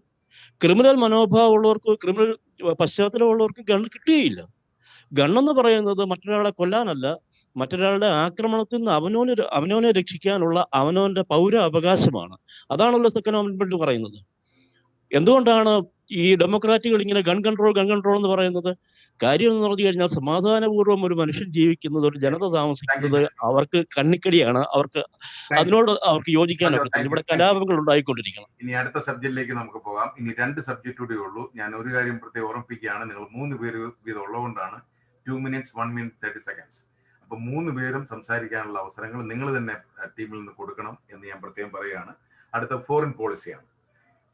Criminal മനോഭാവമുള്ളവർക്ക്, criminal പശ്ചാത്തലമുള്ളവർക്ക് gun കിട്ടുകയില്ല. ഗണ്ണെന്ന് പറയുന്നത് മറ്റൊരാളെ കൊല്ലാനല്ല, മറ്റൊരാളുടെ ആക്രമണത്തിൽ നിന്ന് അവനവനെ രക്ഷിക്കാനുള്ള അവനവന്റെ പൗര അവകാശമാണ്. അതാണല്ലോ സെക്കൻഡ് അമെൻഡ്മെന്റ് പറയുന്നത്. എന്തുകൊണ്ടാണ് ഈ ഡെമോക്രാറ്റുകൾ ഇങ്ങനെ ഗൺ കൺട്രോൾ എന്ന് പറയുന്നത്? കാര്യം എന്ന് പറഞ്ഞു കഴിഞ്ഞാൽ സമാധാനപൂർവ്വം ഒരു മനുഷ്യൻ ജീവിക്കുന്നത്, ഒരു ജനത താമസിക്കുന്നത് അവർക്ക് കണ്ണിക്കടിയാണ്. അതിനോട് അവർക്ക് യോജിക്കാനൊക്കെ ഇവിടെ കലാപങ്ങൾ ഉണ്ടായിക്കൊണ്ടിരിക്കണം. ഇനി അടുത്ത സബ്ജക്റ്റിലേക്ക് നമുക്ക് പോകാം. ഇനി 2 സബ്ജക്റ്റ് കൂടെ ഉള്ളൂ. ഞാൻ ഒരു കാര്യം പ്രത്യേകം ഓർമ്മിപ്പിക്കുകയാണ്. നിങ്ങൾ 3 പേര് വീതം ഉള്ളതുകൊണ്ടാണ് 2 minutes 1 minute 30 seconds. അപ്പൊ 3 പേരും സംസാരിക്കാനുള്ള അവസരങ്ങൾ നിങ്ങൾ തന്നെ ടീമിൽ നിന്ന് കൊടുക്കണം എന്ന് ഞാൻ പ്രത്യേകം പറയുകയാണ്. അടുത്ത ഫോറിൻ പോളിസിയാണ്.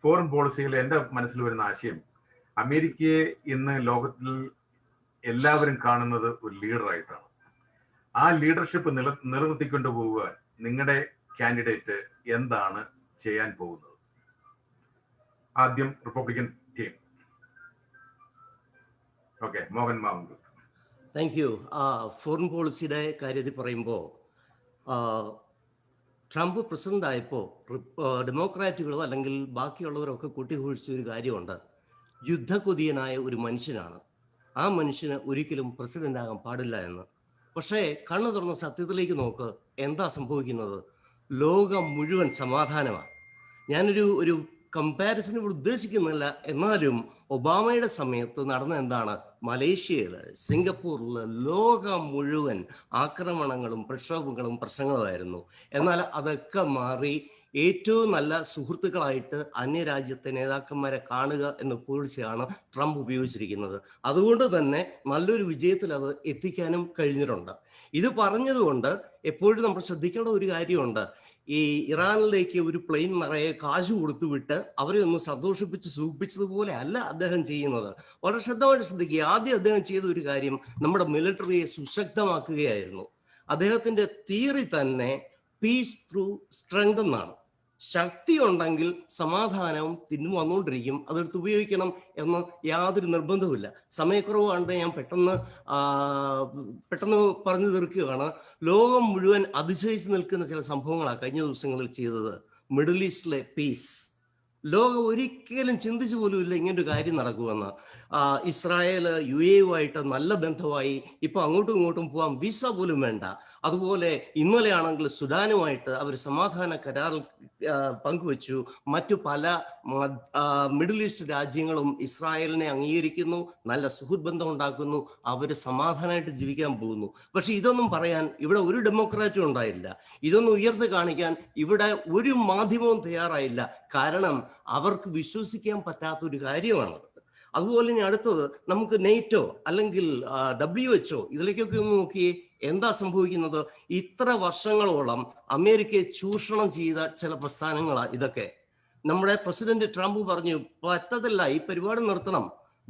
ഫോറിൻ പോളിസിയിൽ എൻ്റെ മനസ്സിൽ വരുന്ന ആശയം, അമേരിക്കയെ ഇന്ന് ലോകത്തിൽ എല്ലാവരും കാണുന്നത് ഒരു ലീഡറായിട്ടാണ്. ആ ലീഡർഷിപ്പ് നിലനിർത്തിക്കൊണ്ടു പോകാൻ നിങ്ങളുടെ കാൻഡിഡേറ്റ് എന്താണ് ചെയ്യാൻ പോകുന്നത്? ആദ്യം Republican team. Okay, Mohan Mavunkal. Thank you. Foreign പോളിസിയുടെ കാര്യത്തിൽ പറയുമ്പോൾ ട്രംപ് പ്രസിഡന്റ് ആയപ്പോൾ ഡെമോക്രാറ്റുകളോ അല്ലെങ്കിൽ ബാക്കിയുള്ളവരൊക്കെ കൂട്ടിക്കൊഴിച്ച ഒരു കാര്യമുണ്ട്. യുദ്ധകൊതിയനായ ഒരു മനുഷ്യനാണ്. ആ മനുഷ്യന് ഒരിക്കലും പ്രസിഡന്റ് ആകാൻ പാടില്ല എന്ന്. പക്ഷേ കണ്ണു തുറന്ന സത്യത്തിലേക്ക് നോക്ക്, എന്താ സംഭവിക്കുന്നത്? ലോകം മുഴുവൻ സമാധാനമാണ്. ഞാനൊരു കമ്പാരിസൺ ഇവിടെ ഉദ്ദേശിക്കുന്നില്ല. എന്നാലും ഒബാമയുടെ സമയത്ത് നടന്ന എന്താണ്, മലേഷ്യയിൽ, സിംഗപ്പൂരിൽ ലോകം മുഴുവൻ ആക്രമണങ്ങളും പ്രക്ഷോഭങ്ങളും പ്രശ്നങ്ങളുമായിരുന്നു. എന്നാൽ അതൊക്കെ മാറി ഏറ്റവും നല്ല സുഹൃത്തുക്കളായിട്ട് അന്യരാജ്യത്തെ നേതാക്കന്മാരെ കാണുക എന്ന പോളിസിയാണ് ട്രംപ് ഉപയോഗിച്ചിരിക്കുന്നത്. അതുകൊണ്ട് തന്നെ നല്ലൊരു വിജയത്തിൽ അത് എത്തിക്കാനും കഴിഞ്ഞിട്ടുണ്ട്. ഇത് പറഞ്ഞതുകൊണ്ട് എപ്പോഴും നമ്മൾ ശ്രദ്ധിക്കേണ്ട ഒരു കാര്യമുണ്ട്. ഈ ഇറാനിലേക്ക് ഒരു പ്ലെയിൻ നിറയെ കാശ് കൊടുത്തു വിട്ട് അവരെ ഒന്ന് സന്തോഷിപ്പിച്ച് സൂചിപ്പിച്ചതുപോലെ അല്ല അദ്ദേഹം ചെയ്യുന്നത്. വളരെ ശ്രദ്ധമായിട്ട് ശ്രദ്ധിക്കുക. ആദ്യം അദ്ദേഹം ചെയ്ത ഒരു കാര്യം നമ്മുടെ മിലിറ്ററിയെ സുശക്തമാക്കുകയായിരുന്നു. അദ്ദേഹത്തിന്റെ തിയറി തന്നെ പീസ് ത്രൂ സ്ട്രെങ്ത് എന്നാണ്. ശക്തി ഉണ്ടെങ്കിൽ സമാധാനവും വന്നുകൊണ്ടിരിക്കും, അതെടുത്ത് ഉപയോഗിക്കണം എന്ന് യാതൊരു നിർബന്ധവുമില്ല. സമയക്കുറവാണ്ട് ഞാൻ പെട്ടെന്ന് പറഞ്ഞു തീർക്കുകയാണ്. ലോകം മുഴുവൻ അതിശയിച്ച് നിൽക്കുന്ന ചില സംഭവങ്ങളാണ് കഴിഞ്ഞ ദിവസങ്ങളിൽ ചെയ്തത്. മിഡിൽ ഈസ്റ്റിലെ പീസ് ലോകം ഒരിക്കലും ചിന്തിച്ചു പോലും ഇല്ല ഇങ്ങനൊരു കാര്യം നടക്കുമെന്ന്. ഇസ്രായേൽ UAE-യുമായിട്ട് നല്ല ബന്ധമായി, ഇപ്പൊ അങ്ങോട്ടും ഇങ്ങോട്ടും പോകാൻ വിസ പോലും വേണ്ട. അതുപോലെ ഇന്നലെയാണെങ്കിൽ സുഡാനുമായിട്ട് അവർ സമാധാന കരാറിൽ പങ്കുവച്ചു. മറ്റു പല മിഡിൽ ഈസ്റ്റ് രാജ്യങ്ങളും ഇസ്രായേലിനെ അംഗീകരിക്കുന്നു, നല്ല സുഹൃത്ത് ബന്ധം ഉണ്ടാക്കുന്നു, അവർ സമാധാനമായിട്ട് ജീവിക്കാൻ പോകുന്നു. പക്ഷെ ഇതൊന്നും പറയാൻ ഇവിടെ ഒരു ഡെമോക്രാറ്റും ഉണ്ടായില്ല. ഇതൊന്നും ഉയർത്തി കാണിക്കാൻ ഇവിടെ ഒരു മാധ്യമവും തയ്യാറായില്ല. കാരണം അവർക്ക് വിശ്വസിക്കാൻ പറ്റാത്തൊരു കാര്യമാണ്. അതുപോലെ ഇനി അടുത്തത് നമുക്ക് നെയ്റ്റോ അല്ലെങ്കിൽ WHO ഇതിലേക്കൊക്കെ ഒന്ന് നോക്കിയേ. എന്താ സംഭവിക്കുന്നത്? ഇത്ര വർഷങ്ങളോളം അമേരിക്കയെ ചൂഷണം ചെയ്ത ചില പ്രസ്ഥാനങ്ങളാണ് ഇതൊക്കെ. നമ്മുടെ പ്രസിഡന്റ് ട്രംപ് പറഞ്ഞു, പറ്റത്തില്ല, ഈ പരിപാടി നിർത്തണം,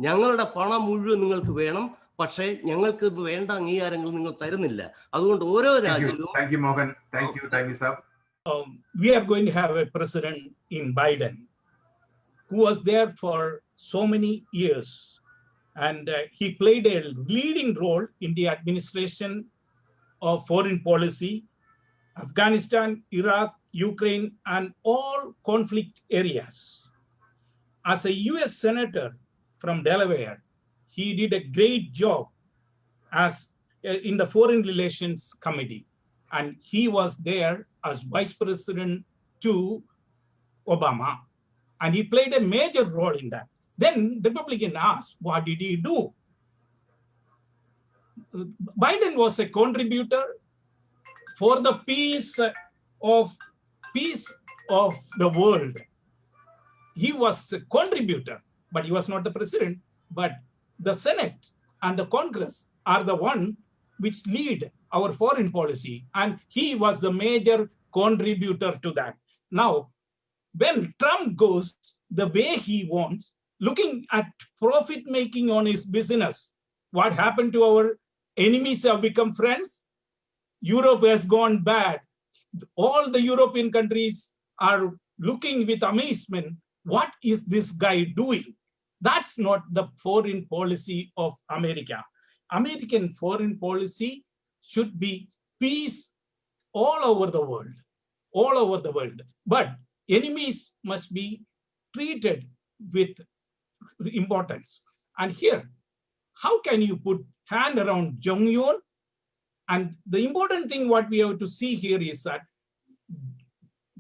ഞങ്ങളുടെ പണം മുഴുവൻ നിങ്ങൾക്ക് വേണം, പക്ഷേ ഞങ്ങൾക്ക് ഇത് വേണ്ട അംഗീകാരങ്ങൾ നിങ്ങൾ തരുന്നില്ല. അതുകൊണ്ട് ഓരോ രാജ്യവും we are going to have a president in Biden who was there for so many years, and he played a leading role in the administration of foreign policy, Afghanistan, Iraq, Ukraine, and all conflict areas. As a US Senator from Delaware, he did a great job as in the Foreign Relations Committee, and he was there as Vice President to Obama, and he played a major role in that. Then the Republican asked, what did he do? Biden was a contributor for the peace of the world. He was a contributor, but he was not the president. But the Senate and the Congress are the one which lead our foreign policy, and he was the major contributor to that. Now, when Trump goes the way he wants, looking at profit making on his business, what happened to our enemies have become friends? Europe has gone bad. All the European countries are looking with amazement, what is this guy doing? That's not the foreign policy of America. American foreign policy should be peace all over the world, all over the world. But enemies must be treated with importance. And here, how can you put hand around Jong-un? And the important thing what we have to see here is that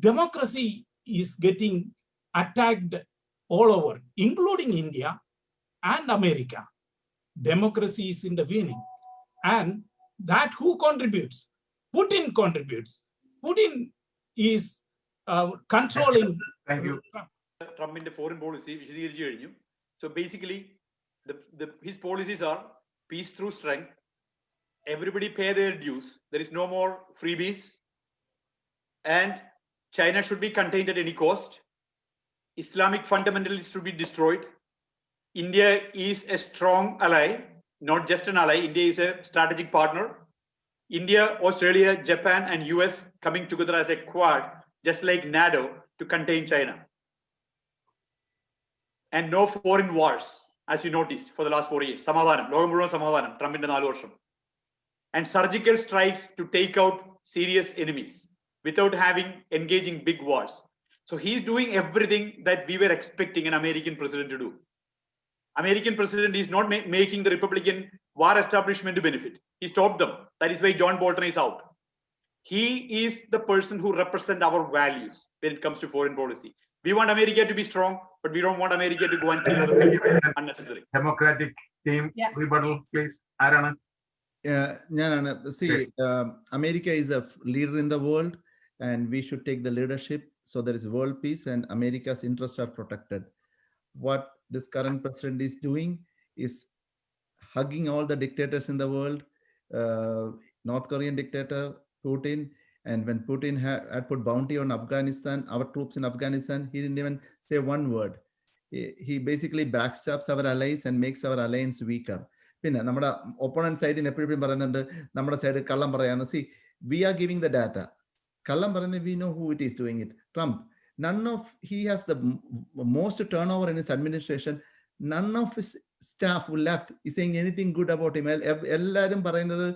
democracy is getting attacked all over, including India and America. Democracy is in the winning. And that who contributes? Putin contributes. Putin is controlling. Thank you. Trump in the foreign policy, so basically, his policies are peace through strength. Everybody pay their dues. There is no more freebies. And China should be contained at any cost. Islamic fundamentalists should be destroyed. India is a strong ally, not just an ally. India is a strategic partner. India, Australia, Japan, and US coming together as a quad, just like NATO, to contain China. And no foreign wars, as you noticed, for the last 4 years. Samadhanam, Logam Muzhuvan Samadhanam, Trump in the 4 varsham. And surgical strikes to take out serious enemies without having engaging big wars. So he's doing everything that we were expecting an American president to do. American president is not making the Republican war establishment to benefit. He stopped them. That is why John Bolton is out. He is the person who represents our values when it comes to foreign policy. We want America to be strong, but we don't want America to go and kill others unnecessarily. Democratic team, rebuttal, please. Arana. See, America is a leader in the world, and we should take the leadership so there is world peace and America's interests are protected. What this current president is doing is hugging all the dictators in the world, North Korean dictator, Putin. And when Putin had put bounty on Afghanistan, our troops in Afghanistan, he didn't even say one word. He basically backstabs our allies and makes our alliance weaker. പിന്നെ നമ്മുടെ opponent സൈഡിന് എപ്പോഴും പറയുന്നുണ്ട് നമ്മുടെ side കള്ളം പറയാണ്. See, we are giving the data. കള്ളം പറയുന്നത് we know who it is doing it. Trump. He has the most turnover in his administration. None of his staff who left is saying anything good about him. എല്ലാവരും പറയുന്നത്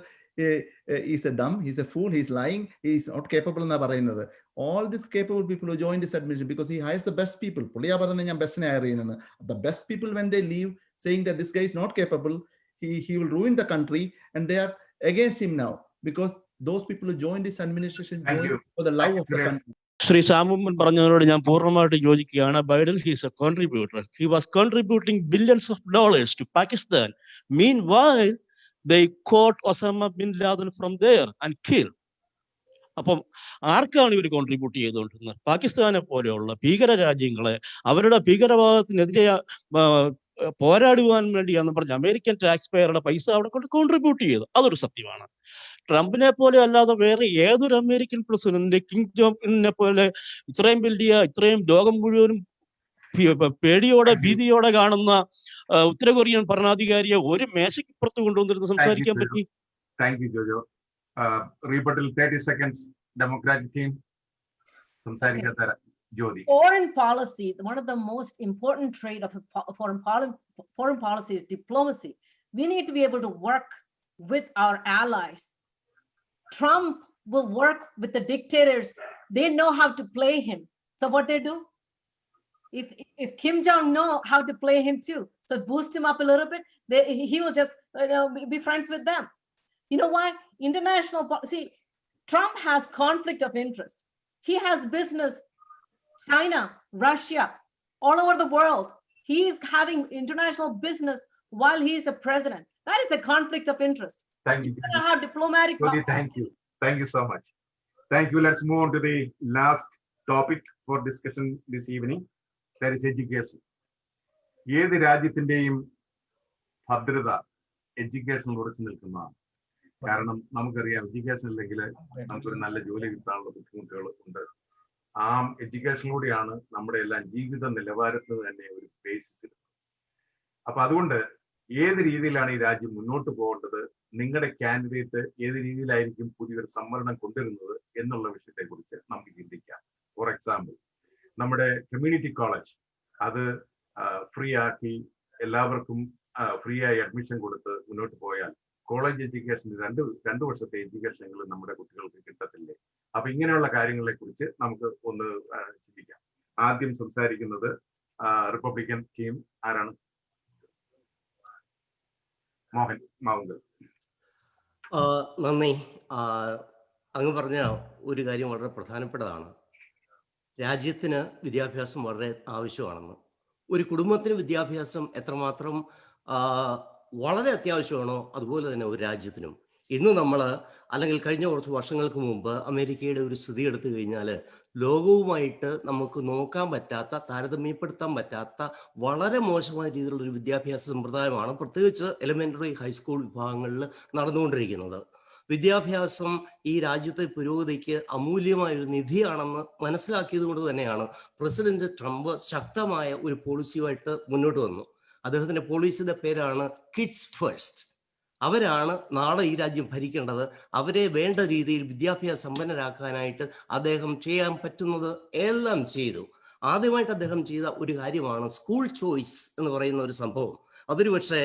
he's a dumb, he's a fool, he's lying, he's not capable എന്നാ പറയുന്നത്. All these capable people who joined this administration because he hires the best people. പുള്ളിയാ പറയുന്നത് ഞാൻ ബെസ്റ്റിനെ higher ചെയ്യുന്നത്. The best people when they leave saying that this guy is not capable, he will ruin the country, and they are against him now because those people who joined this administration joined for the love of the country. Shri സാമുമ്മൻ പറഞ്ഞതിനോട് ഞാൻ പൂർണ്ണമായിട്ട് യോജിക്കുകയാണ്. Biden he's A contributor. He was contributing billions of dollars to Pakistan. Meanwhile, they caught Osama bin Laden from there and killed. അപ്പം ആർക്കാണ് ഇവർ contribute ചെയ്തുകൊണ്ടിരുന്നത്? പാകിസ്ഥാനെ പോലെയുള്ള ഭീകര രാജ്യങ്ങളെ അവരുടെ ഭീകരവാദത്തിനെതിരെ പോരാടുവാൻ വേണ്ടിയാണെന്ന് പറഞ്ഞ് അമേരിക്കൻ ടാക്സ് പേയറുടെ പൈസ അവിടെ കൊണ്ട് കോൺട്രിബ്യൂട്ട് ചെയ്തു. അതൊരു സത്യമാണ്. ട്രംപിനെ പോലെ അല്ലാതെ വേറെ ഏതൊരു അമേരിക്കൻ പ്രസിഡന്റ് കിങ് ജോങ്ങിനെ പോലെ ഇത്രയും വലിയ ഇത്രയും ലോകം മുഴുവനും പേടിയോടെ ഭീതിയോടെ കാണുന്ന ഉത്തര കൊറിയൻ ഭരണാധികാരിയെ ഒരു മേശയ്ക്കിപ്പുറത്ത് കൊണ്ടുവന്നിരുന്ന് സംസാരിക്കാൻ പറ്റി? Thank you Jojo. Rebuttal 30 seconds. Democratic team. സംസാരിക്കാത്ത ജ്യോതി. Foreign policy, one of the most important trait of foreign policy is diplomacy. We need to be able to work with our allies. Trump will work with the dictators. They know how to play him. So what they do? If Kim Jong know how to play him too, so boost him up a little bit, he will just be friends with them. You know why? International see, Trump has conflict of interest. He has business, China, Russia, all over the world. He is having international business while he is a president. That is a conflict of interest. Thank you. You have diplomatic. Thank you. Thank you so much. Thank you. Let's move on to the last topic for discussion this evening. That is education. ഏത് രാജ്യത്തിന്റെയും ഭദ്രത എഡ്യൂക്കേഷനിൽ ഉറച്ചു നിൽക്കുന്നതാണ്. കാരണം നമുക്കറിയാം education ഇല്ലെങ്കിൽ നമുക്കൊരു നല്ല ജോലി കിട്ടാനുള്ള ബുദ്ധിമുട്ടുകൾ ഉണ്ട്. ആ എഡ്യൂക്കേഷനിലൂടെയാണ് നമ്മുടെ എല്ലാം ജീവിത നിലവാരത്തിന് തന്നെ ഒരു ബേസിസ്. അപ്പൊ അതുകൊണ്ട് ഏത് രീതിയിലാണ് ഈ രാജ്യം മുന്നോട്ട് പോകേണ്ടത്, നിങ്ങളുടെ കാൻഡിഡേറ്റ് ഏത് രീതിയിലായിരിക്കും പുതിയൊരു സംവരണം കൊണ്ടുവരുന്നത് എന്നുള്ള വിഷയത്തെ കുറിച്ച് നമുക്ക് ചിന്തിക്കാം. ഫോർ എക്സാമ്പിൾ, നമ്മുടെ കമ്മ്യൂണിറ്റി കോളേജ് അത് ഫ്രീ ആക്കി എല്ലാവർക്കും ഫ്രീ ആയി അഡ്മിഷൻ കൊടുത്ത് മുന്നോട്ട് പോയാൽ കോളേജ് എഡ്യൂക്കേഷൻ രണ്ട് വർഷത്തെ എഡ്യൂക്കേഷനുകൾ നമ്മുടെ കുട്ടികൾക്ക് കിട്ടത്തില്ലേ? അപ്പൊ ഇങ്ങനെയുള്ള കാര്യങ്ങളെ കുറിച്ച് നമുക്ക് ഒന്ന് ചിന്തിക്കാം. ആദ്യം സംസാരിക്കുന്നത് റിപ്പബ്ലിക്കൻ ടീം ആരാണ്? മോഹൻ മാവുങ്കൽ. നന്ദി. അങ്ങ് പറഞ്ഞ ഒരു കാര്യം വളരെ പ്രധാനപ്പെട്ടതാണ്. രാജ്യത്തിന് വിദ്യാഭ്യാസം വളരെ ആവശ്യമാണെന്ന്. ഒരു കുടുംബത്തിന് വിദ്യാഭ്യാസം എത്രമാത്രം വളരെ അത്യാവശ്യമാണോ അതുപോലെ തന്നെ ഒരു രാജ്യത്തിനും. ഇന്ന് നമ്മൾ അല്ലെങ്കിൽ കഴിഞ്ഞ കുറച്ച് വർഷങ്ങൾക്ക് മുമ്പ് അമേരിക്കയുടെ ഒരു സ്ഥിതി എടുത്തു കഴിഞ്ഞാൽ ലോകവുമായിട്ട് നമുക്ക് നോക്കാൻ പറ്റാത്ത, താരതമ്യപ്പെടുത്താൻ പറ്റാത്ത വളരെ മോശമായ രീതിയിലുള്ള ഒരു വിദ്യാഭ്യാസ സമ്പ്രദായമാണ് പ്രത്യേകിച്ച് എലിമെൻ്ററി ഹൈസ്കൂൾ വിഭാഗങ്ങളിൽ നടന്നുകൊണ്ടിരിക്കുന്നത്. വിദ്യാഭ്യാസം ഈ രാജ്യത്തെ പുരോഗതിക്ക് അമൂല്യമായ ഒരു നിധിയാണെന്ന് മനസ്സിലാക്കിയത് കൊണ്ട് തന്നെയാണ് പ്രസിഡന്റ് ട്രംപ് ശക്തമായ ഒരു പോളിസിയുമായിട്ട് മുന്നോട്ട് വന്നു. അദ്ദേഹത്തിന്റെ പോളിസിയുടെ പേരാണ് കിഡ്സ് ഫസ്റ്റ്. അവരാണ് നാളെ ഈ രാജ്യം ഭരിക്കേണ്ടത്. അവരെ വേണ്ട രീതിയിൽ വിദ്യാഭ്യാസ സമ്പന്നരാക്കാനായിട്ട് അദ്ദേഹം ചെയ്യാൻ പറ്റുന്നത് എല്ലാം ചെയ്തു. ആദ്യമായിട്ട് അദ്ദേഹം ചെയ്ത ഒരു കാര്യമാണ് സ്കൂൾ ചോയ്സ് എന്ന് പറയുന്ന ഒരു സംഭവം. അതൊരു പക്ഷേ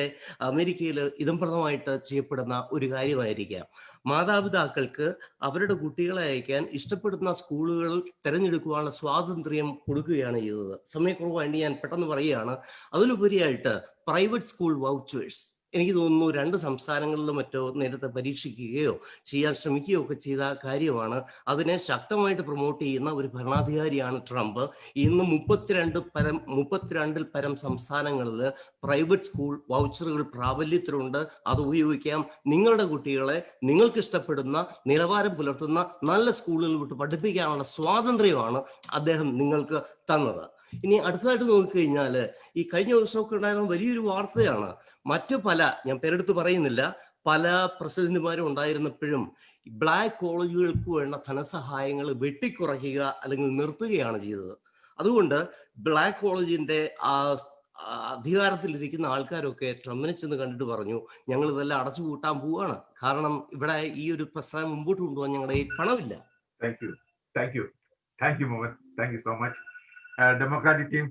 അമേരിക്കയിൽ ഇതംപ്രദമായിട്ട് ചെയ്യപ്പെടുന്ന ഒരു കാര്യമായിരിക്കാം. മാതാപിതാക്കൾക്ക് അവരുടെ കുട്ടികളെ അയക്കാൻ ഇഷ്ടപ്പെടുന്ന സ്കൂളുകൾ തിരഞ്ഞെടുക്കുവാനുള്ള സ്വാതന്ത്ര്യം കൊടുക്കുകയാണ് ചെയ്തത്. സമയക്കുറവായിട്ട് ഞാൻ പെട്ടെന്ന് പറയുകയാണ്. അതിലുപരിയായിട്ട് പ്രൈവറ്റ് സ്കൂൾ വൗച്ചേഴ്സ് എനിക്ക് തോന്നുന്നു 2 സംസ്ഥാനങ്ങളിലും മറ്റോ നേരത്തെ പരീക്ഷിക്കുകയോ ചെയ്യാൻ ശ്രമിക്കുകയോ ഒക്കെ ചെയ്ത കാര്യമാണ്. അതിനെ ശക്തമായിട്ട് പ്രൊമോട്ട് ചെയ്യുന്ന ഒരു ഭരണാധികാരിയാണ് ട്രംപ്. ഇന്ന് 32 പരം സംസ്ഥാനങ്ങളിൽ പ്രൈവറ്റ് സ്കൂൾ വൗച്ചറുകൾ പ്രാബല്യത്തിലുണ്ട്. അത് ഉപയോഗിക്കാം. നിങ്ങളുടെ കുട്ടികളെ നിങ്ങൾക്ക് ഇഷ്ടപ്പെടുന്ന നിലവാരം പുലർത്തുന്ന നല്ല സ്കൂളുകളിൽ വിട്ട് പഠിപ്പിക്കാനുള്ള സ്വാതന്ത്ര്യമാണ് അദ്ദേഹം നിങ്ങൾക്ക് തന്നത്. ഇനി അടുത്തതായിട്ട് നോക്കിക്കഴിഞ്ഞാൽ ഈ കഴിഞ്ഞ ദിവസമൊക്കെ ഉണ്ടായിരുന്ന വലിയൊരു വാർത്തയാണ്. മറ്റു പല, ഞാൻ പേരെടുത്ത് പറയുന്നില്ല, പല പ്രസിഡന്റുമാരും ഉണ്ടായിരുന്നപ്പോഴും ബ്ലാക്ക് കോളേജുകൾക്ക് വേണ്ട ധനസഹായങ്ങൾ വെട്ടിക്കുറയ്ക്കുക അല്ലെങ്കിൽ നിർത്തുകയാണ് ചെയ്തത്. അതുകൊണ്ട് ബ്ലാക്ക് കോളേജിന്റെ അധികാരത്തിലിരിക്കുന്ന ആൾക്കാരൊക്കെ ട്രംപിനെ ചെന്ന് കണ്ടിട്ട് പറഞ്ഞു, ഞങ്ങൾ ഇതെല്ലാം അടച്ചു പൂട്ടാൻ പോവുകയാണ്, കാരണം ഇവിടെ ഈ ഒരു പ്രസ്ഥാനം മുമ്പോട്ട് കൊണ്ടുപോകാൻ ഞങ്ങളുടെ പണമില്ല. Thank you, Mohan. Thank you so much. Democratic team.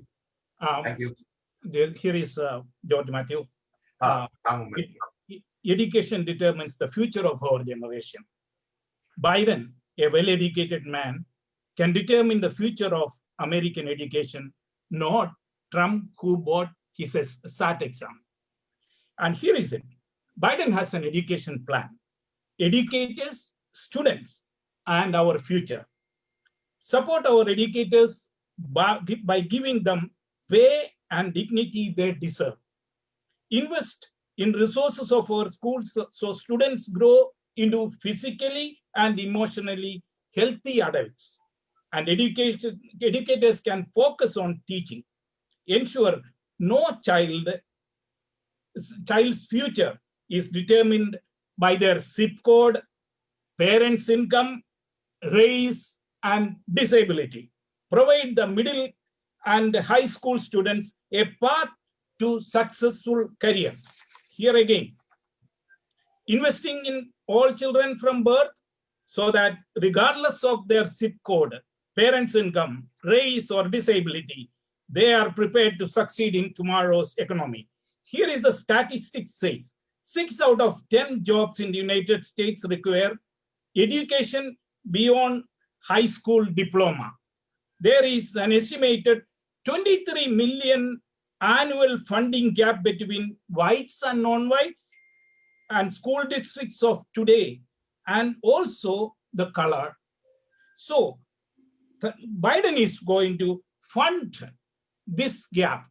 Thank you. Here is George Matthew. Education determines the future of our generation. Biden, a well-educated man, can determine the future of American education, not Trump, who bought his SAT exam. And here is it. Biden has an education plan. Educators, students, and our future. Support our educators by giving them pay and dignity they deserve. Invest in resources of our schools so students grow into physically and emotionally healthy adults. And educators can focus on teaching. Ensure no child's future is determined by their zip code, parents' income, race, and disability. Provide the middle and high school students a path to successful career. Here again, investing in all children from birth so that regardless of their zip code, parents' income, race, or disability, they are prepared to succeed in tomorrow's economy. Here is a statistic says 6 out of 10 jobs in the United States require education beyond high school diploma. There is an estimated 23 million annual funding gap between whites and non-whites and school districts of today, and also the color. So Biden is going to fund this gap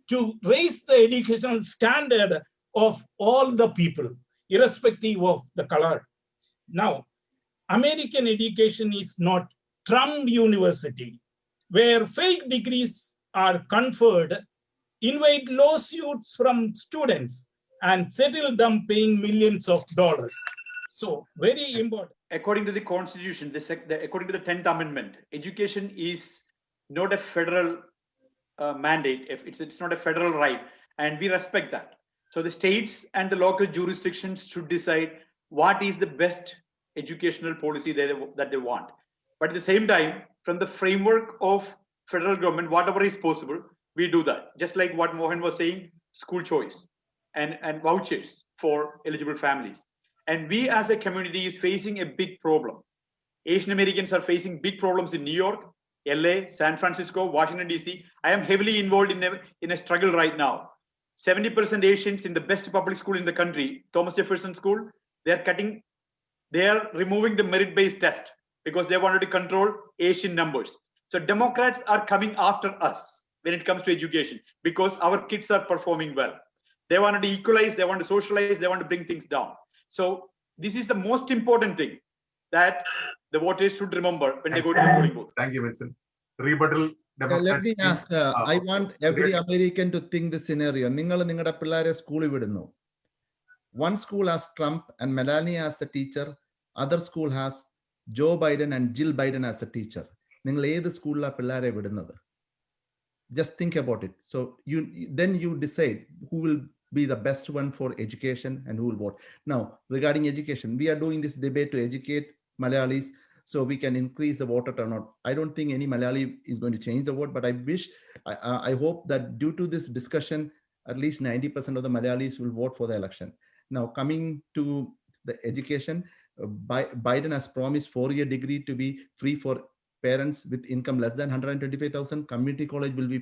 to raise the educational standard of all the people, irrespective of the color. Now, American education is not Trump University, where fake degrees are conferred, invite lawsuits from students, and settle them paying millions of dollars. So, very important. According to the Constitution, according to the 10th Amendment, education is not a federal mandate. It's not a federal right, and we respect that. So the states and the local jurisdictions should decide what is the best educational policy that they want. But at the same time, from the framework of federal government, whatever is possible, we do that. Just like what Mohan was saying, school choice and vouchers for eligible families. And we as a community is facing a big problem. Asian Americans are facing big problems in New York, LA, San Francisco, Washington, DC. I am heavily involved in a struggle right now. 70% Asians in the best public school in the country, Thomas Jefferson School, they are removing the merit-based test because they wanted to control Asian numbers. So Democrats are coming after us when it comes to education because our kids are performing well. They want to equalize, they want to socialize, they want to bring things down. So this is the most important thing that the voters should remember when they go to the polling booth. Thank you, Vincent. Rebuttal. Let me ask, I want every American to think the scenario. നിങ്ങൾ നിങ്ങളുടെ പിള്ളേരെ സ്കൂളിൽ വിടുന്നു. One school has Trump and Melania as the teacher. Other school has Joe Biden and Jill Biden as a teacher. നിങ്ങൾ ഏത് സ്കൂളിലാണ് പിള്ളേരെ വിടുന്നത്? Just think about it. So then you decide who will be the best one for education and who will vote. Now, regarding education, we are doing this debate to educate Malayalis so we can increase the voter turnout. I don't think any Malayali is going to change the vote, but I hope that due to this discussion, at least 90% of the Malayalis will vote for the election. Now, coming to the education, Biden has promised 4-year degree to be free for parents with income less than 125,000. Community college will be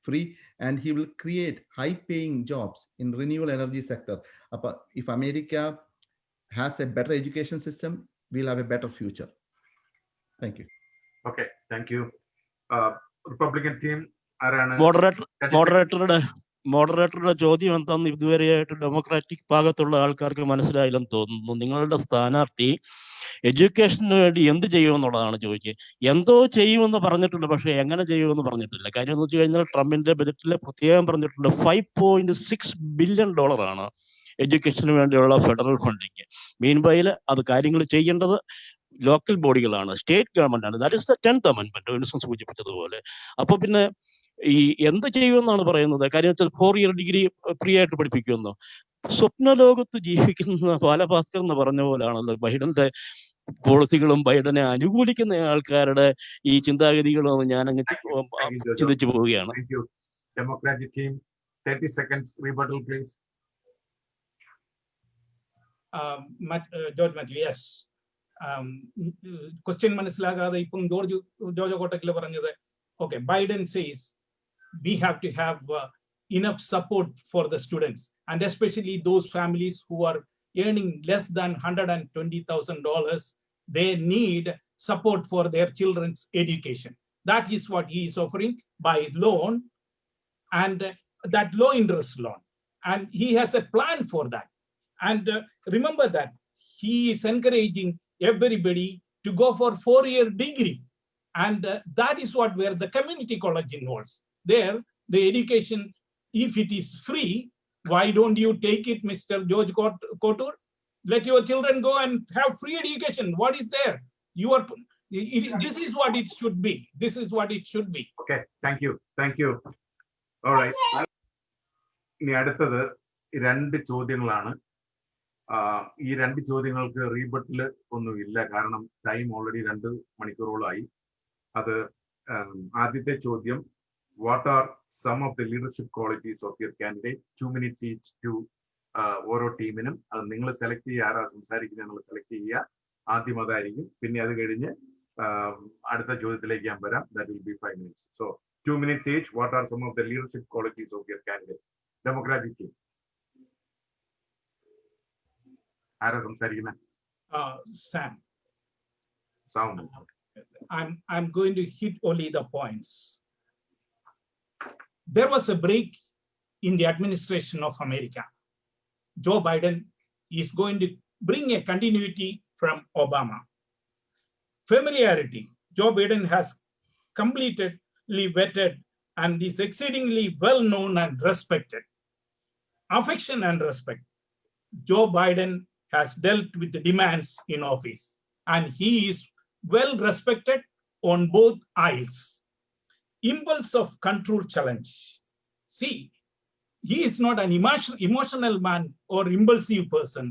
free, and he will create high-paying jobs in renewable energy sector. If America has a better education system, we'll have a better future. Thank you. Okay, thank you. Republican team, മോഡറേറ്ററുടെ ചോദ്യം എന്താണെന്ന് ഇതുവരെയായിട്ട് democratic ഭാഗത്തുള്ള ആൾക്കാർക്ക് മനസ്സിലായില്ലെന്ന് തോന്നുന്നു. നിങ്ങളുടെ സ്ഥാനാർത്ഥി എഡ്യൂക്കേഷന് വേണ്ടി എന്ത് ചെയ്യുമെന്നുള്ളതാണ് ചോദിച്ചത്. എന്തോ ചെയ്യുമെന്ന് പറഞ്ഞിട്ടുണ്ട്, പക്ഷെ എങ്ങനെ ചെയ്യുമെന്ന് പറഞ്ഞിട്ടില്ല. കാര്യം എന്ന് വെച്ച് കഴിഞ്ഞാൽ ട്രംപിന്റെ ബജറ്റിൽ പ്രത്യേകം പറഞ്ഞിട്ടുണ്ട് $5.6 ബില്യൺ എഡ്യൂക്കേഷന് വേണ്ടിയുള്ള ഫെഡറൽ ഫണ്ടിങ്. മീൻവൈൽ അത് കാര്യങ്ങൾ ചെയ്യേണ്ടത് ലോക്കൽ ബോഡികളാണ്, സ്റ്റേറ്റ് ഗവൺമെന്റ് ആണ്. That is the 10th amendment Vinson സൂചിപ്പിച്ചതുപോലെ. അപ്പൊ പിന്നെ ഈ എന്ത് ചെയ്യുമെന്നാണ് പറയുന്നത്? കാര്യം വെച്ചാൽ 4-year ഡിഗ്രി ഫ്രീ ആയിട്ട് പഠിപ്പിക്കുമെന്നോ? സ്വപ്നലോകത്ത് ജീവിക്കുന്ന ബാലഭാസ്കർ എന്ന് പറഞ്ഞ പോലാണല്ലോ ബൈഡന്റെ പോളിസികളും ബൈഡനെ അനുകൂലിക്കുന്ന ആൾക്കാരുടെ ഈ ചിന്താഗതികളും ഞാൻ അങ്ങ് ചിന്തിച്ചു പോവുകയാണ്. Democratic team, 30 seconds rebuttal, please. George Matthew, yes. Question മനസ്സിലാകാതെ ഇപ്പം ജോർജ് കോട്ടക്കിൽ പറഞ്ഞത്, okay, Biden says we have to have enough support for the students, and especially those families who are earning less than $120,000. They need support for their children's education. That is what he is offering by loan, and that low interest loan, and he has a plan for that. And remember that he is encouraging everybody to go for 4-year degree, and that is what where the community college involves. There the education, if it is free, why don't you take it, Mr. George Kotur? Let your children go and have free education. What is there? This is what it should be. This is what it should be. Okay, thank you. All right, ഇനി അടുത്തത് 2 ചോദ്യങ്ങളാണ്. ഈ 2 ചോദ്യങ്ങൾക്ക് റീബട്ടിൽ ഒന്നുമില്ല, കാരണം time already 2 മണിക്കൂറോളമായി. അത് ആദ്യത്തെ ചോദ്യം, what are some of the leadership qualities of your candidate? 2 minutes each to ഓരോ ടീമിനും. അത് നിങ്ങൾ സെലക്ട് ചെയ്യുക, ആരാ സംസാരിക്കുന്നത് നിങ്ങൾ സെലക്ട് ചെയ്യുക. ആദ്യം അതായിരിക്കും, പിന്നെ അത് കഴിഞ്ഞ് അടുത്ത ചോദ്യത്തിലേക്ക് ഞാൻ വരാം. That will be 5 minutes. So 2 minutes each. What are some of the leadership qualities of your candidate? Democratic team. ആരാ സംസാരിക്കുന്നത്? Sam. I'm going to hit only the points. There was a break in the administration of America. Joe Biden is going to bring a continuity from Obama. Familiarity. Joe Biden has completely vetted and is exceedingly well known and respected. Affection and respect. Joe Biden has dealt with the demands in office, and he is well respected on both aisles. Impulse of control challenge. See, he is not an emotional man or impulsive person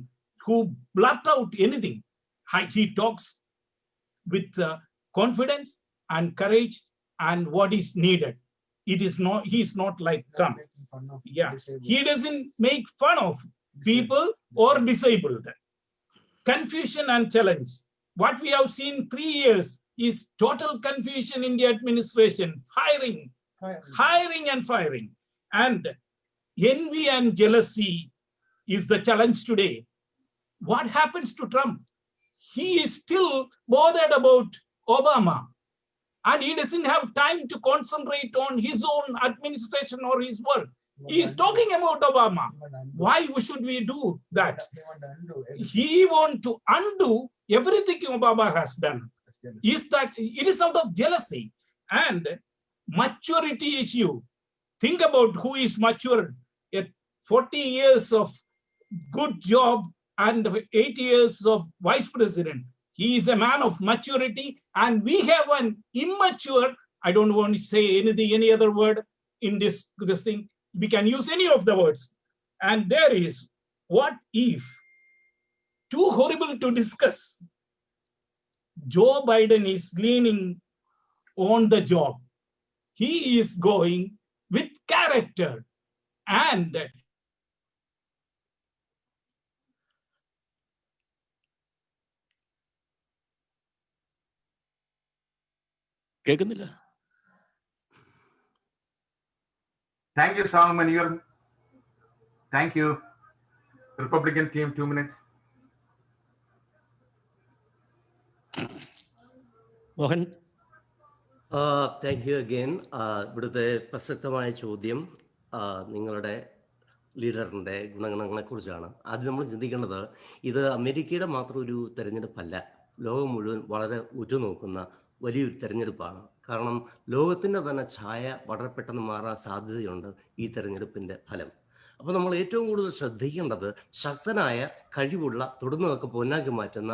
who blurt out anything. He talks with confidence and courage and what is needed. He is not like Trump. Yeah, he doesn't make fun of people or disabled. Confusion and challenge. What we have seen 3 years is total confusion in the administration, hiring and firing. And envy and jealousy is the challenge today. What happens to Trump? He is still bothered about Obama, and he doesn't have time to concentrate on his own administration or his work. He is talking about Obama. Why should we do that? He wants to undo everything Obama has done. Is that it is out of jealousy and maturity issue. Think about who is mature. 40 years of good job and 8 years of vice president. He is a man of maturity, and we have an immature, I don't want to say any other word in this thing. We can use any of the words. And there is, what if, too horrible to discuss, Joe Biden is leaning on the job. He is going with character, and കേൾക്കുന്നില്ല. Thank you, Solomon. Thank you. Republican team, 2 minutes. Mohan. Thank you again. ഇവിടുത്തെ പ്രസക്തമായ ചോദ്യം നിങ്ങളുടെ ലീഡറിൻ്റെ ഗുണഗണങ്ങളെക്കുറിച്ചാണ്. ആദ്യം നമ്മൾ ചിന്തിക്കേണ്ടത് ഇത് അമേരിക്കയുടെ മാത്രം ഒരു തെരഞ്ഞെടുപ്പല്ല, ലോകം മുഴുവൻ വളരെ ഉറ്റുനോക്കുന്ന വലിയൊരു തെരഞ്ഞെടുപ്പാണ്. കാരണം ലോകത്തിൻ്റെ തന്നെ ഛായ വളരെ പെട്ടെന്ന് മാറാൻ സാധ്യതയുണ്ട് ഈ തെരഞ്ഞെടുപ്പിൻ്റെ ഫലം. അപ്പോൾ നമ്മൾ ഏറ്റവും കൂടുതൽ ശ്രദ്ധിക്കേണ്ടത് ശക്തനായ കഴിവുള്ള തൊടുന്നതൊക്കെ പൊന്നാക്കി മാറ്റുന്ന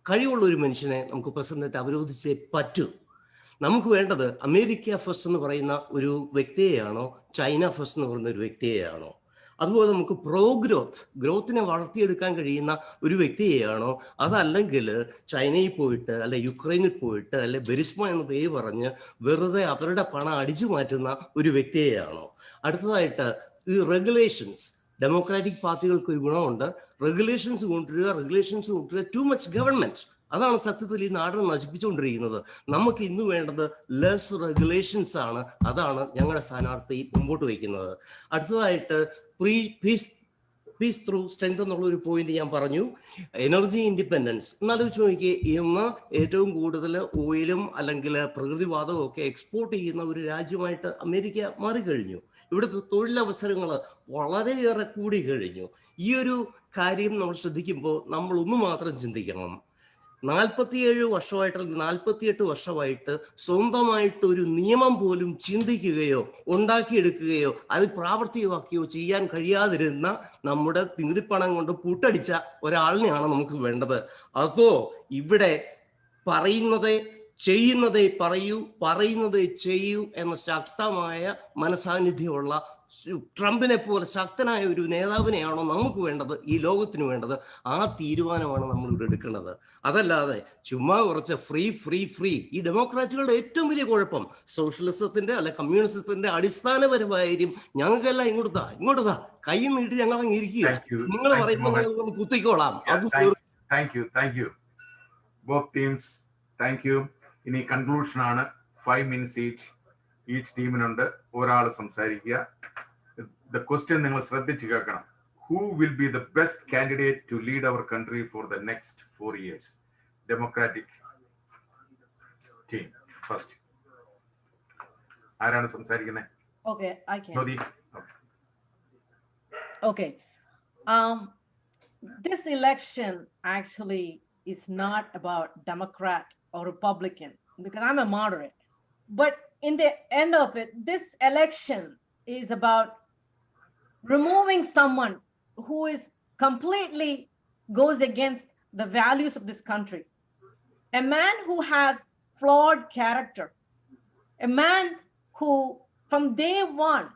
കഴിവുള്ള ഒരു മനുഷ്യനെ നമുക്ക് പ്രസിഡന്റായിട്ട് അവരോധിച്ചേ പറ്റൂ. നമുക്ക് വേണ്ടത് അമേരിക്ക ഫസ്റ്റ് എന്ന് പറയുന്ന ഒരു വ്യക്തിയെയാണോ ചൈന ഫസ്റ്റ് എന്ന് പറയുന്ന ഒരു വ്യക്തിയെയാണോ? അതുപോലെ നമുക്ക് ഗ്രോത്തിനെ വളർത്തിയെടുക്കാൻ കഴിയുന്ന ഒരു വ്യക്തിയെയാണോ? അതല്ലെങ്കിൽ ചൈനയിൽ പോയിട്ട് അല്ലെ യുക്രൈനിൽ പോയിട്ട് അല്ലെ ബെരിസ്മ എന്ന പേര് പറഞ്ഞ് വെറുതെ അവരുടെ പണം അടിച്ചു മാറ്റുന്ന ഒരു വ്യക്തിയെയാണോ? അടുത്തതായിട്ട് ഈ റെഗുലേഷൻസ്, ഡെമോക്രാറ്റിക് പാർട്ടികൾക്ക് ഒരു ഗുണമുണ്ട്, റെഗുലേഷൻസ് കൊണ്ടുവരിക, ടു മച്ച് ഗവൺമെന്റ്. അതാണ് സത്യത്തിൽ ഈ നാടിനെ നശിപ്പിച്ചുകൊണ്ടിരിക്കുന്നത്. നമുക്ക് ഇന്ന് വേണ്ടത് ലെസ് റെഗുലേഷൻസ് ആണ്. അതാണ് ഞങ്ങളുടെ സ്ഥാനാർത്ഥി മുമ്പോട്ട് വയ്ക്കുന്നത്. അടുത്തതായിട്ട് പീസ് ത്രൂ സ്ട്രെങ്ത് എന്നുള്ള ഒരു പോയിന്റ് ഞാൻ പറഞ്ഞു. എനർജി ഇൻഡിപെൻഡൻസ് എന്നാലോചിച്ച് നോക്കിയേ, ഇന്ന് ഏറ്റവും കൂടുതൽ ഓയിലും അല്ലെങ്കിൽ പ്രകൃതിവാതകവും ഒക്കെ എക്സ്പോർട്ട് ചെയ്യുന്ന ഒരു രാജ്യമായിട്ട് അമേരിക്ക മാറിക്കഴിഞ്ഞു. ഇവിടുത്തെ തൊഴിലവസരങ്ങൾ വളരെയേറെ കൂടി കഴിഞ്ഞു. ഈ ഒരു കാര്യം നമ്മൾ ശ്രദ്ധിക്കുമ്പോൾ നമ്മൾ ഒന്ന് മാത്രം ചിന്തിക്കണം. 47 വർഷമായിട്ട് അല്ലെങ്കിൽ 48 വർഷമായിട്ട് സ്വന്തമായിട്ട് ഒരു നിയമം പോലും ചിന്തിക്കുകയോ ഉണ്ടാക്കിയെടുക്കുകയോ അത് പ്രാവർത്തികമാക്കുകയോ ചെയ്യാൻ കഴിയാതിരുന്ന നമ്മുടെ നികുതിപ്പണം കൊണ്ട് പൂട്ടടിച്ച ഒരാളിനെയാണ് നമുക്ക് വേണ്ടത്. അതോ ഇവിടെ ചെയ്യുന്നതേ പറയൂ, പറയുന്നതേ ചെയ്യൂ എന്ന ശക്തമായ മനസാന്നിധ്യമുള്ള ട്രംപിനെ പോലെ ശക്തനായ ഒരു നേതാവിനെയാണോ നമുക്ക് വേണ്ടത്, ഈ ലോകത്തിന് വേണ്ടത്? ആ തീരുമാനമാണ് നമ്മൾ ഇവിടെ എടുക്കേണ്ടത്. അതല്ലാതെ ചുമ്മാ കുറച്ച് ഫ്രീ. ഈ ഡെമോക്രാറ്റുകളുടെ ഏറ്റവും വലിയ കുഴപ്പം സോഷ്യലിസത്തിന്റെ അല്ലെ കമ്മ്യൂണിസത്തിന്റെ അടിസ്ഥാനപരമായും ഞങ്ങൾക്കെല്ലാം ഇങ്ങോട്ട് കൈ നീട്ടി ഞങ്ങൾ അങ്ങ് ഇരിക്കുക, നിങ്ങൾ പറയുമ്പോൾ കുത്തിക്കോളാം. Thank you both teams. Thank you. ഇനി കൺക്ലൂഷൻ ആണ്. 5 minutes ഈച്ച് ടീമിനുണ്ട്. ഒരാൾ സംസാരിക്കുക. The question നിങ്ങൾ ശ്രദ്ധിച്ചു കേൾക്കണം. Who will be the best candidate to lead our country for the next 4 years? Democratic team first. ആരാണ് സംസാരിക്കുന്നത്? Okay, I can. Jyoti. Okay. This election actually is not about Democrat or Republican because I'm a moderate. But in the end of it, this election is about removing someone who is completely goes against the values of this country. A man who has flawed character, a man who from day one,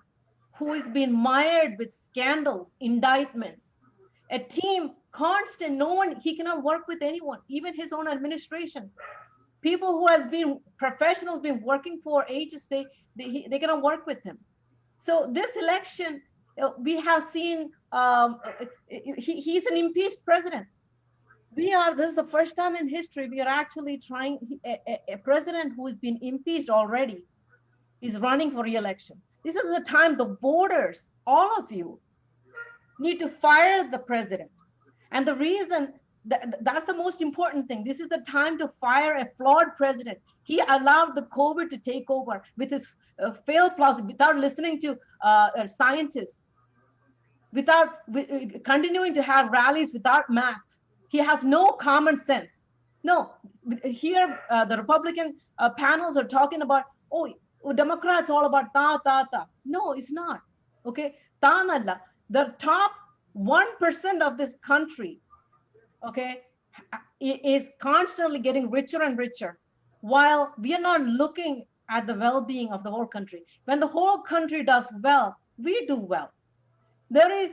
who has been mired with scandals, indictments, a team constant, no one, he cannot work with anyone, even his own administration. People who has been professionals, been working for ages, say they cannot work with him. So this election, we have seen he's an impeached president. This is the first time in history we are actually trying a president who has been impeached already is running for re-election. This is the time the voters, all of you, need to fire the president. And the reason that's the most important thing. This is a time to fire a flawed president. He allowed the COVID to take over with his failed policy without listening to scientists, without continuing to have rallies without masks. He has no common sense. No, here the Republican panels are talking about, Democrats all about ta. No, it's not. Okay, tanalla. The top 1% of this country, okay, is constantly getting richer and richer, while we are not looking at the well-being of the whole country. When the whole country does well, we do well. There is,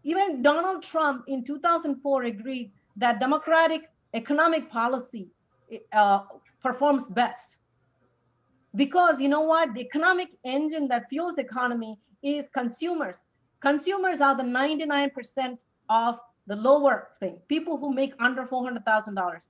even Donald Trump in 2004 agreed that democratic economic policy performs best. Because you know what? The economic engine that fuels economy is consumers. Consumers are the 99% of the lower thing, people who make under $400,000.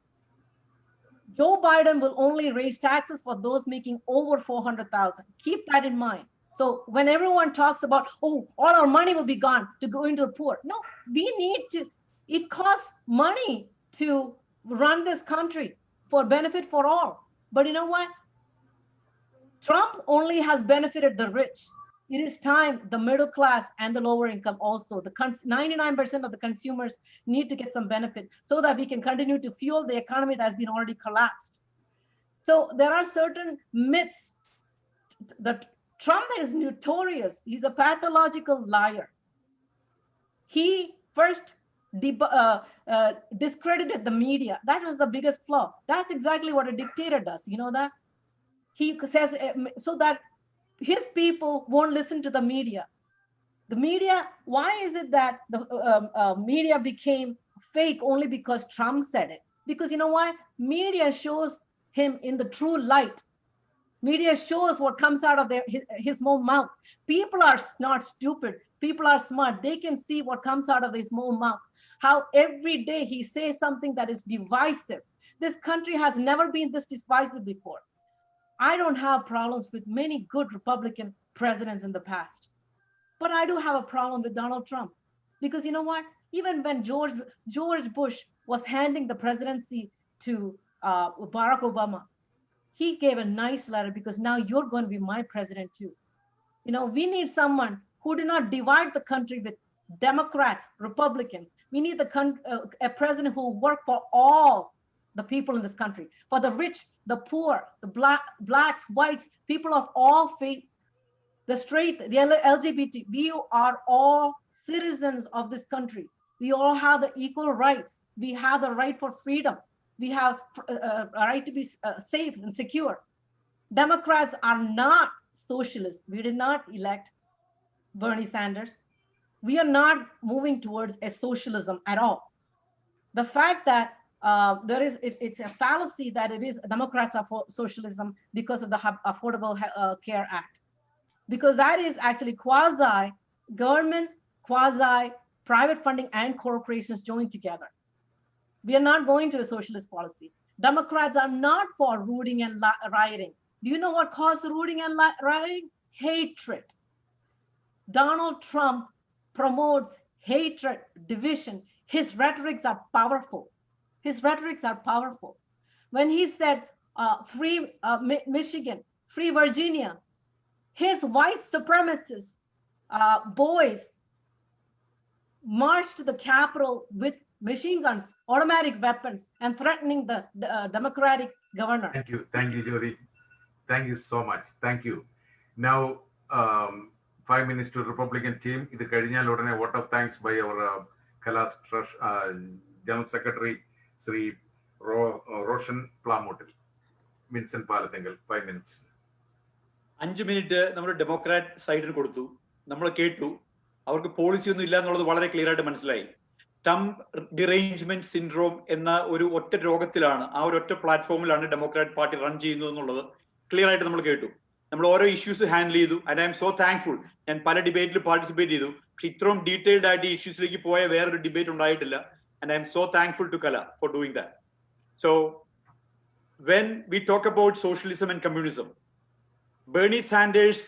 Joe Biden will only raise taxes for those making over 400,000. Keep that in mind. So when everyone talks about, oh, all our money will be gone to go into the poor. No, we need to, it costs money to run this country for benefit for all. But you know what? Trump only has benefited the rich. It is time the middle class and the lower income also, the 99% of the consumers need to get some benefit so that we can continue to fuel the economy that has been already collapsed. So there are certain myths that Trump is notorious. He's a pathological liar. He first discredited the media. That was the biggest flaw. That's exactly what a dictator does. You know that? He says so that his people won't listen to the media. The media, why is it that the media became fake only because Trump said it? Because you know why? Media shows him in the true light. Media shows what comes out of his mouth. People are not stupid. People are smart. They can see what comes out of his mouth. How every day he says something that is divisive. This country has never been this divisive before. I don't have problems with many good Republican presidents in the past, but I do have a problem with Donald Trump because you know what? Even when George Bush was handing the presidency to Barack Obama, he gave a nice letter because now you're going to be my president too. You know, we need someone who do not divide the country with Democrats, Republicans. We need a president who will work for all the people in this country, for the rich, the poor, the blacks, whites, people of all faith, the straight, the LGBT. We are all citizens of this country. We all have the equal rights. We have the right for freedom. We have a right to be safe and secure. Democrats are not socialists. We did not elect Bernie Sanders. We are not moving towards a socialism at all. The fact that it's a fallacy that it is Democrats are for socialism because of the Affordable Care Act, because that is actually quasi-government, quasi-private funding and corporations joined together. We are not going to a socialist policy. Democrats are not for looting and rioting. Do you know what caused looting and rioting? Hatred. Donald Trump promotes hatred, division. His rhetorics are powerful. His rhetorics are powerful. When he said free Michigan, free Virginia, his white supremacist boys marched to the Capitol with machine guns, automatic weapons, and threatening the Democratic governor. Thank you, Jyoti. Thank you so much. Thank you. Now, 5 minutes to Republican team. This is vote of thanks by our KALAA General Secretary, Sri Roshan Plamotil. Vincent Palatingal, 5 minutes. 5 minutes, we Democrat side. We കേട്ടു അവർക്ക് policy ഒന്നും ഇല്ല എന്നുള്ളത് വളരെ clear ആയിട്ട് മനസ്സിലായി. Trump ഡിറേഞ്ച്മെന്റ് syndrome എന്ന ഒരു ഒറ്റ രോഗത്തിലാണ്, ആ ഒരു ഒറ്റ പ്ലാറ്റ്ഫോമിലാണ് ഡെമോക്രാറ്റ് പാർട്ടി റൺ ചെയ്യുന്നത് എന്നുള്ളത് ക്ലിയർ ആയിട്ട് നമ്മൾ കേട്ടു. നമ്മൾ ഓരോ ഇഷ്യൂസ് ഹാൻഡിൽ ചെയ്തു. And I am so thankful. ഞാൻ പല ഡിബേറ്റിൽ പാർട്ടിസിപ്പേറ്റ് ചെയ്തു. പക്ഷെ ഇത്രയും ഡീറ്റെയിൽഡ് ആയിട്ട് ഈ ഇഷ്യൂസിലേക്ക് പോയ വേറൊരു ഡിബേറ്റ് ഉണ്ടായിട്ടില്ല. And I am so thankful to KALAA for doing that. So when we talk about socialism and communism, Bernie Sanders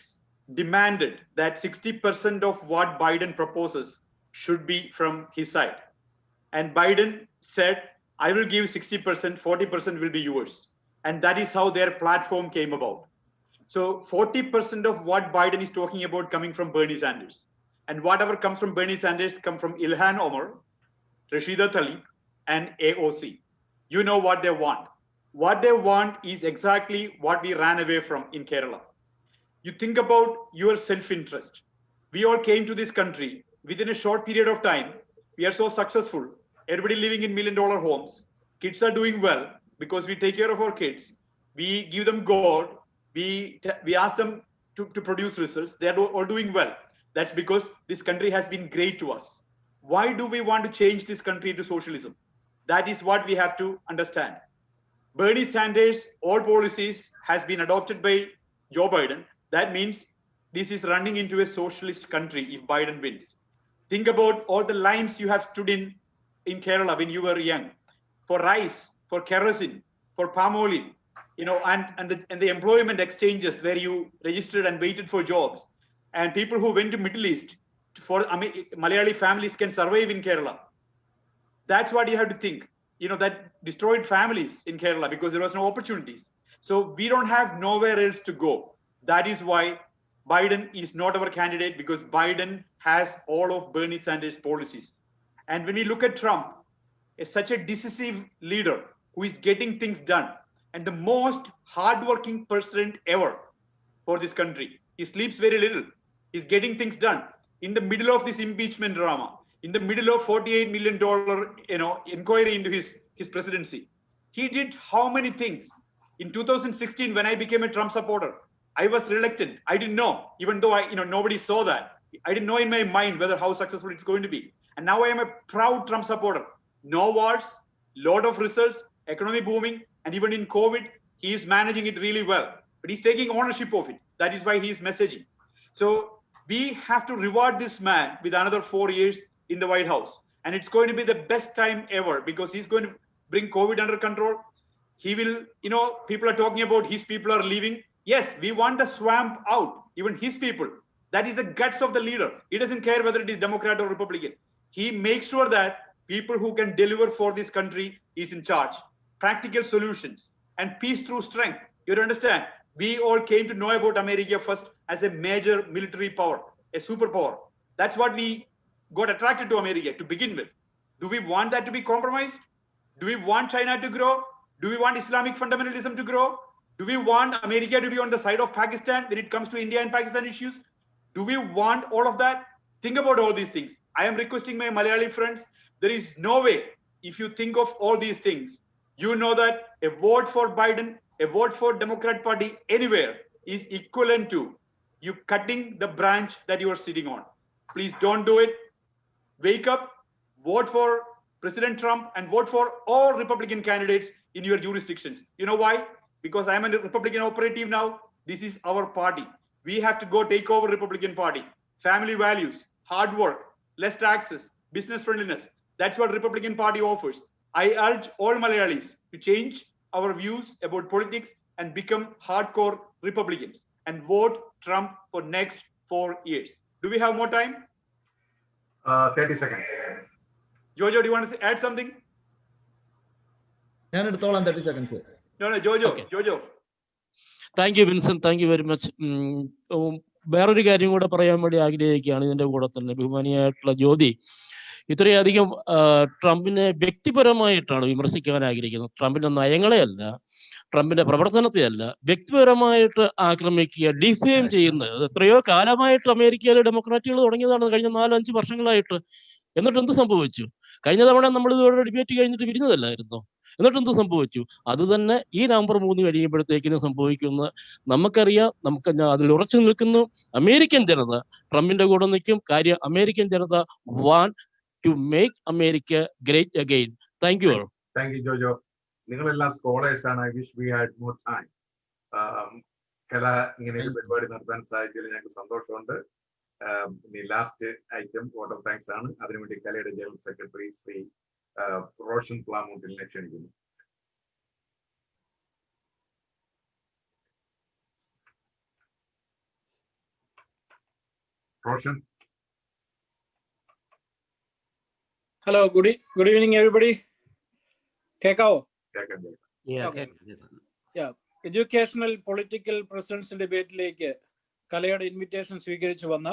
demanded that 60% of what Biden proposes should be from his side. And Biden said, I will give 60%, 40% will be yours. And that is how their platform came about. So 40% of what Biden is talking about coming from Bernie Sanders. And whatever comes from Bernie Sanders come from Ilhan Omar, Rashida Tlaib, and AOC. You know what they want. What they want is exactly what we ran away from in Kerala. You think about your self-interest. We all came to this country within a short period of time. We are so successful. Everybody living in $1 million homes. Kids are doing well because we take care of our kids. We give them God. We ask them to produce results. They are all doing well. That's because this country has been great to us. Why do we want to change this country to socialism? That is what we have to understand. Bernie Sanders, all policies has been adopted by Joe Biden. That means this is running into a socialist country if Biden wins. Think about all the lines you have stood in Kerala when you were young, for rice, for kerosene, for palm oil, and the employment exchanges where you registered and waited for jobs, and people who went to Middle East for Malayali families can survive in Kerala. That's what you have to think. That destroyed families in Kerala because there was no opportunities. So we don't have nowhere else to go. That is why Biden is not our candidate, because Biden has all of Bernie Sanders' policies. And when we look at Trump, is such a decisive leader who is getting things done, and the most hardworking president ever for this country. He sleeps very little. He's getting things done in the middle of this impeachment drama, in the middle of $48 million, inquiry into his presidency. He did how many things? In 2016, when I became a Trump supporter, I was reluctant. I didn't know, even though nobody saw that. I didn't know in my mind how successful it's going to be. And now I am a proud Trump supporter. No wars, lot of results, economy booming, and even in COVID, he is managing it really well. But he's taking ownership of it. That is why he is messaging. So we have to reward this man with another 4 years in the White House. And it's going to be the best time ever, because he's going to bring COVID under control. He will, people are talking about his people are leaving. Yes, we want the swamp out, even his people. That is the guts of the leader. He doesn't care whether it is Democrat or Republican. He makes sure that people who can deliver for this country is in charge. Practical solutions and peace through strength. You understand? We all came to know about America first as a major military power, a superpower. That's what we got attracted to America to begin with. Do we want that to be compromised? Do we want China to grow? Do we want Islamic fundamentalism to grow? Do we want America to be on the side of Pakistan when it comes to India and Pakistan issues? Do we want all of that? Think about all these things. I am requesting my Malayali friends, there is no way, if you think of all these things, you know that a vote for Biden, a vote for Democrat Party anywhere is equivalent to you cutting the branch that you are sitting on. Please don't do it. Wake up, vote for President Trump, and vote for all Republican candidates in your jurisdictions. You know why? Because I'm a Republican operative now. This is our party. We have to go take over Republican Party. Family values, hard work, less taxes, business friendliness. That's what Republican Party offers. I urge all Malayalis to change our views about politics and become hardcore Republicans and vote Trump for next 4 years. Do we have more time? 30 seconds. Jojo, do you want to add something? ഞാൻ എടുത്തോളാം 30 seconds. No, Jojo. Okay. Jojo. Thank you Vincent, thank you very much. വേറൊരു കാര്യം കൂടെ പറയാൻ വേണ്ടി ആഗ്രഹിക്കുകയാണ് ഇതിന്റെ കൂടെ തന്നെ. ബഹുമാനിയായിട്ടുള്ള ജ്യോതി ഇത്രയധികം ട്രംപിനെ വ്യക്തിപരമായിട്ടാണ് വിമർശിക്കാൻ ആഗ്രഹിക്കുന്നത്. ട്രംപിന്റെ നയങ്ങളെയല്ല, ട്രംപിന്റെ പ്രവർത്തനത്തെയല്ല, വ്യക്തിപരമായിട്ട് ആക്രമിക്കുക, ഡിഫെയിം ചെയ്യുന്നത്. അത് എത്രയോ കാലമായിട്ട് അമേരിക്കയിലെ ഡെമോക്രാറ്റുകൾ തുടങ്ങിയതാണ്, കഴിഞ്ഞ 4-5 വർഷങ്ങളായിട്ട്. എന്നിട്ട് എന്ത് സംഭവിച്ചു? കഴിഞ്ഞ തവണ നമ്മൾ ഇതോടെ ഡിബേറ്റ് കഴിഞ്ഞിട്ട് പിരിഞ്ഞതല്ലായിരുന്നോ? എന്നിട്ട് എന്ത് സംഭവിച്ചു? അത് തന്നെ ഈ നവംബർ 3 കഴിയുമ്പോഴത്തേക്കിനും സംഭവിക്കുന്ന നമുക്കറിയാം. അതിൽ ഉറച്ചു നിൽക്കുന്നു. അമേരിക്കൻ ജനത ട്രംപിന്റെ കൂടെ നിൽക്കും. കാര്യം അമേരിക്കൻ ജനത want to make America great again. Thank you. Thank you Jojo. നിങ്ങളെല്ലാം സ്കോളേഴ്സ് ആണ്. I wish we had more time. Kala ഇങ്ങനെ ഒരു പരിപാടി നടത്താൻ സാധിച്ചതിൽ ഞങ്ങൾക്ക് സന്തോഷമുണ്ട്. ഇനി last item vote of thanks ആണ്. അതിനുവേണ്ടി കലയുടെ ജനറൽ സെക്രട്ടറി ശ്രീ റോഷൻ പ്ലാമൂട്ടിലിനെ ക്ഷണിക്കുന്നു. Roshan. Hello, good evening, everybody. കേക്കാവോ? എഡ്യൂക്കേഷണൽ പൊളിറ്റിക്കൽ പ്രസിഡൻസ് ഡിബേറ്റിലേക്ക് കലയുടെ ഇൻവിറ്റേഷൻ സ്വീകരിച്ചു വന്ന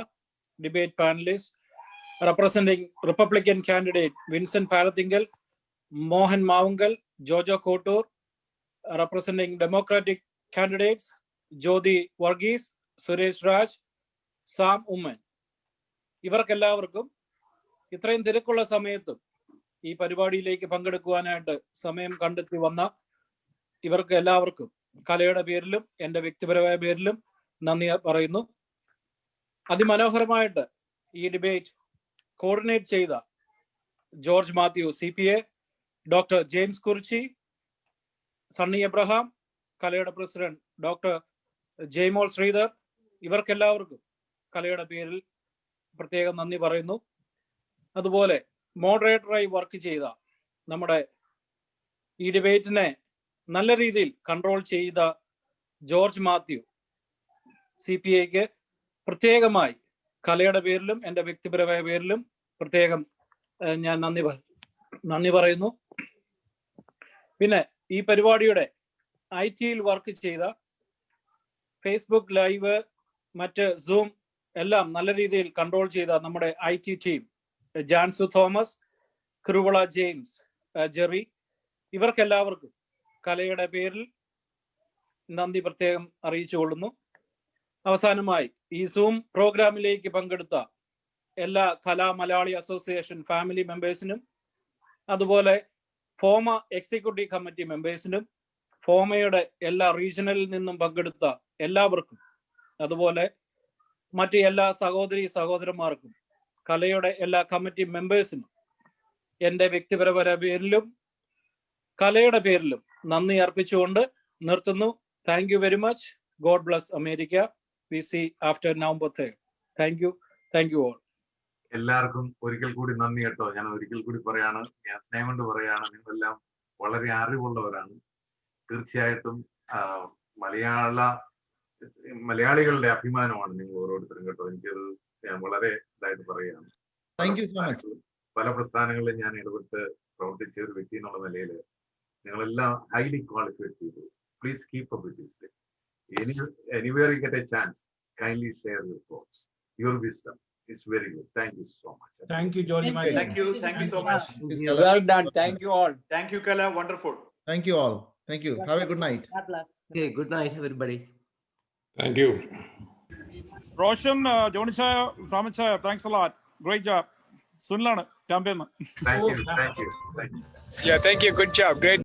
debate panelist representing Republican candidate Vincent Palathingal, Mohan Mavunkal, Jojo Kottoor, representing Democratic candidates Jyothi Varghese, Suresh Raj, Sam Oommen, ഇവർക്കെല്ലാവർക്കും ഇത്രയും തിരക്കുള്ള സമയത്തും ഈ പരിപാടിയിലേക്ക് പങ്കെടുക്കുവാനായിട്ട് സമയം കണ്ടെത്തി വന്ന ഇവർക്ക് എല്ലാവർക്കും കലയുടെ പേരിലും എൻ്റെ വ്യക്തിപരമായ പേരിലും നന്ദി പറയുന്നു. അതിമനോഹരമായിട്ട് ഈ ഡിബേറ്റ് കോർഡിനേറ്റ് ചെയ്ത George Mathew CPA, doctor James Kurichi, Sunny Abraham, കലയുടെ പ്രസിഡന്റ് ഡോക്ടർ ജയ്മോൾ ശ്രീധർ, ഇവർക്കെല്ലാവർക്കും കലയുടെ പേരിൽ പ്രത്യേകം നന്ദി പറയുന്നു. അതുപോലെ മോഡറേറ്ററായി വർക്ക് ചെയ്ത നമ്മുടെ ഈ ഡിബേറ്റിനെ നല്ല രീതിയിൽ കൺട്രോൾ ചെയ്ത ജോർജ് മാത്യു CPAക്ക് പ്രത്യേകമായി കലയുടെ പേരിലും എൻ്റെ വ്യക്തിപരമായ പേരിലും പ്രത്യേകം ഞാൻ നന്ദി പറയുന്നു. പിന്നെ ഈ പരിപാടിയുടെ IT-യിൽ വർക്ക് ചെയ്ത, ഫേസ്ബുക്ക് ലൈവ്, മറ്റ് സൂം എല്ലാം നല്ല രീതിയിൽ കൺട്രോൾ ചെയ്ത നമ്മുടെ IT ടീം, ജാൻസു തോമസ്, കുരുവിള ജെയിംസ്, ജെറി, ഇവർക്കെല്ലാവർക്കും കലയുടെ പേരിൽ നന്ദി പ്രത്യേകം അറിയിച്ചുകൊള്ളുന്നു. അവസാനമായി ഈ സൂം പ്രോഗ്രാമിലേക്ക് പങ്കെടുത്ത എല്ലാ കലാ മലയാളി അസോസിയേഷൻ ഫാമിലി മെമ്പേഴ്സിനും, അതുപോലെ ഫോമ എക്സിക്യൂട്ടീവ് കമ്മിറ്റി മെമ്പേഴ്സിനും, ഫോമയുടെ എല്ലാ റീജിയണലിൽ നിന്നും പങ്കെടുത്ത എല്ലാവർക്കും, അതുപോലെ മറ്റ് എല്ലാ സഹോദരി സഹോദരന്മാർക്കും, കലയുടെ എല്ലാ കമ്മിറ്റി മെമ്പേഴ്സിനും എൻ്റെ വ്യക്തിപരമായ പേരിലും കലയുടെ പേരിലും നന്ദി അർപ്പിച്ചുകൊണ്ട് നിർത്തുന്നു. Thank you very much. God bless America. We see after November 3rd. Thank you. Thank you all. എല്ലാവർക്കും ഒരിക്കൽ കൂടി നന്ദി കേട്ടോ. ഞാൻ ഒരിക്കൽ കൂടി പറയാണ്, ഞാൻ സ്നേഹം കൊണ്ട് പറയാണ്, നിങ്ങളെല്ലാം വളരെ അറിവുള്ളവരാണ്. തീർച്ചയായിട്ടും മലയാളികളുടെ അഭിമാനമാണ് നിങ്ങൾ ഓരോരുത്തരും കേട്ടോ. എനിക്കത് ഞാൻ വളരെ ഇതായിട്ട് പറയുകയാണ്. പല പ്രസ്ഥാനങ്ങളിലും ഞാൻ ഇടപെട്ട് പ്രവർത്തിച്ച ഒരു വ്യക്തി എന്നുള്ള നിലയിൽ നിങ്ങളെല്ലാം ഹൈലി ക്വാളിഫൈഡ് ചെയ്തു. Please keep up with this. Anywhere you get a chance, kindly share your thoughts. Your wisdom is very good. Thank you so much. Thank you, George. Thank you so much. Well done. Thank you all. Thank you, Kala. Wonderful. Thank you all. Thank you. Have a good night. God bless. Okay, good night, everybody. Thank you. Roshan, Johnny Chaya, Sami Chaya, thanks a lot. Great job. Sunlana, champion. Thank you. Thank you. Thank you. Yeah, thank you. Good job. Great.